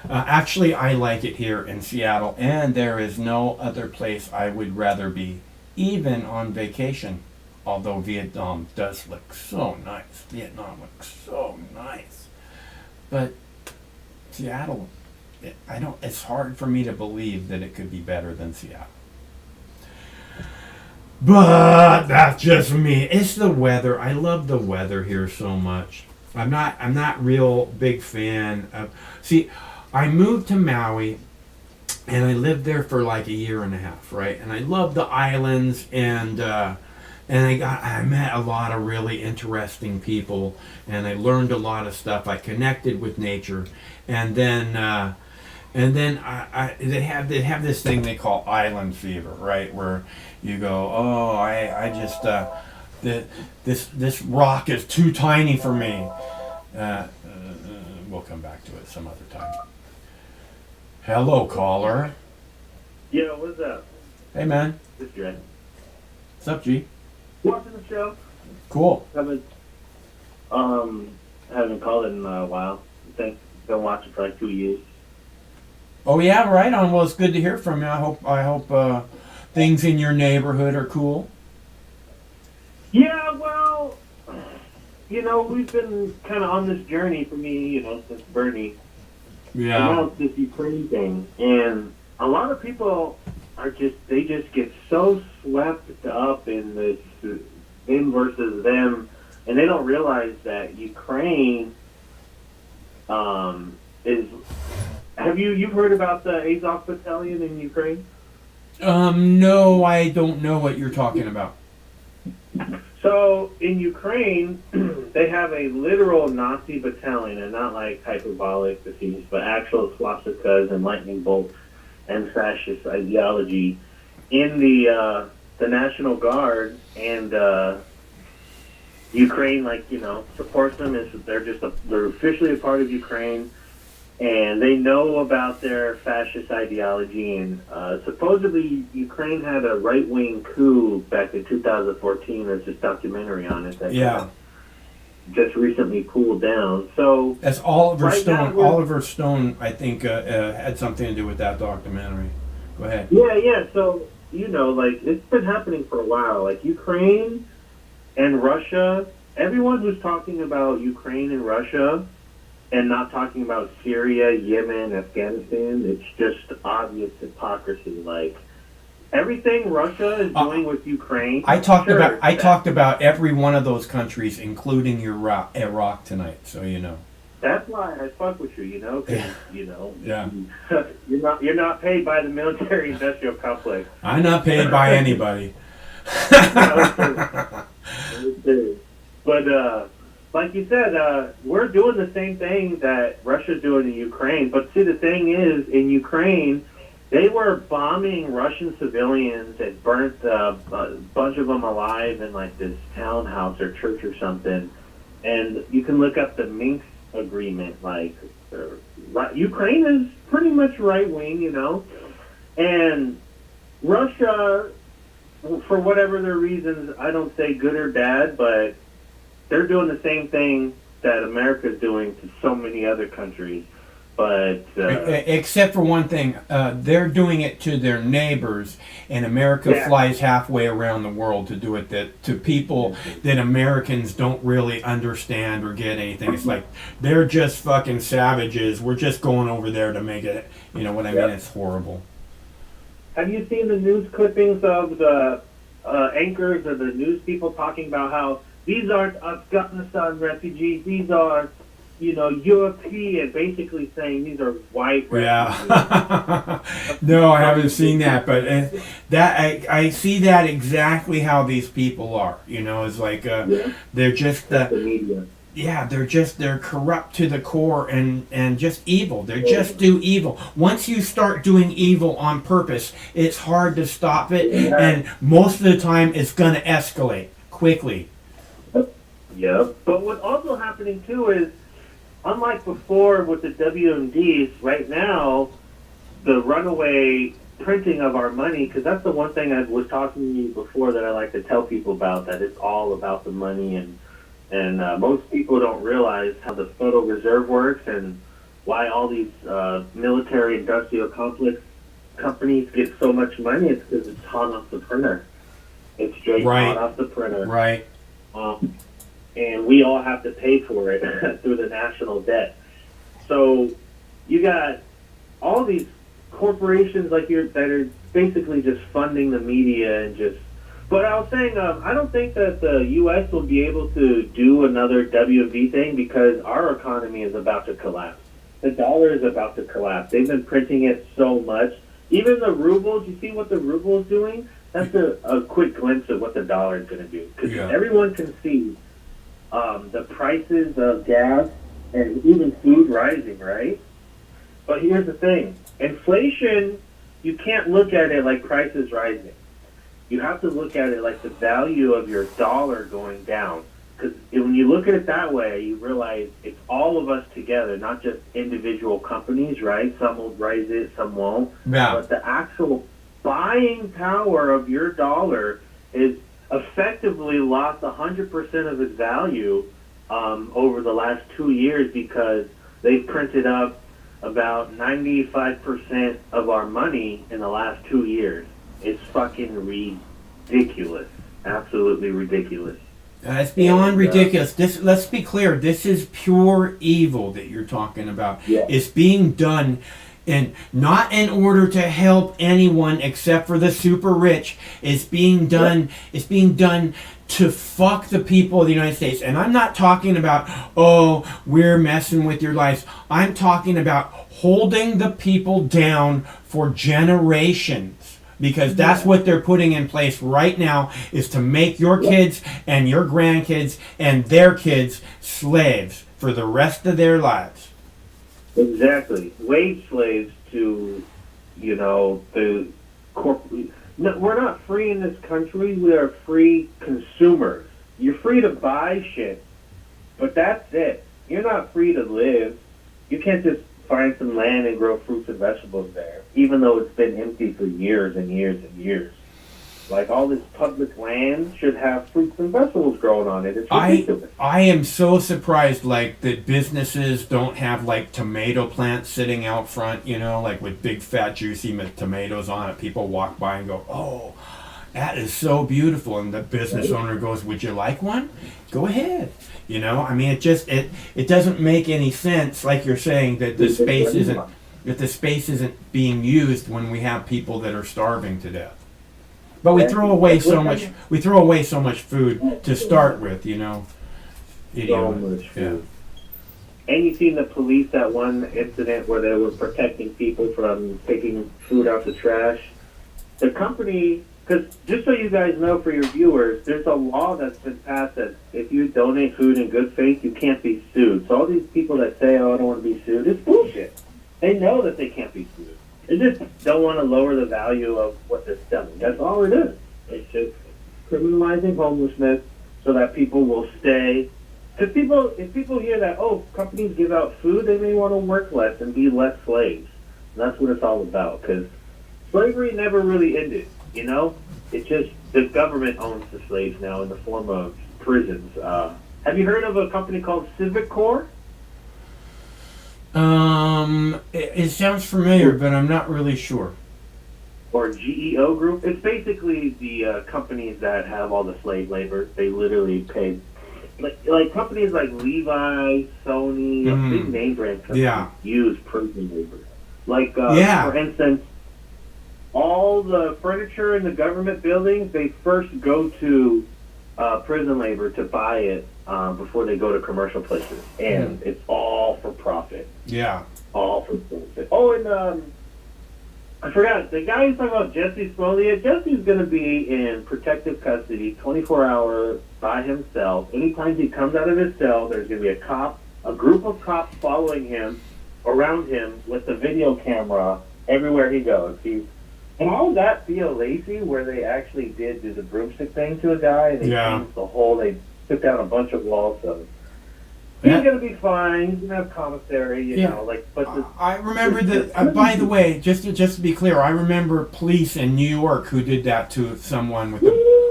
Actually, I like it here in Seattle, and there is no other place I would rather be, even on vacation. Although Vietnam does look so nice. Vietnam looks so nice. But Seattle, it's hard for me to believe that it could be better than Seattle. But that's just me. It's the weather. I love the weather here so much. I'm not real big fan of. See, I moved to Maui, and I lived there for like a year and a half, right? And I love the islands, and I met a lot of really interesting people, and I learned a lot of stuff. I connected with nature, and then they have this thing they call island fever, right? Where you go, oh, I just this rock is too tiny for me. We'll come back to it some other time. Hello, caller. Yo, what's up? Hey, man. This is Dre. What's up, G? Watching the show. Cool. Haven't called in a while. Been watching for like 2 years. Oh yeah, right on. Well, it's good to hear from you. I hope things in your neighborhood are cool. Yeah, well, we've been kind of on this journey for me, since Bernie. Yeah. About this Ukraine thing, and a lot of people they just get so swept up in this them versus them, and they don't realize that Ukraine is. Have you've heard about the Azov Battalion in Ukraine? No, I don't know what you're talking about. So in Ukraine, they have a literal Nazi battalion, and not like hyperbolic disease, but actual swastikas and lightning bolts and fascist ideology in the National Guard, and Ukraine, supports them. They're officially a part of Ukraine, and they know about their fascist ideology. And supposedly, Ukraine had a right-wing coup back in 2014. There's this documentary on it that just recently cooled down. So that's Oliver right Stone. now Oliver Stone, I think, had something to do with that documentary. Go ahead. Yeah. So it's been happening for a while. Like Ukraine and Russia. Everyone who's talking about Ukraine and Russia and not talking about Syria, Yemen, Afghanistan, it's just obvious hypocrisy. Like everything Russia is doing with Ukraine. I talked about every one of those countries, including Iraq tonight. So you know. That's why I fuck with you. Because Yeah. you're not paid by the military-industrial complex. I'm not paid by anybody. But like you said, we're doing the same thing that Russia's doing in Ukraine. But see, the thing is, in Ukraine, they were bombing Russian civilians and burnt a bunch of them alive in like this townhouse or church or something. And you can look up the Minsk agreement. Like Ukraine is pretty much right wing, and Russia, for whatever their reasons, I don't say good or bad, but they're doing the same thing that America's doing to so many other countries. But except for one thing, they're doing it to their neighbors, and America flies halfway around the world to do it to people that Americans don't really understand or get anything. It's like they're just fucking savages. We're just going over there to make it. You know what I mean? It's horrible. Have you seen the news clippings of the anchors or the news people talking about how these aren't Afghanistan refugees, these are European, basically saying these are white refugees. Yeah. No, I haven't seen that, but I see that exactly how these people are. It's like they're just the media. yeah, they're corrupt to the core and just evil. They just do evil. Once you start doing evil on purpose, it's hard to stop it, and most of the time it's going to escalate quickly. Yeah, but what's also happening too is, unlike before with the WMDs, right now, the runaway printing of our money, because that's the one thing I was talking to you before that I like to tell people about, that it's all about the money, and most people don't realize how the Federal Reserve works and why all these military industrial complex companies get so much money. It's because it's hot off the printer. It's straight hot off the printer. Right. And we all have to pay for it through the national debt. So you got all these corporations that are basically just funding the media and just. But I was saying, I don't think that the U.S. will be able to do another WMD thing because our economy is about to collapse. The dollar is about to collapse. They've been printing it so much. Even the ruble, you see what the ruble is doing? That's a quick glimpse of what the dollar is going to do. Because everyone can see the prices of gas and even food rising, right? But here's the thing. Inflation, you can't look at it like prices rising. You have to look at it like the value of your dollar going down. Because when you look at it that way, you realize it's all of us together, not just individual companies, right? Some will rise it, some won't. Yeah. But the actual buying power of your dollar is effectively lost 100% of its value over the last 2 years because they've printed up about 95% of our money in the last 2 years. It's fucking ridiculous. Absolutely ridiculous. It's beyond ridiculous. Let's be clear. This is pure evil that you're talking about. Yeah. It's being done, and not in order to help anyone except for the super rich. It's being done. Yeah. It's being done to fuck the people of the United States. And I'm not talking about, oh, we're messing with your lives. I'm talking about holding the people down for generations. Because that's what they're putting in place right now, is to make your kids and your grandkids and their kids slaves for the rest of their lives. Exactly. Wage slaves to, the corporate. No, we're not free in this country. We are free consumers. You're free to buy shit, but that's it. You're not free to live. You can't just find some land and grow fruits and vegetables there, even though it's been empty for years and years and years. Like, all this public land should have fruits and vegetables growing on it. It's ridiculous. I am so surprised, that businesses don't have, tomato plants sitting out front, with big, fat, juicy tomatoes on it. People walk by and go, oh, that is so beautiful. And the business owner goes, would you like one? Go ahead. It doesn't make any sense, like you're saying, that the space isn't being used when we have people that are starving to death. But we throw away so much food to start with, So much food. And you seen the police, that one incident where they were protecting people from taking food out the trash. The company, because just so you guys know, for your viewers, there's a law that's been passed that if you donate food in good faith, you can't be sued. So all these people that say, oh, I don't want to be sued, it's bullshit. They know that they can't be sued. They just don't want to lower the value of what they're selling. That's all it is. It's just criminalizing homelessness so that people will stay. Because if people hear that, oh, companies give out food, they may want to work less and be less slaves. And that's what it's all about. Because slavery never really ended, It's just the government owns the slaves now in the form of prisons. Have you heard of a company called Civic Corps? It sounds familiar, but I'm not really sure. Or GEO Group. It's basically the companies that have all the slave labor. They literally pay, like companies like Levi, Sony, big name brand companies use prison labor. For instance, all the furniture in the government buildings, they first go to prison labor to buy it before they go to commercial places, and it's all for profit. Yeah. All for profit. Oh, and I forgot, the guy who's talking about Jesse Smollett. Jesse's going to be in protective custody, 24 hours by himself. Anytime he comes out of his cell, there's going to be a group of cops following him, around him, with the video camera everywhere he goes. And how would that feel, Lacey, where they actually did do the broomstick thing to a guy, and they changed the whole, they took down a bunch of walls, so he's going to be fine. He's going to have commissary, you know, like, but I remember that, by the way, just to be clear, I remember police in New York who did that to someone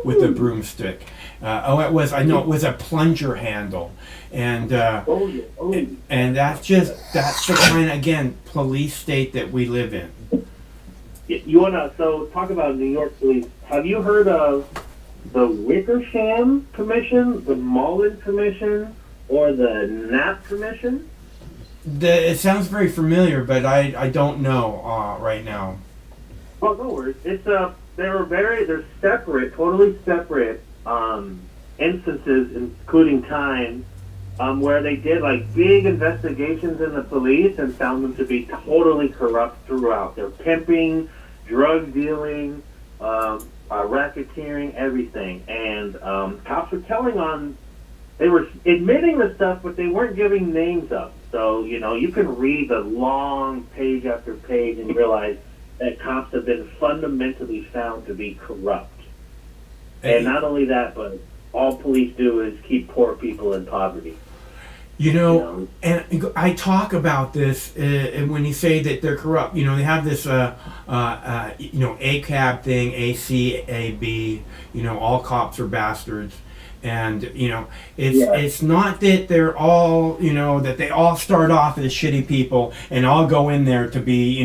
with a broomstick. It was a plunger handle. And and that's the kind of, again, police state that we live in. You want to, so talk about New York police. Have you heard of the Wickersham Commission, the Mullen Commission, or the Knapp Commission? It sounds very familiar, but I don't know right now. Oh, no worries. It's they're separate, totally separate instances, including time, where they did like big investigations in the police and found them to be totally corrupt throughout. They're pimping, drug dealing, racketeering, everything. And cops were they were admitting the stuff, but they weren't giving names up. So, you know, you can read the long page after page and realize that cops have been fundamentally found to be corrupt. And not only that, but all police do is keep poor people in poverty. You know, and I talk about this, and when you say that they're corrupt, you know, they have this, ACAB thing, ACAB, you know, all cops are bastards. And, you know, it's not that they're all, you know, that they all start off as shitty people and all go in there to be,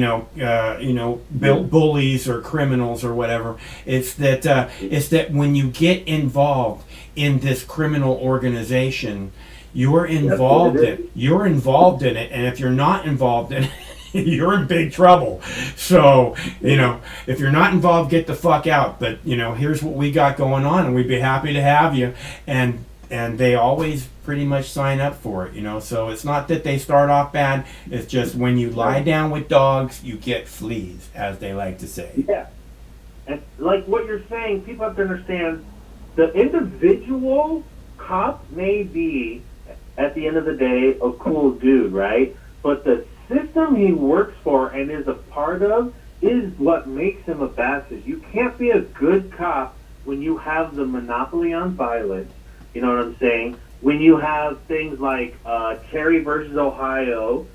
bullies or criminals or whatever. It's that when you get involved in this criminal organization, you're involved in it, and if you're not involved in it, you're in big trouble. So, you know, if you're not involved, get the fuck out. But, you know, here's what we got going on, and we'd be happy to have you. And they always pretty much sign up for it, you know. So it's not that they start off bad. It's just when you lie down with dogs, you get fleas, as they like to say. Yeah. And like what you're saying, people have to understand, the individual cop may be, at the end of the day, a cool dude, right? But the system he works for and is a part of is what makes him a bastard. You can't be a good cop when you have the monopoly on violence. You know what I'm saying? When you have things like Terry versus Ohio,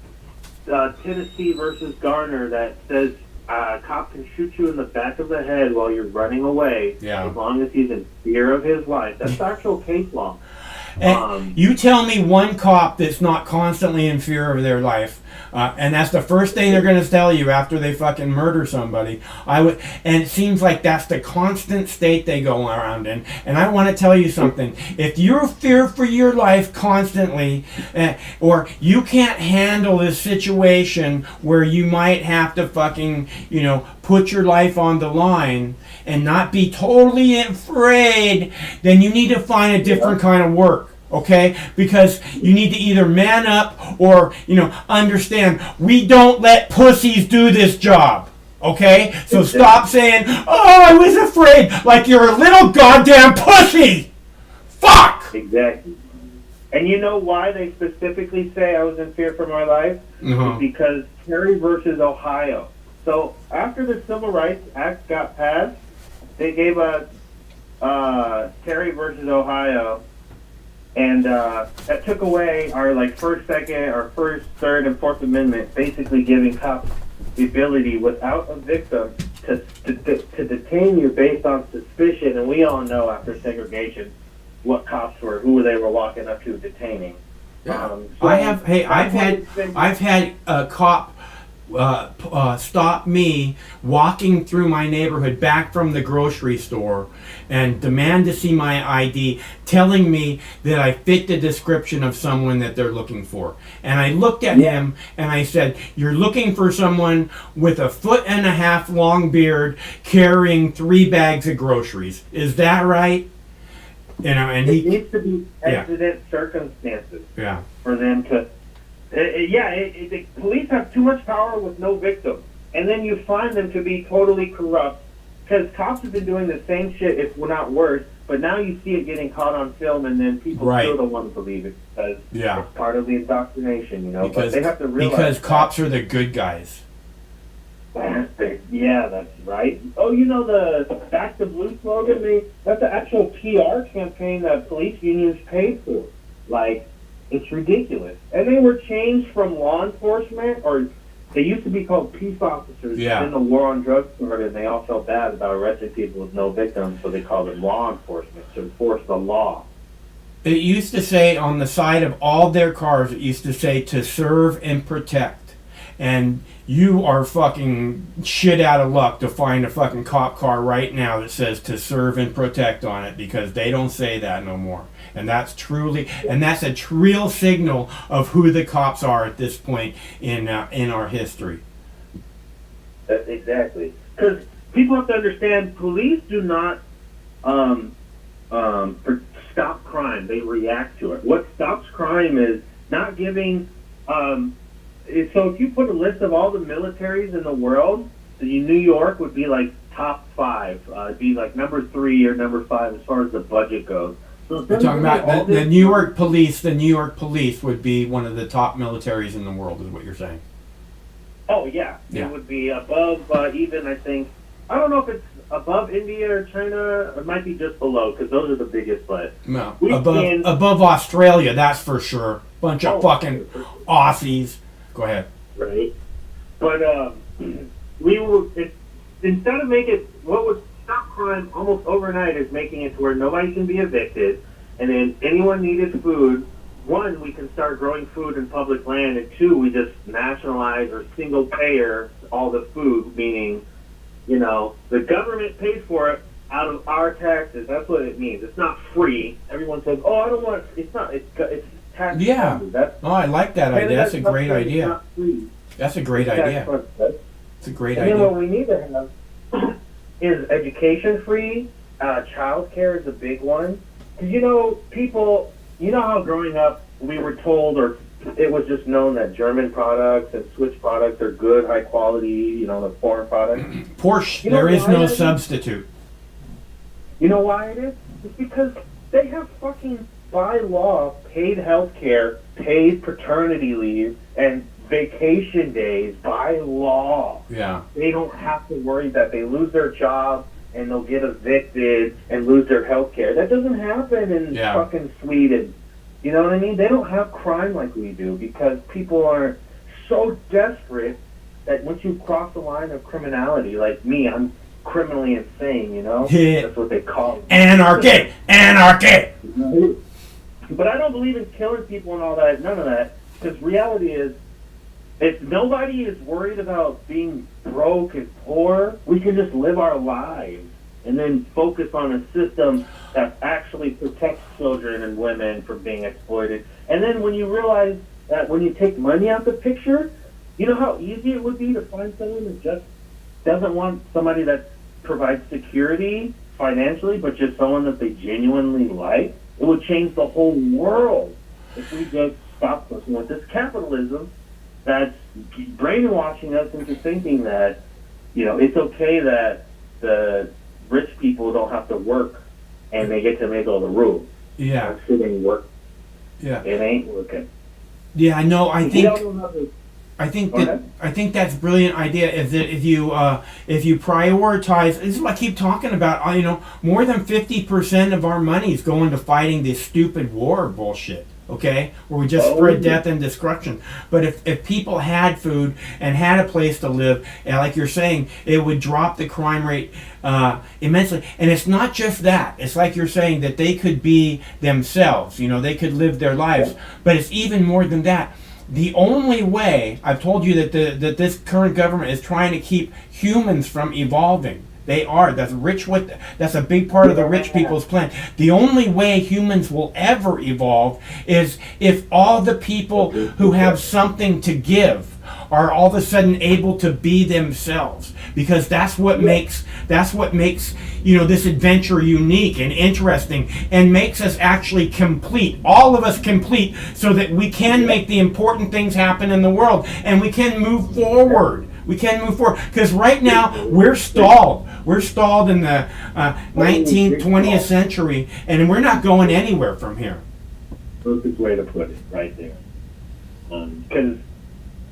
Tennessee versus Garner, that says a cop can shoot you in the back of the head while you're running away, as long as he's in fear of his life. That's actual case law. And you tell me one cop that's not constantly in fear of their life, and that's the first thing they're going to tell you after they fucking murder somebody. And it seems like that's the constant state they go around in. And I want to tell you something. If you're fear for your life constantly, or you can't handle this situation where you might have to fucking, you know, put your life on the line and not be totally afraid, then you need to find a different kind of work. Okay? Because you need to either man up or, you know, understand we don't let pussies do this job. Okay? So stop saying, oh, I was afraid, like you're a little goddamn pussy! Fuck! Exactly. And you know why they specifically say I was in fear for my life? It's because Terry versus Ohio. So after the Civil Rights Act got passed, they gave us Terry versus Ohio, and that took away our first, second, our first, third, and fourth amendment, basically giving cops the ability, without a victim, to detain you based on suspicion. And we all know after segregation what cops who they were walking up to detaining. I've had a cop stop me walking through my neighborhood back from the grocery store and demand to see my ID, telling me that I fit the description of someone that they're looking for. And I looked at him and I said, you're looking for someone with a 1.5 foot long beard carrying 3 bags of groceries. Is that right? You know, and It he, needs to be Yeah. accident circumstances yeah, for them to. The police have too much power with no victim, and then you find them to be totally corrupt because cops have been doing the same shit, if not worse. But now you see it getting caught on film, and then people Right. still don't want to believe it because Yeah. it's part of the indoctrination, you know. because but they have to realize because that. cops are the good guys. Yeah, that's right. Oh, you know the Back the Blue slogan? That's an actual PR campaign that police unions paid for. Like, it's ridiculous. And they were changed from law enforcement, or they used to be called peace officers. Yeah. Then the war on drugs started, and they all felt bad about arresting people with no victims, so they called it law enforcement to enforce the law. It used to say on the side of all their cars, it used to say to serve and protect. And you are fucking shit out of luck to find a fucking cop car right now that says to serve and protect on it, because they don't say that no more. And that's a real signal of who the cops are at this point in our history. Exactly. Because people have to understand, police do not stop crime. They react to it. What stops crime is not giving... so if you put a list of all the militaries in the world, New York would be like top 5. It'd be like number 3 or number 5 as far as the budget goes. So We're talking about the New York police. The New York police would be one of the top militaries in the world, is what you're saying. Oh, yeah. Yeah. It would be above even, I think... I don't know if it's above India or China. It might be just below, because those are the biggest, but... No, above Australia, that's for sure. Bunch of fucking Aussies. Go ahead. Right. But we were... Instead of making... What would stop crime almost overnight is making it to where nobody can be evicted, and then anyone needed food... 1, we can start growing food in public land, and 2, we just nationalize or single payer all the food, meaning, you know, the government pays for it out of our taxes. That's what it means. It's not free. Everyone says, "Oh, I don't want." It's not. It's tax. Yeah. That's, Oh, I like that idea. That's a great idea. Not free. That's a great idea. It's a great And then what idea. we need to have is education free. Child care is a big one. Because, you know, people, you know how growing up we were told, or it was just known that German products and Swiss products are good, high quality, you know, the foreign products. Porsche, You know there is why no that is? substitute. You know why it is? It's because they have fucking, by law, paid health care, paid paternity leave, and vacation days by law. Yeah. They don't have to worry that they lose their job and they'll get evicted and lose their health care. That doesn't happen in Yeah. fucking Sweden. You know what I mean? They don't have crime like we do because people are so desperate that once you cross the line of criminality, like me, I'm criminally insane, you know? Yeah. That's what they call it. Anarchy! Anarchy! But I don't believe in killing people and all that, none of that, because reality is, if nobody is worried about being broke and poor, we can just live our lives and then focus on a system that actually protects children and women from being exploited. And then when you realize that when you take money out the picture, you know how easy it would be to find someone that just doesn't want somebody that provides security financially, but just someone that they genuinely like? It would change the whole world if we just stopped listening with this capitalism that's brainwashing us into thinking that, you know, it's okay that the rich people don't have to work and they get to make all the rules. Yeah. That shit ain't work. Yeah. It ain't working. Yeah, I know. I We think. don't know how to- I think Go that ahead. I think that's a brilliant idea. Is that if you prioritize, this is what I keep talking about. You know, more than 50% of our money is going to fighting this stupid war bullshit. Okay, where we just spread death and destruction. But if people had food and had a place to live, and like you're saying, it would drop the crime rate immensely. And it's not just that. It's like you're saying that they could be themselves. You know, they could live their lives. But it's even more than that. The only way, I've told you that that this current government is trying to keep humans from evolving. They are. That's a big part of the rich people's plan. The only way humans will ever evolve is if all the people who have something to give are all of a sudden able to be themselves, because that's what makes this adventure unique and interesting, and makes us actually complete, all of us complete, so that we can make the important things happen in the world, and we can move forward. Because right now we're stalled. We're stalled in the 19th, 20th century, and we're not going anywhere from here. Perfect way to put it, right there. Because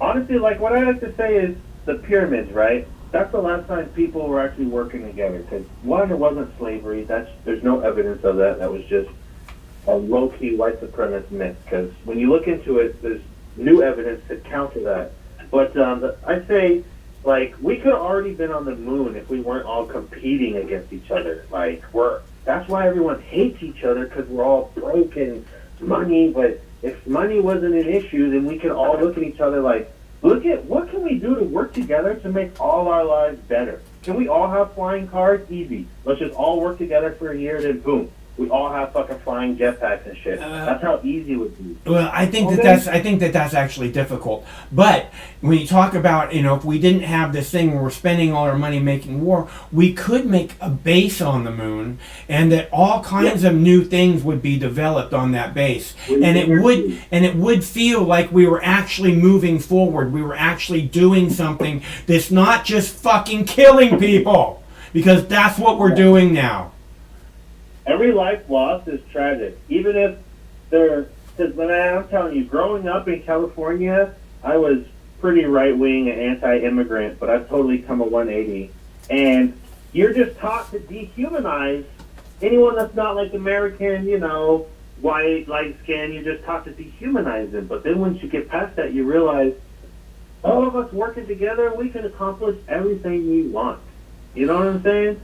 honestly, like what I like to say is the pyramids, right? That's the last time people were actually working together. Because one, it wasn't slavery. There's no evidence of that. That was just a low-key white supremacist myth. Because when you look into it, there's new evidence to counter that. But I'd say, like, we could have already been on the moon if we weren't all competing against each other. Like, that's why everyone hates each other, because we're all broke and money. But if money wasn't an issue, then we could all look at each other like, look at what can we do to work together to make all our lives better? Can we all have flying cars? Easy. Let's just all work together for a year, then boom. We all have fucking flying jetpacks and shit. That's how easy it would be. Well, I think that's actually difficult. But when you talk about, if we didn't have this thing where we're spending all our money making war, we could make a base on the moon, and that all kinds of new things would be developed on that base, and it would feel like we were actually moving forward. We were actually doing something that's not just fucking killing people, because that's what we're doing now. Every life lost is tragic, even if because I'm telling you, growing up in California, I was pretty right-wing and anti-immigrant, but I've totally come a 180. And you're just taught to dehumanize anyone that's not like American, white, light skin. You're just taught to dehumanize them. But then once you get past that, you realize all of us working together, we can accomplish everything we want. You know what I'm saying?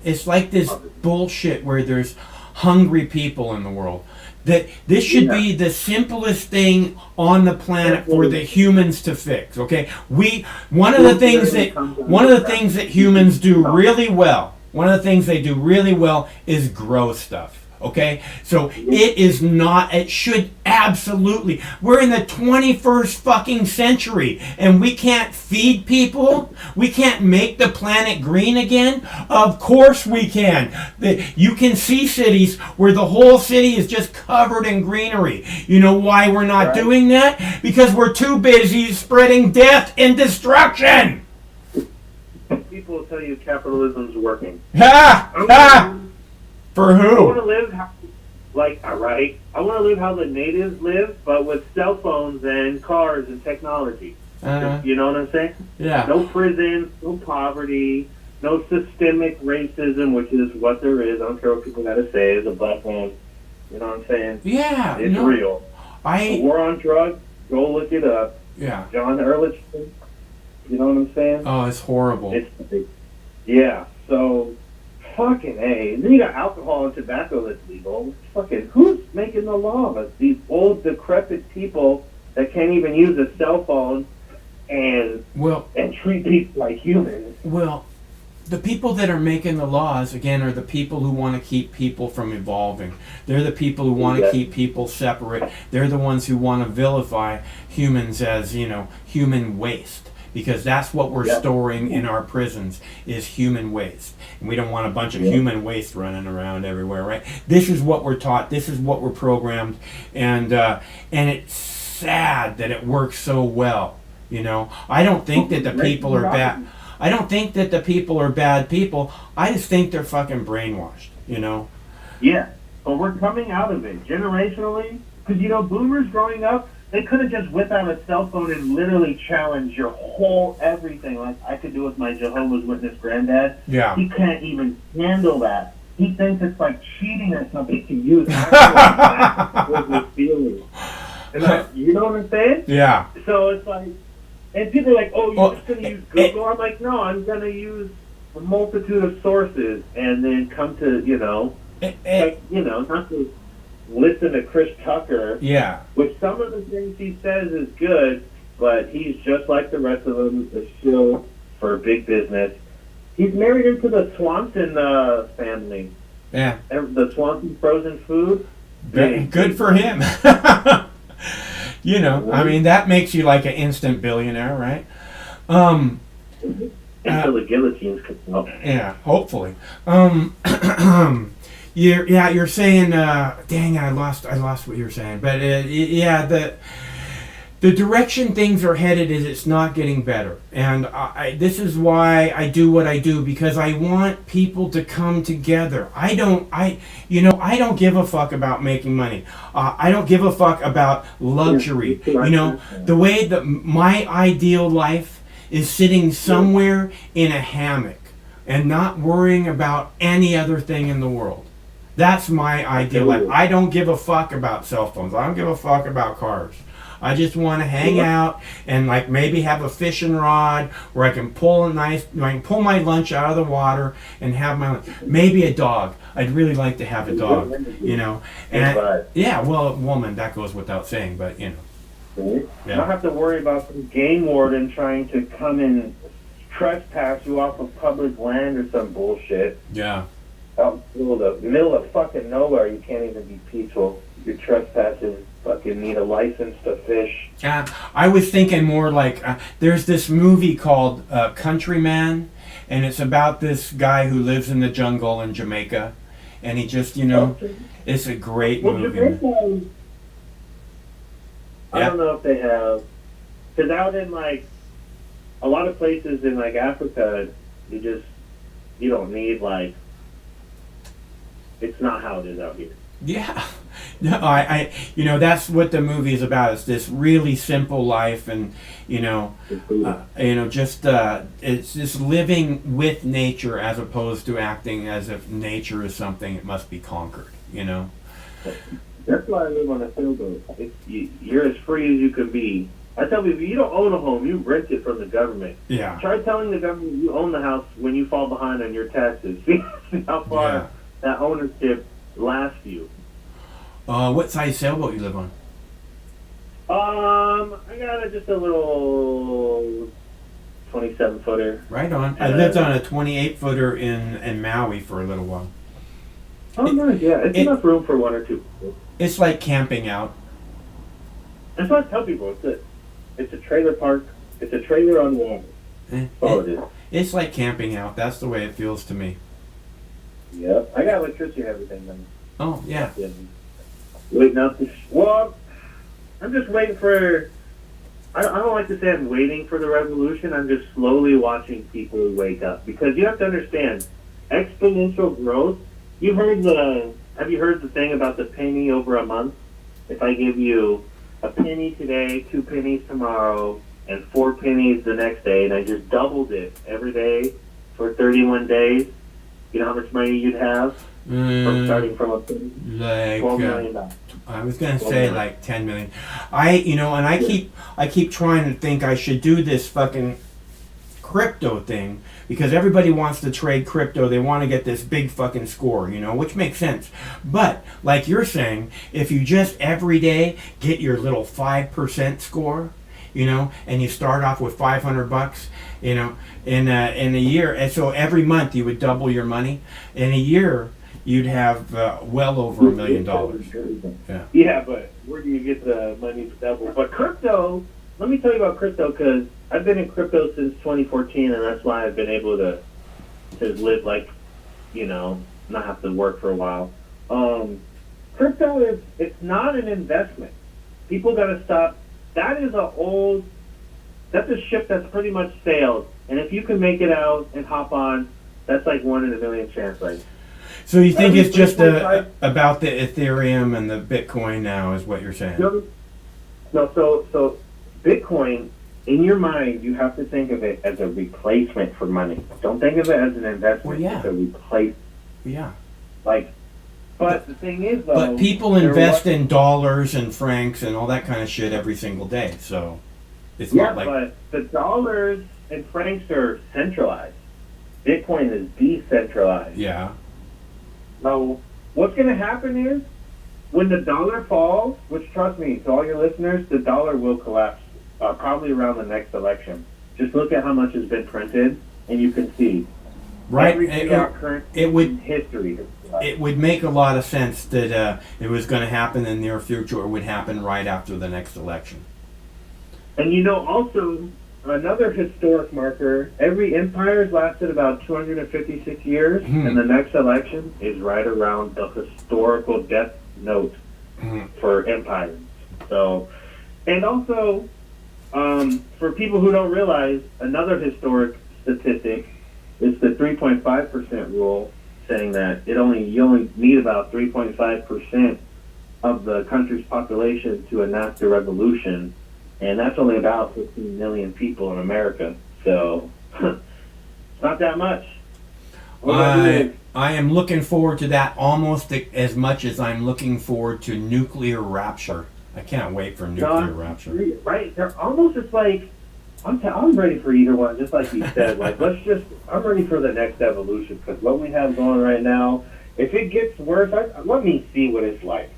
It's like this bullshit where there's hungry people in the world. That this should be the simplest thing on the planet for the humans to fix. Okay, one of the things that humans do really well. One of the things they do really well is grow stuff. Okay, so it should absolutely. We're in the 21st fucking century, and we can't feed people. We can't make the planet green again. Of course we can. You can see cities where the whole city is just covered in greenery. You know why we're not doing that? Because we're too busy spreading death and destruction. People will tell you capitalism's working. For who? I want to live I want to live how the natives live, but with cell phones and cars and technology. You know what I'm saying? Yeah. No prison, no poverty, no systemic racism, which is what there is. I don't care what people got to say. As a black man, you know what I'm saying? Yeah. It's real. The war on drugs, go look it up. Yeah. John Ehrlich, you know what I'm saying? Oh, it's horrible. Yeah. So. Fucking A. And then you got alcohol and tobacco that's legal. Fucking, who's making the law? These old, decrepit people that can't even use a cell phone and treat people like humans. Well, the people that are making the laws, again, are the people who want to keep people from evolving. They're the people who want to keep people separate. They're the ones who want to vilify humans as, human waste. Because that's what we're storing in our prisons is human waste. And we don't want a bunch of human waste running around everywhere, right? This is what we're taught. This is what we're programmed. And it's sad that it works so well, I don't think that the people are bad. I don't think that the people are bad people. I just think they're fucking brainwashed, Yeah, but we're coming out of it generationally. Because, boomers growing up, they could have just whipped out a cell phone and literally challenged your whole everything, like I could do with my Jehovah's Witness granddad. Yeah. He can't even handle that. He thinks it's like cheating or something to use actual feelings. You know what I'm saying? Yeah. So it's like, and people are like, oh, you're just going to use Google? I'm like, no, I'm going to use a multitude of sources and then come to, not to listen to Chris Tucker. Yeah. Which some of the things he says is good, but he's just like the rest of them, a shill for a big business. He's married into the Swanson family. Yeah. The Swanson frozen food. Good for him. You know, I mean, that makes you like an instant billionaire, right? Until the guillotines come out. Yeah, hopefully. You're saying, dang, I lost what you were saying. But yeah, the direction things are headed is it's not getting better. And this is why I do what I do, because I want people to come together. I don't give a fuck about making money. I don't give a fuck about luxury. You know, the way that my ideal life is sitting somewhere in a hammock and not worrying about any other thing in the world. That's my ideal life. I don't give a fuck about cell phones. I don't give a fuck about cars. I just want to hang out and like maybe have a fishing rod where I can pull my lunch out of the water and have my lunch. Maybe a dog. I'd really like to have a dog, you know. And yeah, well, a woman, that goes without saying, but you know. Yeah. I don't have to worry about some game warden trying to come and trespass you off of public land or some bullshit. Yeah. Out in the middle of fucking nowhere, you can't even be peaceful. You're trespassing. Fucking need a license to fish. I was thinking more like there's this movie called Countryman, and it's about this guy who lives in the jungle in Jamaica, and he just, you know, it's a great movie. Jamaica, I don't know if they have, because out in like a lot of places in like Africa, you don't need like, it's not how it is out here. Yeah. No, I you know, that's what the movie is about. It's this really simple life, and just it's just living with nature as opposed to acting as if nature is something it must be conquered. You know. That's why I live on a sailboat. You're as free as you can be. I tell people, you don't own a home, you rent it from the government. Yeah. Try telling the government you own the house when you fall behind on your taxes. See how far that ownership lasts you. What size sailboat you live on? I got just a little 27-footer. Right on. I lived on a 28-footer in Maui for a little while. Oh, nice. Yeah, it's enough room for one or two people. It's like camping out. That's what I tell people. It's a trailer park. It's a trailer on water. That's all it is. It's like camping out. That's the way it feels to me. Yep. I got electricity and everything then. Oh, yeah. Waiting up to... Well, I'm just waiting for... I don't like to say I'm waiting for the revolution. I'm just slowly watching people wake up. Because you have to understand, exponential growth... Have you heard the thing about the penny over a month? If I give you a penny today, 2 pennies tomorrow, and 4 pennies the next day, and I just doubled it every day for 31 days, you know how much money you'd have? From starting from a penny? Like $12 million. I was gonna say like 10 million. I keep trying to think I should do this fucking crypto thing because everybody wants to trade crypto. They want to get this big fucking score, you know, which makes sense. But like you're saying, if you just every day get your little 5% score, you know, and you start off with $500, you know, in a year, and so every month you would double your money. In a year, you'd have well over $1 million. Yeah. Yeah, but where do you get the money to double? But crypto, let me tell you about crypto because I've been in crypto since 2014, and that's why I've been able to live like, you know, not have to work for a while. Crypto it's not an investment. People got to stop. That's a ship that's pretty much sailed, and if you can make it out and hop on, that's like 1 in a million chance, like. So you think it's just about the Ethereum and the Bitcoin now is what you're saying? No, so Bitcoin, in your mind, you have to think of it as a replacement for money. Don't think of it as an investment. Well, yeah. It's a replacement. Yeah. But the thing is, though... But people invest in dollars and francs and all that kind of shit every single day, so it's not like... Yeah, but the dollars and francs are centralized. Bitcoin is decentralized. Yeah. So what's going to happen is, when the dollar falls, which trust me, to all your listeners, the dollar will collapse probably around the next election. Just look at how much has been printed, and you can see Right. every fiat currency it would in history. it would make a lot of sense that it was going to happen in the near future, or would happen right after the next election. And also another historic marker. Every empire's lasted about 256 years, and the next election is right around the historical death note for empires. So, and also for people who don't realize, another historic statistic is the 3.5% rule, saying that you only need about 3.5% of the country's population to enact a revolution, and that's only about 15 million people in America. So it's not that much. I am looking forward to that almost as much as I'm looking forward to nuclear rapture. I can't wait for nuclear rapture. Right? They're almost just like, I'm ready for either one, just like you said. Like, I'm ready for the next evolution, because what we have going right now, if it gets worse, let me see what it's like.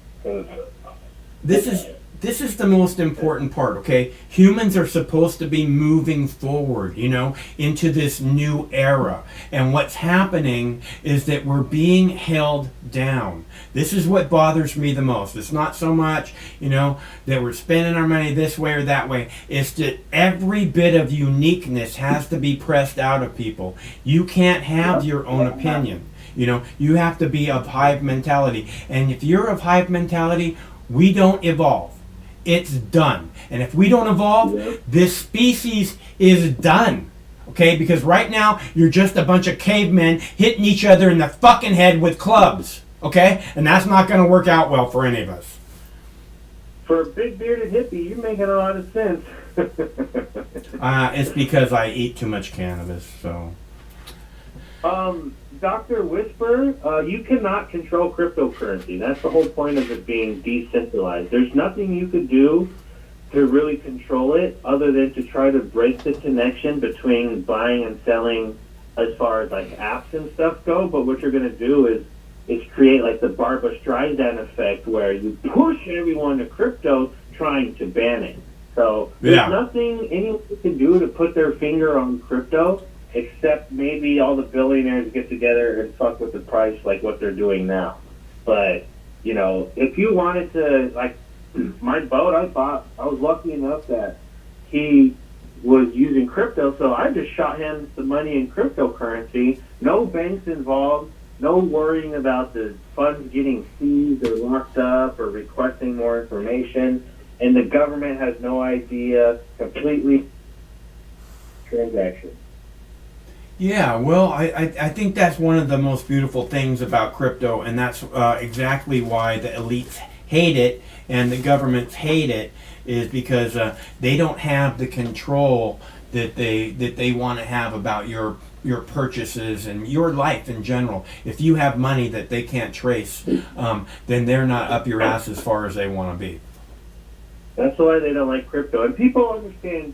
This is the most important part, okay? Humans are supposed to be moving forward, into this new era. And what's happening is that we're being held down. This is what bothers me the most. It's not so much, that we're spending our money this way or that way. It's that every bit of uniqueness has to be pressed out of people. You can't have your own opinion. You have to be of hive mentality. And if you're of hive mentality, we don't evolve. It's done. And if we don't evolve, this species is done. Okay? Because right now, you're just a bunch of cavemen hitting each other in the fucking head with clubs. Okay? And that's not going to work out well for any of us. For a big bearded hippie, you're making a lot of sense. It's because I eat too much cannabis, so. Dr. Whisper, you cannot control cryptocurrency. That's the whole point of it being decentralized. There's nothing you could do to really control it other than to try to break the connection between buying and selling as far as like apps and stuff go. But what you're going to do is create like the Barbra Streisand effect, where you push everyone to crypto trying to ban it. So there's nothing anyone can do to put their finger on crypto, except maybe all the billionaires get together and fuck with the price like what they're doing now. But, if you wanted to, like, my boat I was lucky enough that he was using crypto, so I just shot him the money in cryptocurrency. No banks involved, no worrying about the funds getting seized or locked up or requesting more information, and the government has no idea, completely transaction. Yeah, well, I think that's one of the most beautiful things about crypto, and that's exactly why the elites hate it and the governments hate it, is because they don't have the control that they want to have about your purchases and your life in general. If you have money that they can't trace, then they're not up your ass as far as they want to be. That's why they don't like crypto. And people understand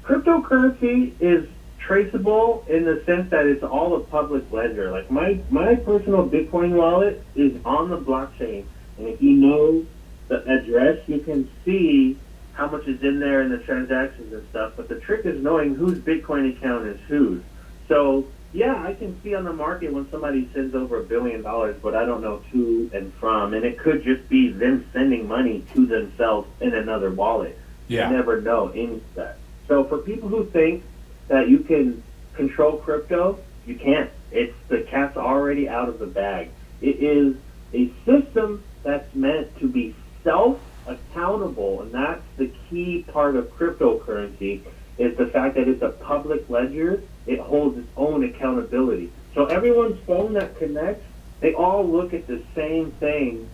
cryptocurrency is traceable in the sense that it's all a public ledger. Like my personal Bitcoin wallet is on the blockchain, and if you know the address, you can see how much is in there and the transactions and stuff. But the trick is knowing whose Bitcoin account is whose. So yeah, I can see on the market when somebody sends over $1 billion, but I don't know to and from, and it could just be them sending money to themselves in another wallet. Yeah. You never know any of that. So for people who think that you can control crypto, you can't. The cat's already out of the bag. It is a system that's meant to be self-accountable, and that's the key part of cryptocurrency, is the fact that it's a public ledger. It holds its own accountability. So everyone's phone that connects, they all look at the same thing,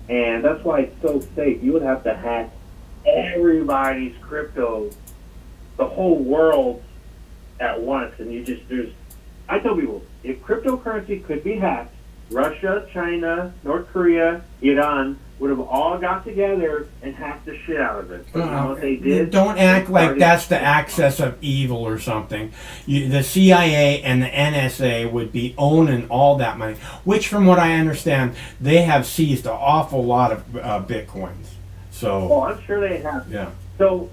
and that's why it's so safe. You would have to hack everybody's crypto, the whole world at once, and I tell people, if cryptocurrency could be hacked, Russia, China, North Korea, Iran would have all got together and hacked the shit out of it. But you know what they did? Don't act like that's the access of evil or something. The CIA and the NSA would be owning all that money, which, from what I understand, they have seized an awful lot of Bitcoins. So, I'm sure they have. Yeah. So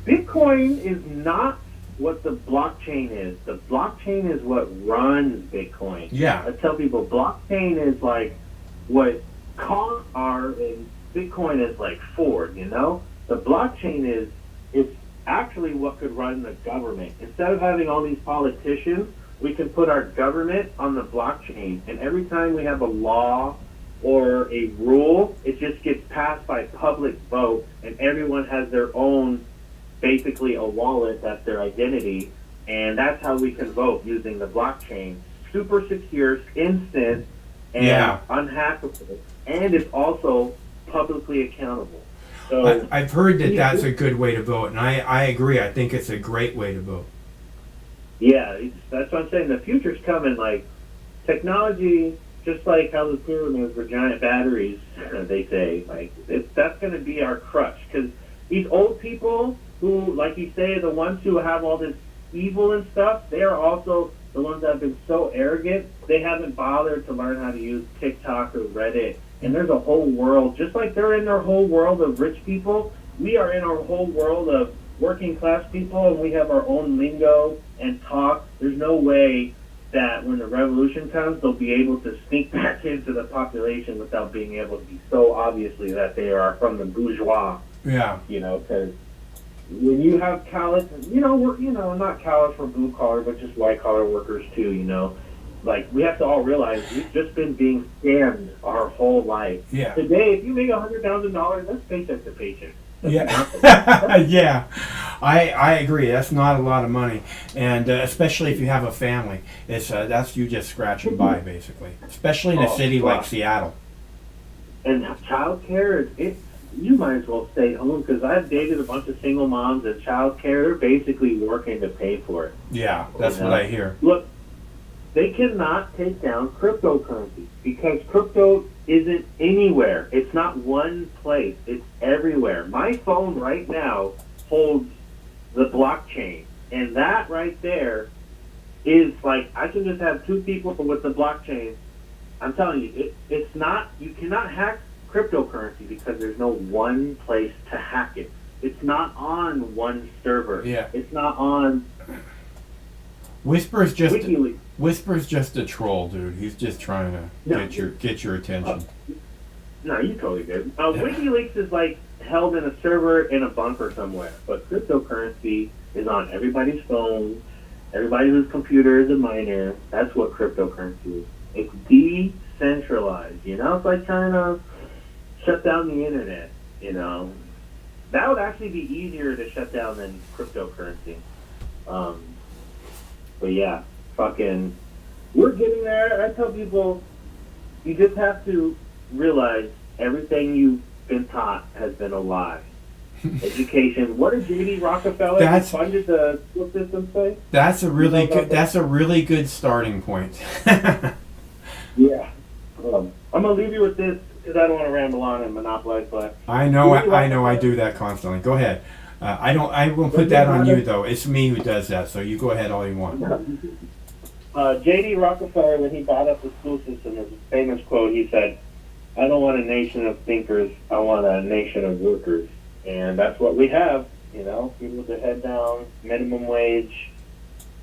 Bitcoin is not what the blockchain is. The blockchain is what runs Bitcoin. Yeah. I tell people blockchain is like what cars are and Bitcoin is like Ford, you know? The blockchain is it's actually what could run the government. Instead of having all these politicians, we can put our government on the blockchain, and every time we have a law or a rule, it just gets passed by public vote, and everyone has their own, basically a wallet that's their identity, and that's how we can vote using the blockchain. Super secure, instant, and unhackable, and it's also publicly accountable. So I've heard that that's a good way to vote, and I agree. I think it's a great way to vote. Yeah, that's what I'm saying. The future's coming. Like technology, just like how the pyramids were giant batteries, they say. Like that's going to be our crutch, because these old people who, like you say, are the ones who have all this evil and stuff, they are also the ones that have been so arrogant. They haven't bothered to learn how to use TikTok or Reddit. And there's a whole world, just like they're in their whole world of rich people, we are in our whole world of working class people, and we have our own lingo and talk. There's no way that when the revolution comes, they'll be able to sneak back into the population without being able to be so obviously that they are from the bourgeois. Yeah. You know, because when you have callous, not callous for blue collar, but just white collar workers too, you know. Like, we have to all realize we've just been being scammed our whole life. Yeah. Today, if you make $100,000, that's paycheck to paycheck. Yeah. Yeah. I agree. That's not a lot of money. And especially if you have a family. That's you just scratching by, basically. Especially in a city like Seattle. And child care, you might as well stay home, because I've dated a bunch of single moms, and child care, they're basically working to pay for it. Yeah, that's what I hear. Look, they cannot take down cryptocurrency, because crypto isn't anywhere. It's not one place. It's everywhere. My phone right now holds the blockchain, and that right there is like, I can just have two people with the blockchain. I'm telling you, it's not, you cannot hack cryptocurrency because there's no one place to hack it. It's not on one server. Yeah. It's not on Whisper's just WikiLeaks. Whisper's just a troll, dude. He's just trying to get your attention. No, you totally did. WikiLeaks is like held in a server in a bunker somewhere, but cryptocurrency is on everybody's phone, everybody whose computer is a miner. That's what cryptocurrency is. It's decentralized. You know, it's like trying to shut down the internet. You know, that would actually be easier to shut down than cryptocurrency. But yeah, fucking, we're getting there. I tell people, you just have to realize everything you've been taught has been a lie. Education. What did J.D. Rockefeller who funded the school system say? That's a really good. That's a really good starting point. Yeah. I'm gonna leave you with this, because I don't want to ramble on and monopolize. But I know. I do that constantly. Go ahead. I won't put that on you though. It's me who does that. So you go ahead all you want. J.D. Rockefeller, when he bought up the school system, there's a famous quote. He said, "I don't want a nation of thinkers. I want a nation of workers." And that's what we have. You know, people with their head down, minimum wage,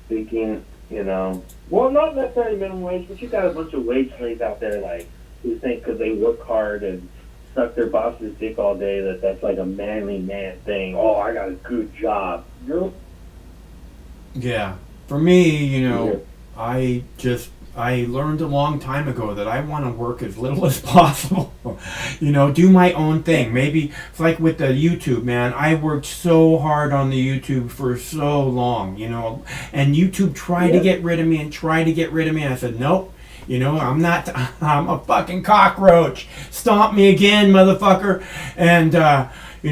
thinking. You know, well, not necessarily minimum wage, but you got a bunch of wage slaves out there, like, who think because they work hard and suck their boss's dick all day that's like a manly man thing. Oh, I got a good job. Nope. Yeah. For me, you know, I learned a long time ago that I want to work as little as possible. You know, do my own thing. Maybe it's like with the YouTube, man. I worked so hard on the YouTube for so long, you know, and YouTube tried to get rid of me and tried to get rid of me. And I said, nope. You know, I'm a fucking cockroach. Stomp me again, motherfucker. And, you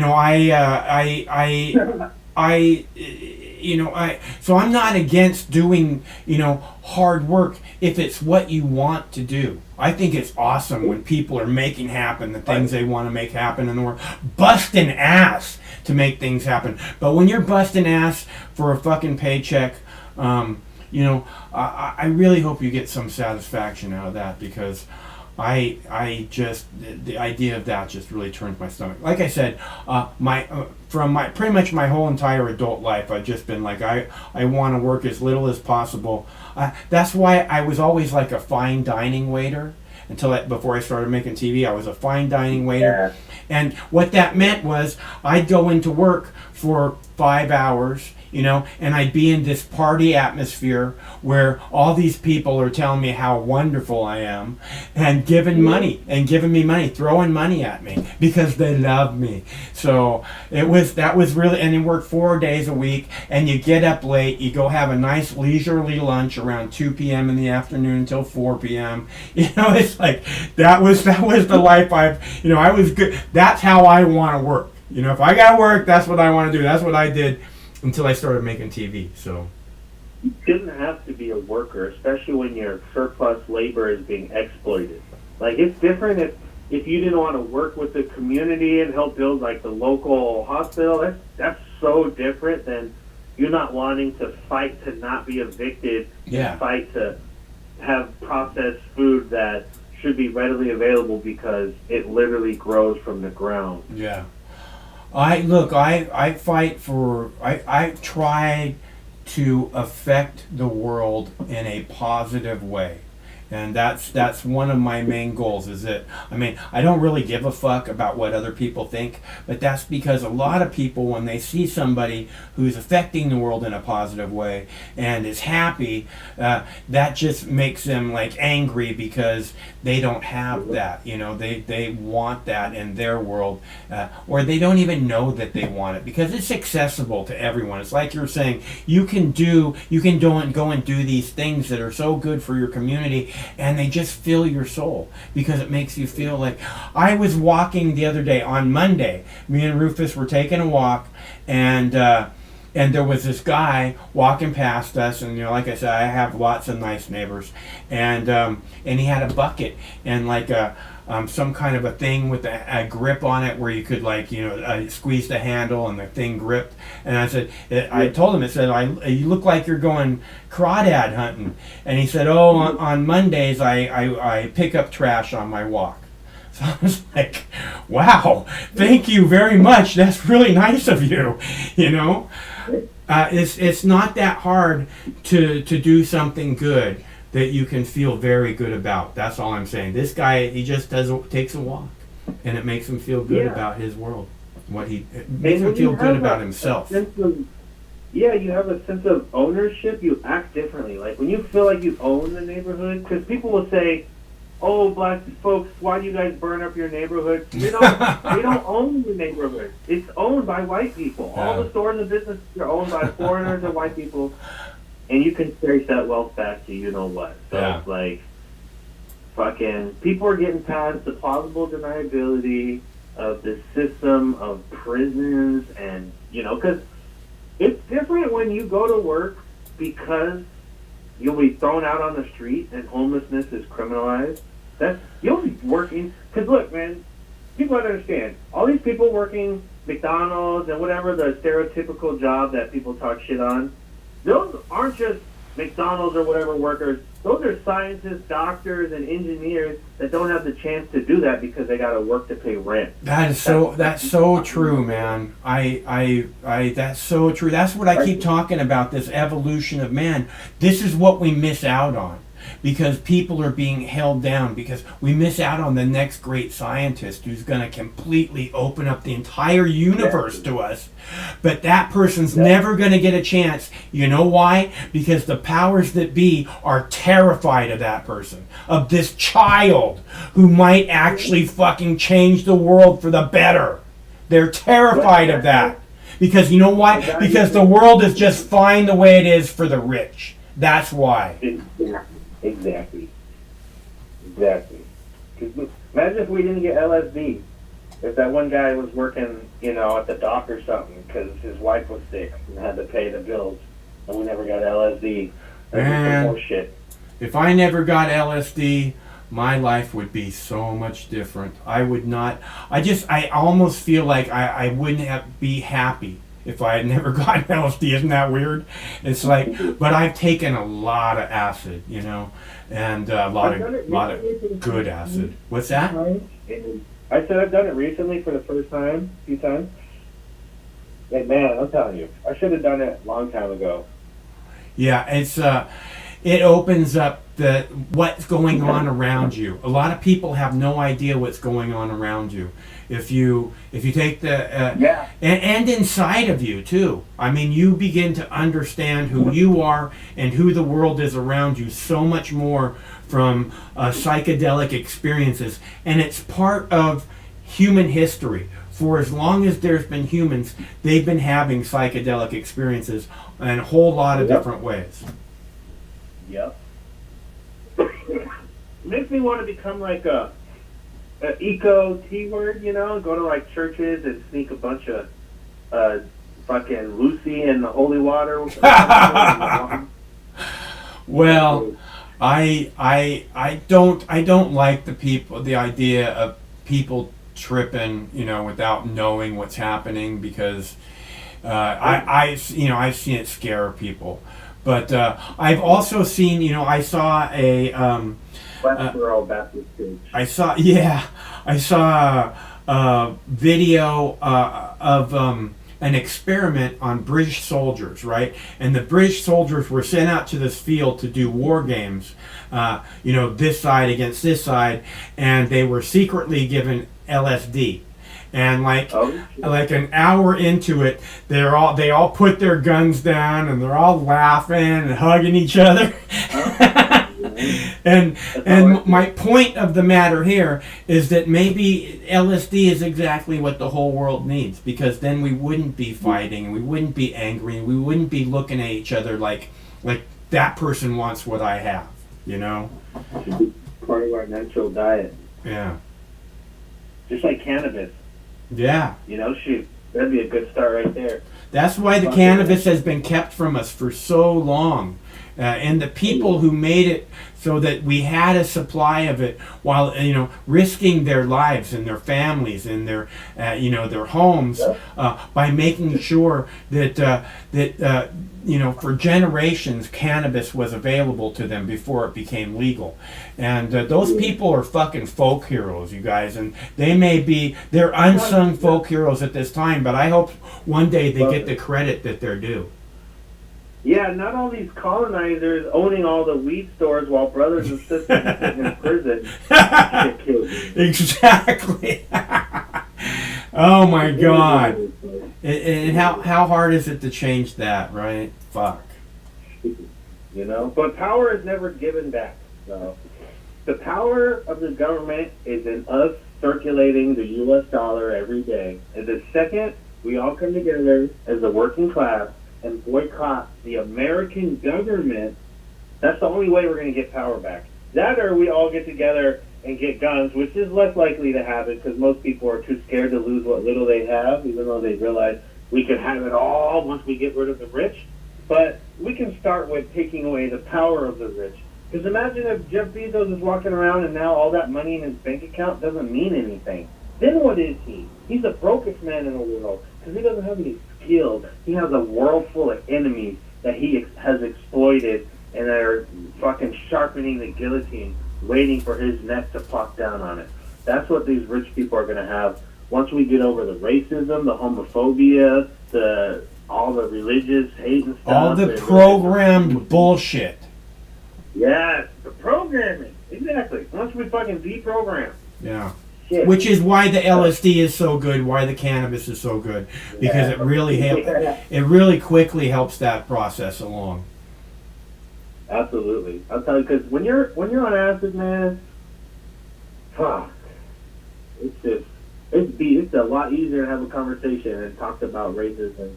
know, so I'm not against doing, you know, hard work if it's what you want to do. I think it's awesome when people are making happen the things they want to make happen in the world. Busting ass to make things happen. But when you're busting ass for a fucking paycheck, you know, I really hope you get some satisfaction out of that, because I just the idea of that just really turns my stomach. Like I said, from my pretty much my whole entire adult life, I've just been like I want to work as little as possible. That's why I was always like a fine dining waiter before I started making TV. I was a fine dining waiter, and what that meant was I'd go into work for 5 hours. And I'd be in this party atmosphere where all these people are telling me how wonderful I am and giving me money, throwing money at me because they love me. So that was really, and you work 4 days a week and you get up late, you go have a nice leisurely lunch around 2 p.m. in the afternoon until 4 p.m. It's like, that was the life I was good. That's how I want to work. If I got to work, that's what I want to do. That's what I did until I started making TV. So you shouldn't have to be a worker, especially when your surplus labor is being exploited. Like, it's different if you didn't want to work with the community and help build like the local hospital. That's so different than you not wanting to fight to not be evicted. Yeah. Fight to have processed food that should be readily available because it literally grows from the ground. Yeah. I fight for, I try to affect the world in a positive way. And that's one of my main goals. I don't really give a fuck about what other people think, but that's because a lot of people, when they see somebody who's affecting the world in a positive way and is happy, that just makes them like angry because they don't have that. They want that in their world, or they don't even know that they want it because it's accessible to everyone. It's like you're saying, you can go and do these things that are so good for your community, and they just fill your soul because it makes you feel like. I was walking the other day on Monday. Me and Rufus were taking a walk, and there was this guy walking past us, and like I said, I have lots of nice neighbors, and he had a bucket and like some kind of a thing with a grip on it where you could squeeze the handle and the thing gripped. And I told him, you look like you're going crawdad hunting. And he said, on Mondays I pick up trash on my walk. So I was like, wow, thank you very much. That's really nice of you. It's not that hard to do something good that you can feel very good about. That's all I'm saying. This guy, he just takes a walk, and it makes him feel good about his world. It makes him feel good about himself. You have a sense of ownership. You act differently. Like when you feel like you own the neighborhood, because people will say, "Oh, black folks, why do you guys burn up your neighborhood?" They don't own the neighborhood. It's owned by white people. Yeah. All the stores and businesses are owned by foreigners and white people. And you can trace that wealth back to what. So It's like, fucking, people are getting past the plausible deniability of the system of prisons and, because it's different when you go to work because you'll be thrown out on the street and homelessness is criminalized. You'll be working, because look, man, people don't understand. All these people working McDonald's and whatever the stereotypical job that people talk shit on, those aren't just McDonald's or whatever workers. Those are scientists, doctors, and engineers that don't have the chance to do that because they got to work to pay rent. That's so true, man. That's so true. That's what I keep talking about, this evolution of man. This is what we miss out on because people are being held down, because we miss out on the next great scientist who's going to completely open up the entire universe to us. But that person's never going to get a chance. You know why? Because the powers that be are terrified of that person, of this child who might actually fucking change the world for the better. They're terrified of that. Because you know why? Because the world is just fine the way it is for the rich. That's why. Exactly. Imagine if we didn't get LSD. If that one guy was working, at the dock or something because his wife was sick and had to pay the bills, and we never got LSD. Man, more shit. If I never got LSD, my life would be so much different. I would not. I almost feel like I wouldn't be happy if I had never gotten LSD. Isn't that weird? It's like, but I've taken a lot of acid, you know, and a lot of good acid. What's that? I said I've done it recently for the first time, a few times. And man, I'm telling you, I should have done it a long time ago. Yeah, it opens up what's going on around you. A lot of people have no idea what's going on around you. If you take and inside of you too. I mean, you begin to understand who you are and who the world is around you so much more from psychedelic experiences, and it's part of human history. For as long as there's been humans, they've been having psychedelic experiences in a whole lot of different ways. Yep. Makes me want to become like a eco T-word, you know, go to like churches and sneak a bunch of fucking Lucy and the holy water. Well, I don't like the idea of people tripping, you know, without knowing what's happening, because I've seen it scare people. But I've also seen, you know, I saw a Westboro Baptist Church. I saw a video of an experiment on British soldiers, right? And the British soldiers were sent out to this field to do war games, you know, this side against this side, and they were secretly given LSD. And like an hour into it, they all put their guns down and they're all laughing and hugging each other. And my point of the matter here is that maybe LSD is exactly what the whole world needs, because then we wouldn't be fighting, we wouldn't be angry, and we wouldn't be looking at each other like that person wants what I have, you know? Should be part of our natural diet. Yeah. Just like cannabis. Yeah. You know, shoot, that'd be a good start right there. That's why the cannabis has been kept from us for so long. And the people who made it so that we had a supply of it, while, you know, risking their lives and their families and their you know, their homes, by making sure that you know, for generations cannabis was available to them before it became legal. And those people are fucking folk heroes, you guys, and they're unsung folk heroes at this time, but I hope one day they get the credit that they're due. Yeah, not all these colonizers owning all the weed stores while brothers and sisters sitting in prison. Exactly. Oh my God. And how hard is it to change that, right? Fuck. You know, but power is never given back. So the power of the government is in us circulating the U.S. dollar every day. And the second we all come together as a working class and boycott the American government, that's the only way we're going to get power back. That, or we all get together and get guns, which is less likely to happen because most people are too scared to lose what little they have, even though they realize we could have it all once we get rid of the rich. But we can start with taking away the power of the rich. Because imagine if Jeff Bezos is walking around and now all that money in his bank account doesn't mean anything. Then what is he? He's the brokest man in the world because he doesn't have any skills. He has a world full of enemies that he has exploited, and they're fucking sharpening the guillotine, waiting for his neck to plop down on it. That's what these rich people are going to have once we get over the racism, the homophobia, all the religious hate and stuff. All the programmed bullshit. Yes, the programming. Exactly. Once we fucking deprogram. Yeah. Shit. Which is why the LSD is so good, why the cannabis is so good, because it really quickly helps that process along. Absolutely. I'll tell you, because when you're on acid, man, fuck, it's a lot easier to have a conversation and talk about racism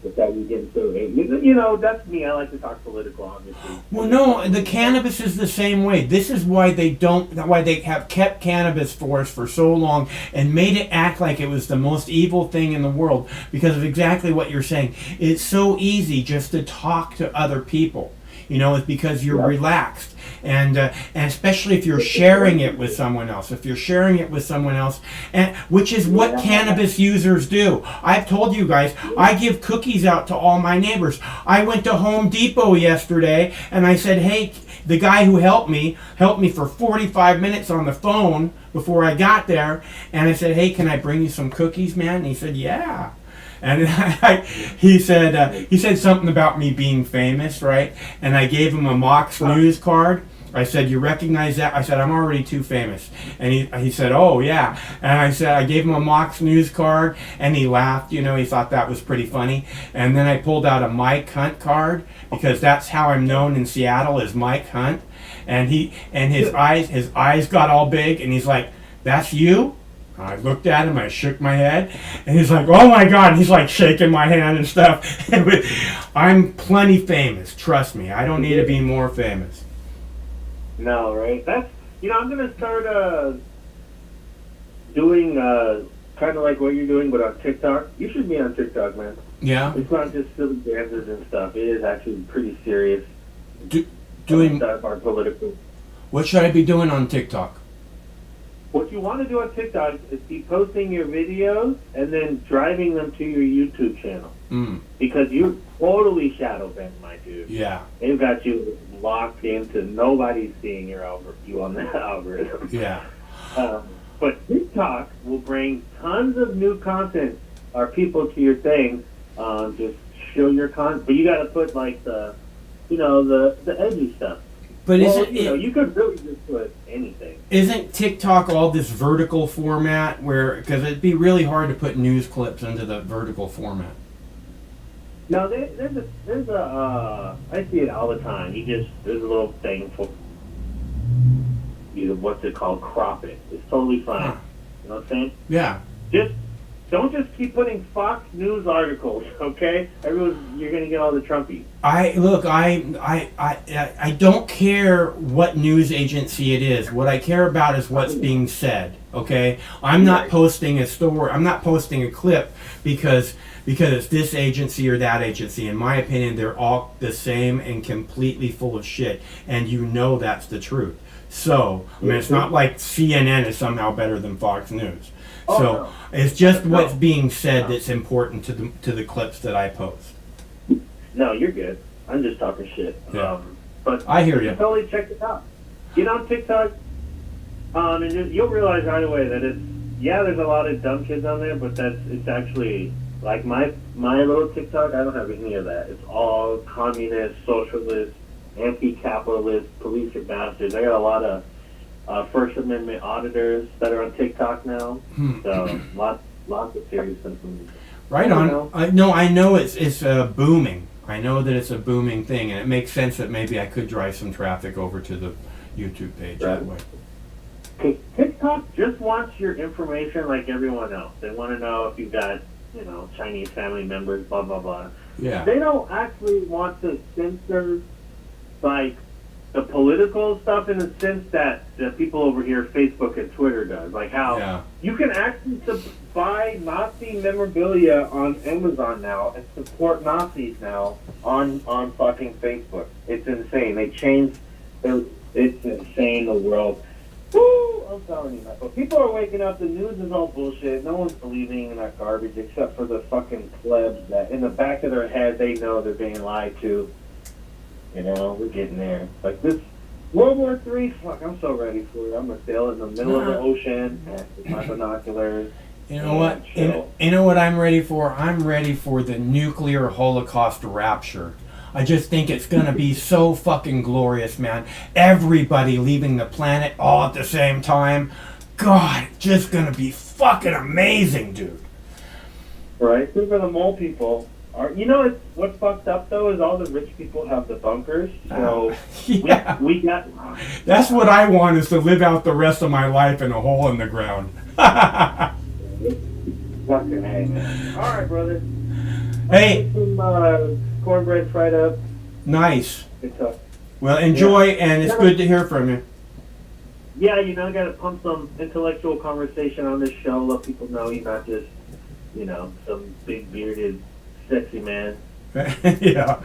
without you getting so angry. You know, that's me. I like to talk political, obviously. Well, no, the cannabis is the same way. This is why they have kept cannabis for us for so long and made it act like it was the most evil thing in the world, because of exactly what you're saying. It's so easy just to talk to other people. is because you're relaxed. And especially if you're sharing it with someone else, and which is what cannabis users do. I've told you guys, I give cookies out to all my neighbors. I went to Home Depot yesterday and I said, hey, the guy who helped me for 45 minutes on the phone before I got there, and I said, hey, can I bring you some cookies, man? And he said, yeah. And he said something about me being famous, right? And I gave him a Mox News card. I said, you recognize that? I said, I'm already too famous. And he said, oh, yeah. And I said, I gave him a Mox News card, and he laughed. He thought that was pretty funny. And then I pulled out a Mike Hunt card, because that's how I'm known in Seattle, as Mike Hunt. And his eyes got all big, and he's like, that's you? I looked at him, I shook my head, and he's like, oh my God, and he's like shaking my hand and stuff. I'm plenty famous, trust me. I don't need to be more famous. No, right? That's, I'm going to start doing kind of like what you're doing, but on TikTok. You should be on TikTok, man. Yeah? It's not just silly dances and stuff. It is actually pretty serious. Doing stuff are political. What should I be doing on TikTok? What you want to do on TikTok is be posting your videos and then driving them to your YouTube channel. Because you're totally shadow banned, my dude. Yeah. They've got you locked into nobody's seeing you on that algorithm. Yeah. But TikTok will bring tons of new content or people to your thing. Just show your content, but you got to put like the edgy stuff. But you could really just put anything. Isn't TikTok all this vertical format because it'd be really hard to put news clips into the vertical format? No, there's a I see it all the time. There's a little thing for what's it called? Crop it. It's totally fine. Huh. You know what I'm saying? Yeah. Don't just keep putting Fox News articles, okay? You're gonna get all the Trumpies. I don't care what news agency it is. What I care about is what's being said. Okay, I'm not posting a story. I'm not posting a clip because it's this agency or that agency. In my opinion, they're all the same and completely full of shit, and that's the truth. So it's not like CNN is somehow better than Fox News. So it's just what's being said that's important to the clips that I post. No, you're good. I'm just talking shit. Yeah. But I hear you. Totally check it out. Get on TikTok, and you'll realize right away that there's a lot of dumb kids on there, but it's actually like my little TikTok. I don't have any of that. It's all communist, socialist, anti-capitalist, police are bastards. I got a lot of First Amendment auditors that are on TikTok now. So lots of serious symptoms. Right on. I know it's booming. I know that it's a booming thing, and it makes sense that maybe I could drive some traffic over to the YouTube page that way. TikTok just wants your information like everyone else. They want to know if you've got, Chinese family members, blah, blah, blah. Yeah. They don't actually want to censor, like, the political stuff in the sense that the people over here, Facebook and Twitter does. Like how you can actually buy Nazi memorabilia on Amazon now and support Nazis now on fucking Facebook. It's insane. They changed. It's insane, the world. Woo! I'm telling you, but people are waking up. The news is all bullshit. No one's believing in that garbage except for the fucking plebs that in the back of their head they know they're being lied to. We're getting there. Like this World War III, fuck, I'm so ready for it. I'm going to sail in the middle of the ocean with my binoculars. You know what? You know what I'm ready for? I'm ready for the nuclear Holocaust rapture. I just think it's going to be so fucking glorious, man. Everybody leaving the planet all at the same time. God, it's just going to be fucking amazing, dude. Right? So for the mole people... what's fucked up though is all the rich people have the bunkers. So we got. That's what I want, is to live out the rest of my life in a hole in the ground. Fucking hey, man. All right, brother. Hey. Some cornbread fried up. Nice. Good talk. Well, enjoy, and it's good to hear from you. Yeah, I got to pump some intellectual conversation on this show. Let people know you're not just, some big bearded, sexy man. Yeah.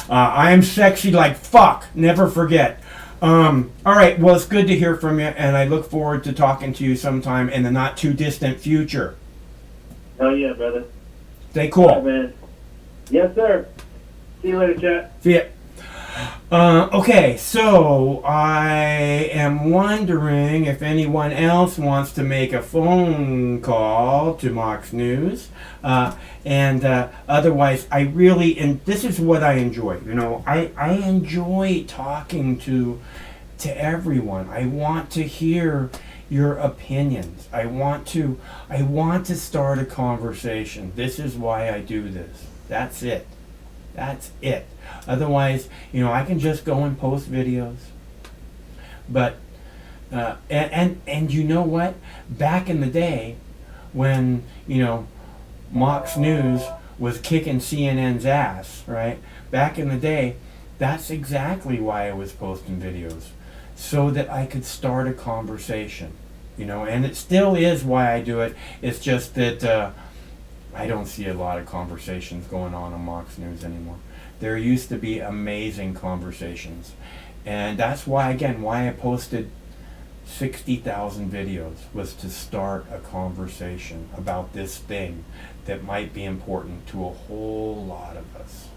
I am sexy like fuck. Never forget. All right. Well, it's good to hear from you, and I look forward to talking to you sometime in the not too distant future. Oh yeah, brother. Stay cool. All right, man. Yes, sir. See you later, chat. See ya. Okay, so I am wondering if anyone else wants to make a phone call to Mox News. Otherwise, I really, and this is what I enjoy. You know, I enjoy talking to everyone. I want to hear your opinions. I want to start a conversation. This is why I do this. That's it. That's it. Otherwise, you know, I can just go and post videos. But and you know what? Back in the day, when you know Mox News was kicking CNN's ass, right? Back in the day, that's exactly why I was posting videos, so that I could start a conversation. You know, and it still is why I do it. It's just that I don't see a lot of conversations going on Mox News anymore. There used to be amazing conversations. And that's why, again, why I posted 60,000 videos, was to start a conversation about this thing that might be important to a whole lot of us.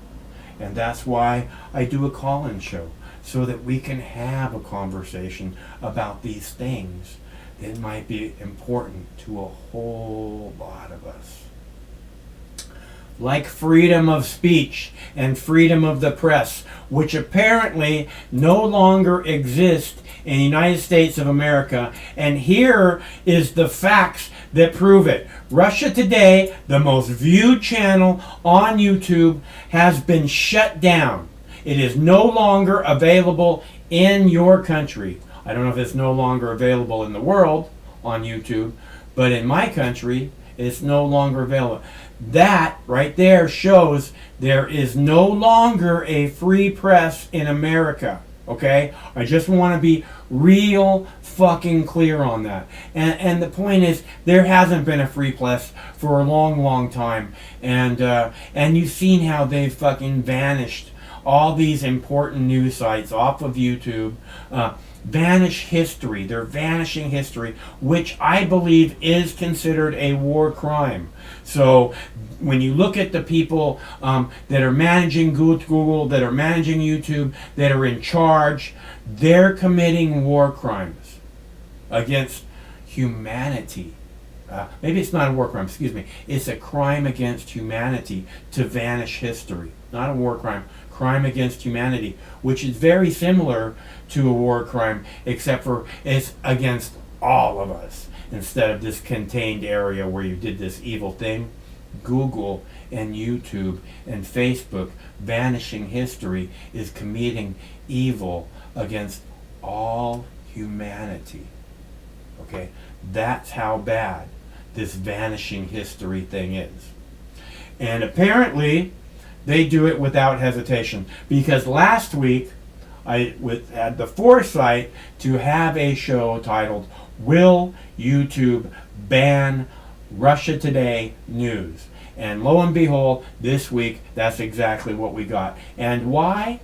And that's why I do a call-in show, so that we can have a conversation about these things that might be important to a whole lot of us. Like freedom of speech and freedom of the press, which apparently no longer exist in the United States of America. And here is the facts that prove it. Russia Today, the most viewed channel on YouTube, has been shut down. It is no longer available in your country. I don't know if it's no longer available in the world on YouTube, but in my country, it's no longer available. That right there shows there is no longer a free press in America. Okay? I just want to be real fucking clear on that. And the point is, there hasn't been a free press for a long, long time. And you've seen how they've fucking vanished all these important news sites off of YouTube. Vanish history. They're vanishing history, which I believe is considered a war crime. So when you look at the people that are managing Google, that are managing YouTube, that are in charge, they're committing war crimes against humanity. Maybe it's not a war crime, excuse me. It's a crime against humanity to vanish history. Not a war crime. Crime against humanity, which is very similar to a war crime, except for it's against all of us instead of this contained area where you did this evil thing. Google and YouTube and Facebook, vanishing history, is committing evil against all humanity. Okay? That's how bad this vanishing history thing is. And apparently, they do it without hesitation. Because last week, I had the foresight to have a show titled, Will YouTube Ban Russia Today News? And lo and behold, this week, that's exactly what we got. And why?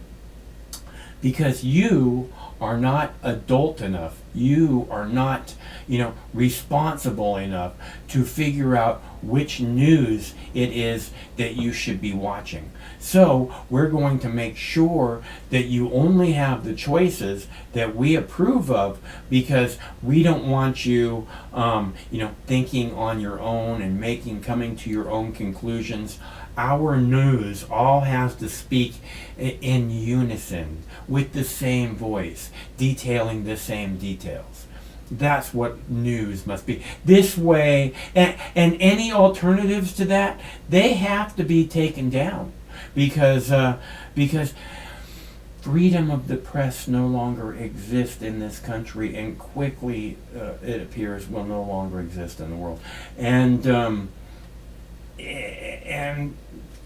Because you are not adult enough. You are not, responsible enough to figure out which news it is that you should be watching. So we're going to make sure that you only have the choices that we approve of, because we don't want you, thinking on your own and coming to your own conclusions. Our news all has to speak in unison, with the same voice, detailing the same details. That's what news must be. This way, and any alternatives to that, they have to be taken down, because freedom of the press no longer exists in this country, and quickly it appears will no longer exist in the world. And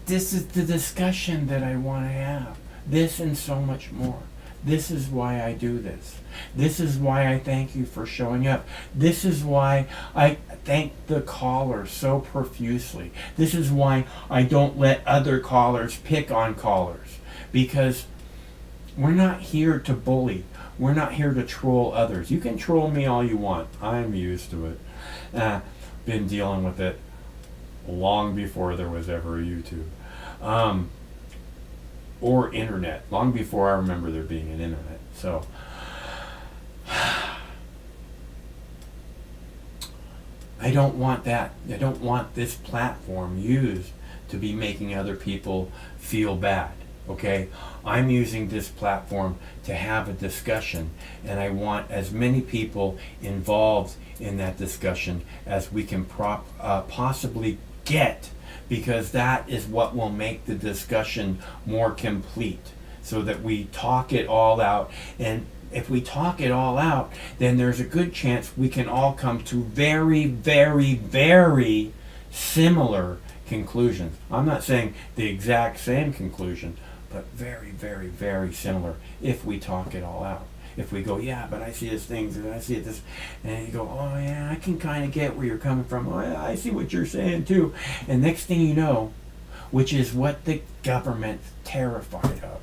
this is the discussion that I want to have. This and so much more. This is why I do this. This is why I thank you for showing up. This is why I thank the callers so profusely. This is why I don't let other callers pick on callers. Because we're not here to bully. We're not here to troll others. You can troll me all you want. I'm used to it. Been dealing with it long before there was ever a YouTube. Or internet. Long before I remember there being an internet. So, I don't want that. I don't want this platform used to be making other people feel bad. Okay? I'm using this platform to have a discussion, and I want as many people involved in that discussion as we can possibly get, because that is what will make the discussion more complete, so that we talk it all out. And if we talk it all out, then there's a good chance we can all come to very, very, very similar conclusions. I'm not saying the exact same conclusion, but very, very, very similar if we talk it all out. If we go, yeah, but I see this thing, and I see this, and you go, oh yeah, I can kind of get where you're coming from. Oh yeah, I see what you're saying too. And next thing you know, which is what the government's terrified of,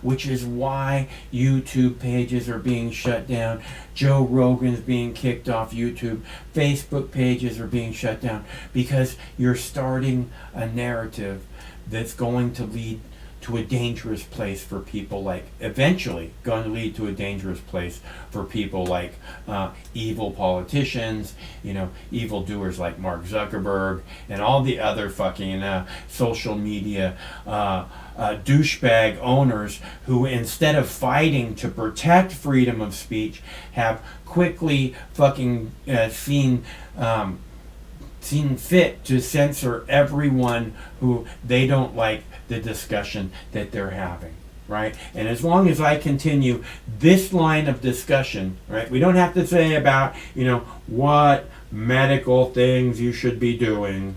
which is why YouTube pages are being shut down, Joe Rogan's being kicked off YouTube, Facebook pages are being shut down, because you're starting a narrative that's going to lead to a dangerous place for people like, eventually going to lead to a dangerous place for people like evil politicians, evil doers like Mark Zuckerberg and all the other fucking social media douchebag owners who, instead of fighting to protect freedom of speech, have quickly fucking seen fit to censor everyone who they don't like the discussion that they're having, right? And as long as I continue this line of discussion, right, we don't have to say about, what medical things you should be doing,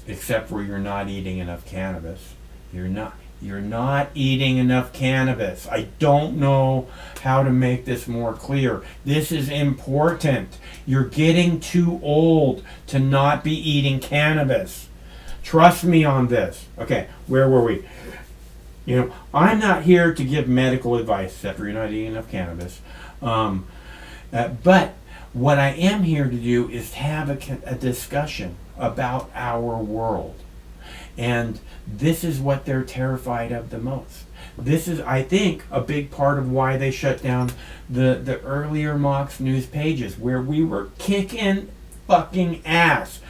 except for you're not eating enough cannabis. You're not eating enough cannabis. I don't know how to make this more clear. This is important. You're getting too old to not be eating cannabis. Trust me on this. Okay, where were we? I'm not here to give medical advice, except for you're not eating enough cannabis. But what I am here to do is have a discussion about our world. And this is what they're terrified of the most. This is, I think, a big part of why they shut down the earlier Mox News pages, where we were kicking fucking ass.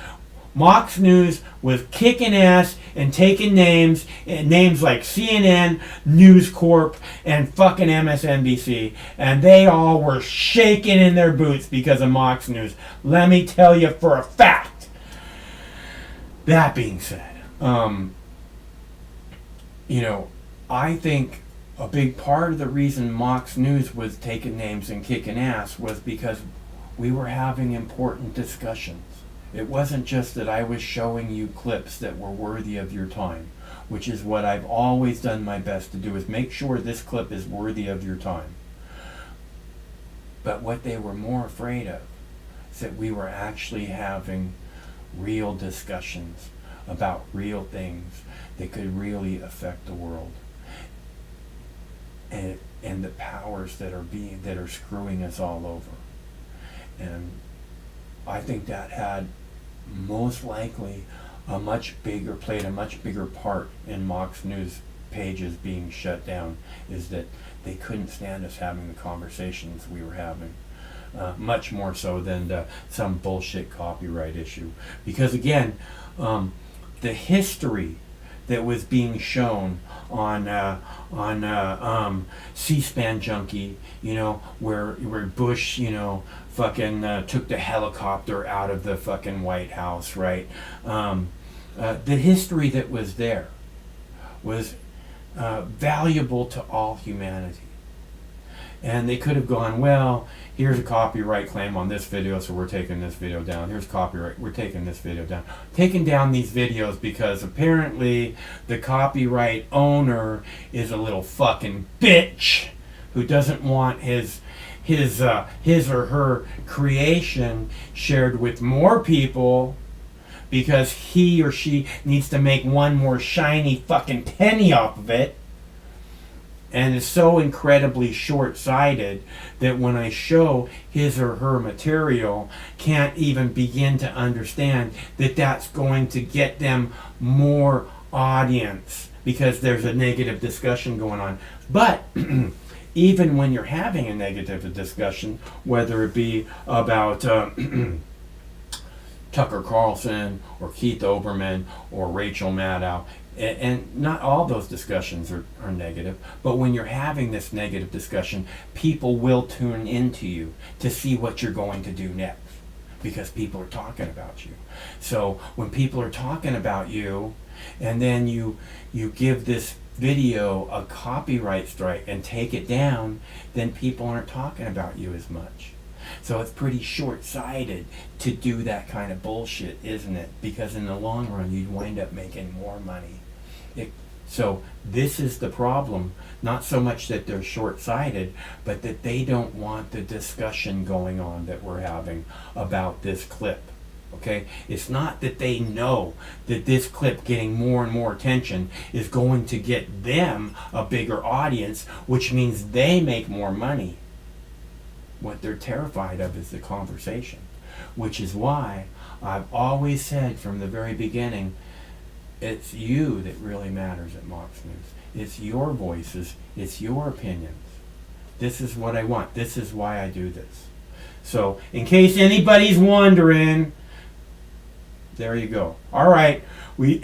Mox News was kicking ass and taking names like CNN, News Corp, and fucking MSNBC, and they all were shaking in their boots because of Mox News. Let me tell you for a fact. That being said, I think a big part of the reason Mox News was taking names and kicking ass was because we were having important discussions. It wasn't just that I was showing you clips that were worthy of your time, which is what I've always done my best to do, is make sure this clip is worthy of your time. But what they were more afraid of is that we were actually having real discussions about real things that could really affect the world, and the powers that are screwing us all over. And I think that had most likely played a much bigger part in Mox News pages being shut down, is that they couldn't stand us having the conversations we were having. Much more so than some bullshit copyright issue. Because again, the history that was being shown on C-SPAN Junkie, where Bush, fucking took the helicopter out of the fucking White House, right? The history that was there was valuable to all humanity. And they could have gone, well, here's a copyright claim on this video, so we're taking this video down. Here's copyright, we're taking this video down. Taking down these videos because apparently the copyright owner is a little fucking bitch who doesn't want his or her creation shared with more people because he or she needs to make one more shiny fucking penny off of it, and is so incredibly short-sighted that when I show his or her material, can't even begin to understand that that's going to get them more audience because there's a negative discussion going on. But even when you're having a negative discussion, whether it be about Tucker Carlson or Keith Olbermann or Rachel Maddow, and not all those discussions are negative, but when you're having this negative discussion, people will tune into you to see what you're going to do next because people are talking about you. So when people are talking about you and then you give this video a copyright strike and take it down, then people aren't talking about you as much. So it's pretty short-sighted to do that kind of bullshit, isn't it? Because in the long run, you'd wind up making more money. So this is the problem. Not so much that they're short-sighted, but that they don't want the discussion going on that we're having about this clip. Okay? It's not that they know that this clip getting more and more attention is going to get them a bigger audience, which means they make more money. What they're terrified of is the conversation, which is why I've always said from the very beginning, it's you that really matters at Mox News. It's your voices, it's your opinions. This is what I want. This is why I do this. So, in case anybody's wondering, there you go. All right. We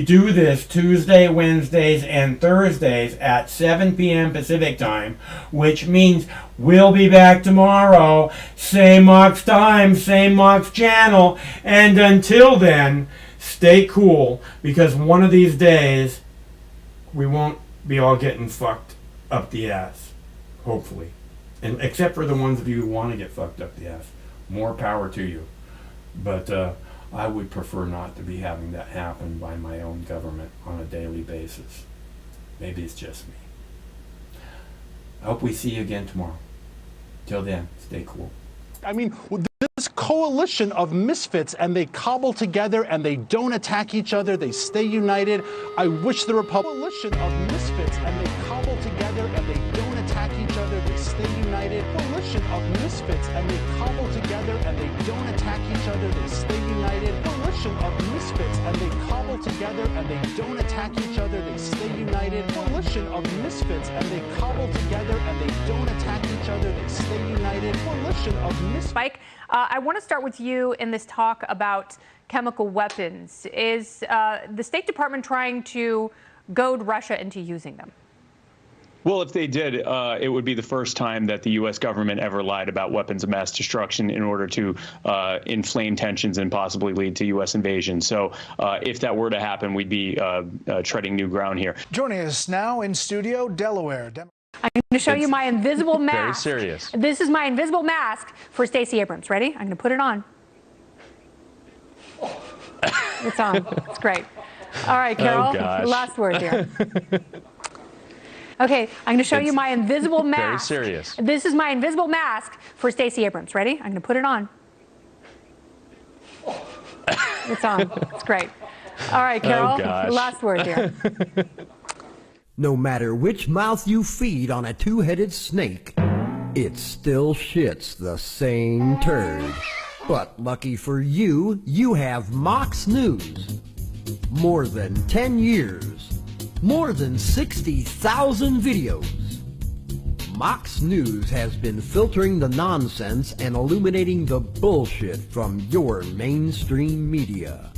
do this Tuesday, Wednesdays, and Thursdays at 7 p.m. Pacific time, which means we'll be back tomorrow. Same Mox time, same Mox channel. And until then, stay cool, because one of these days, we won't be all getting fucked up the ass. Hopefully. And except for the ones of you who want to get fucked up the ass. More power to you. But, I would prefer not to be having that happen by my own government on a daily basis. Maybe it's just me. I hope we see you again tomorrow. Till then, stay cool. I mean, this coalition of misfits, and they cobble together and they don't attack each other, they stay united. I wish the coalition of misfits, and they cobble together and they don't attack each other, they stay united. Coalition of misfits, and they cobble together and they don't attack each other, they stay united. Coalition of misfits, and they cobble together and they don't attack each other, they stay united. Coalition of misfits, and they cobble together and they don't attack each other, they stay united. Coalition of misfits. Spike, I want to start with you in this talk about chemical weapons. Is the State Department trying to goad Russia into using them? Well, if they did, it would be the first time that the U.S. government ever lied about weapons of mass destruction in order to inflame tensions and possibly lead to U.S. invasion. So if that were to happen, we'd be treading new ground here. Joining us now in studio, Delaware. I'm going to show you my invisible mask. Very serious. This is my invisible mask for Stacey Abrams. Ready? I'm going to put it on. It's on. It's great. All right, Carol. Last word here. Okay, I'm going to show you my invisible mask. Very serious. This is my invisible mask for Stacey Abrams. Ready? I'm going to put it on. It's on. It's great. All right, Carol. Last word here. No matter which mouth you feed on a two-headed snake, it still shits the same turd. But lucky for you, you have Mox News. More than 10 years. More than 60,000 videos. Mox News has been filtering the nonsense and illuminating the bullshit from your mainstream media.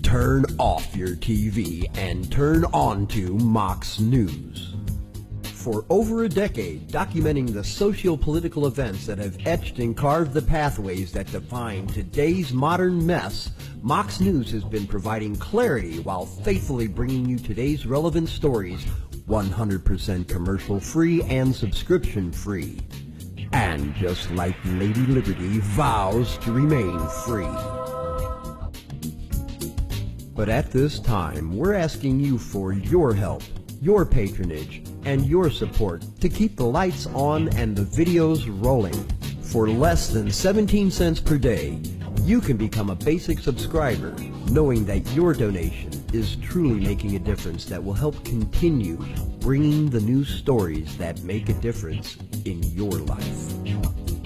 Turn off your TV and turn on to Mox News. For over a decade, documenting the socio-political events that have etched and carved the pathways that define today's modern mess, Mox News has been providing clarity while faithfully bringing you today's relevant stories 100% commercial-free and subscription-free. And just like Lady Liberty vows to remain free. But at this time, we're asking you for your help, your patronage, and your support to keep the lights on and the videos rolling. For less than 17 cents per day, you can become a basic subscriber, knowing that your donation is truly making a difference that will help continue bringing the news stories that make a difference in your life.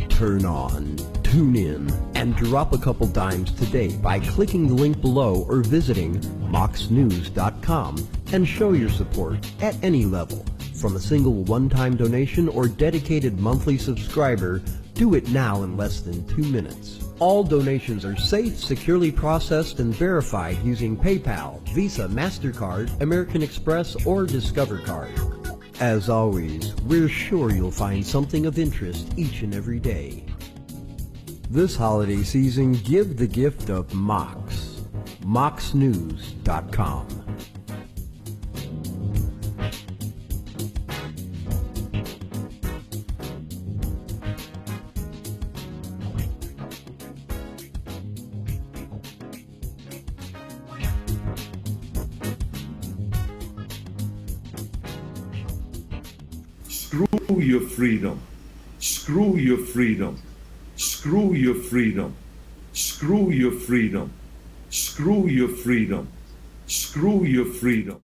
Turn on, tune in, and drop a couple dimes today by clicking the link below or visiting moxnews.com and show your support at any level. From a single one-time donation or dedicated monthly subscriber, do it now in less than 2 minutes. All donations are safe, securely processed, and verified using PayPal, Visa, MasterCard, American Express, or Discover Card. As always, we're sure you'll find something of interest each and every day. This holiday season, give the gift of Mox. moxnews.com. Screw your freedom. Screw your freedom. Screw your freedom. Screw your freedom. Screw your freedom. Screw your freedom.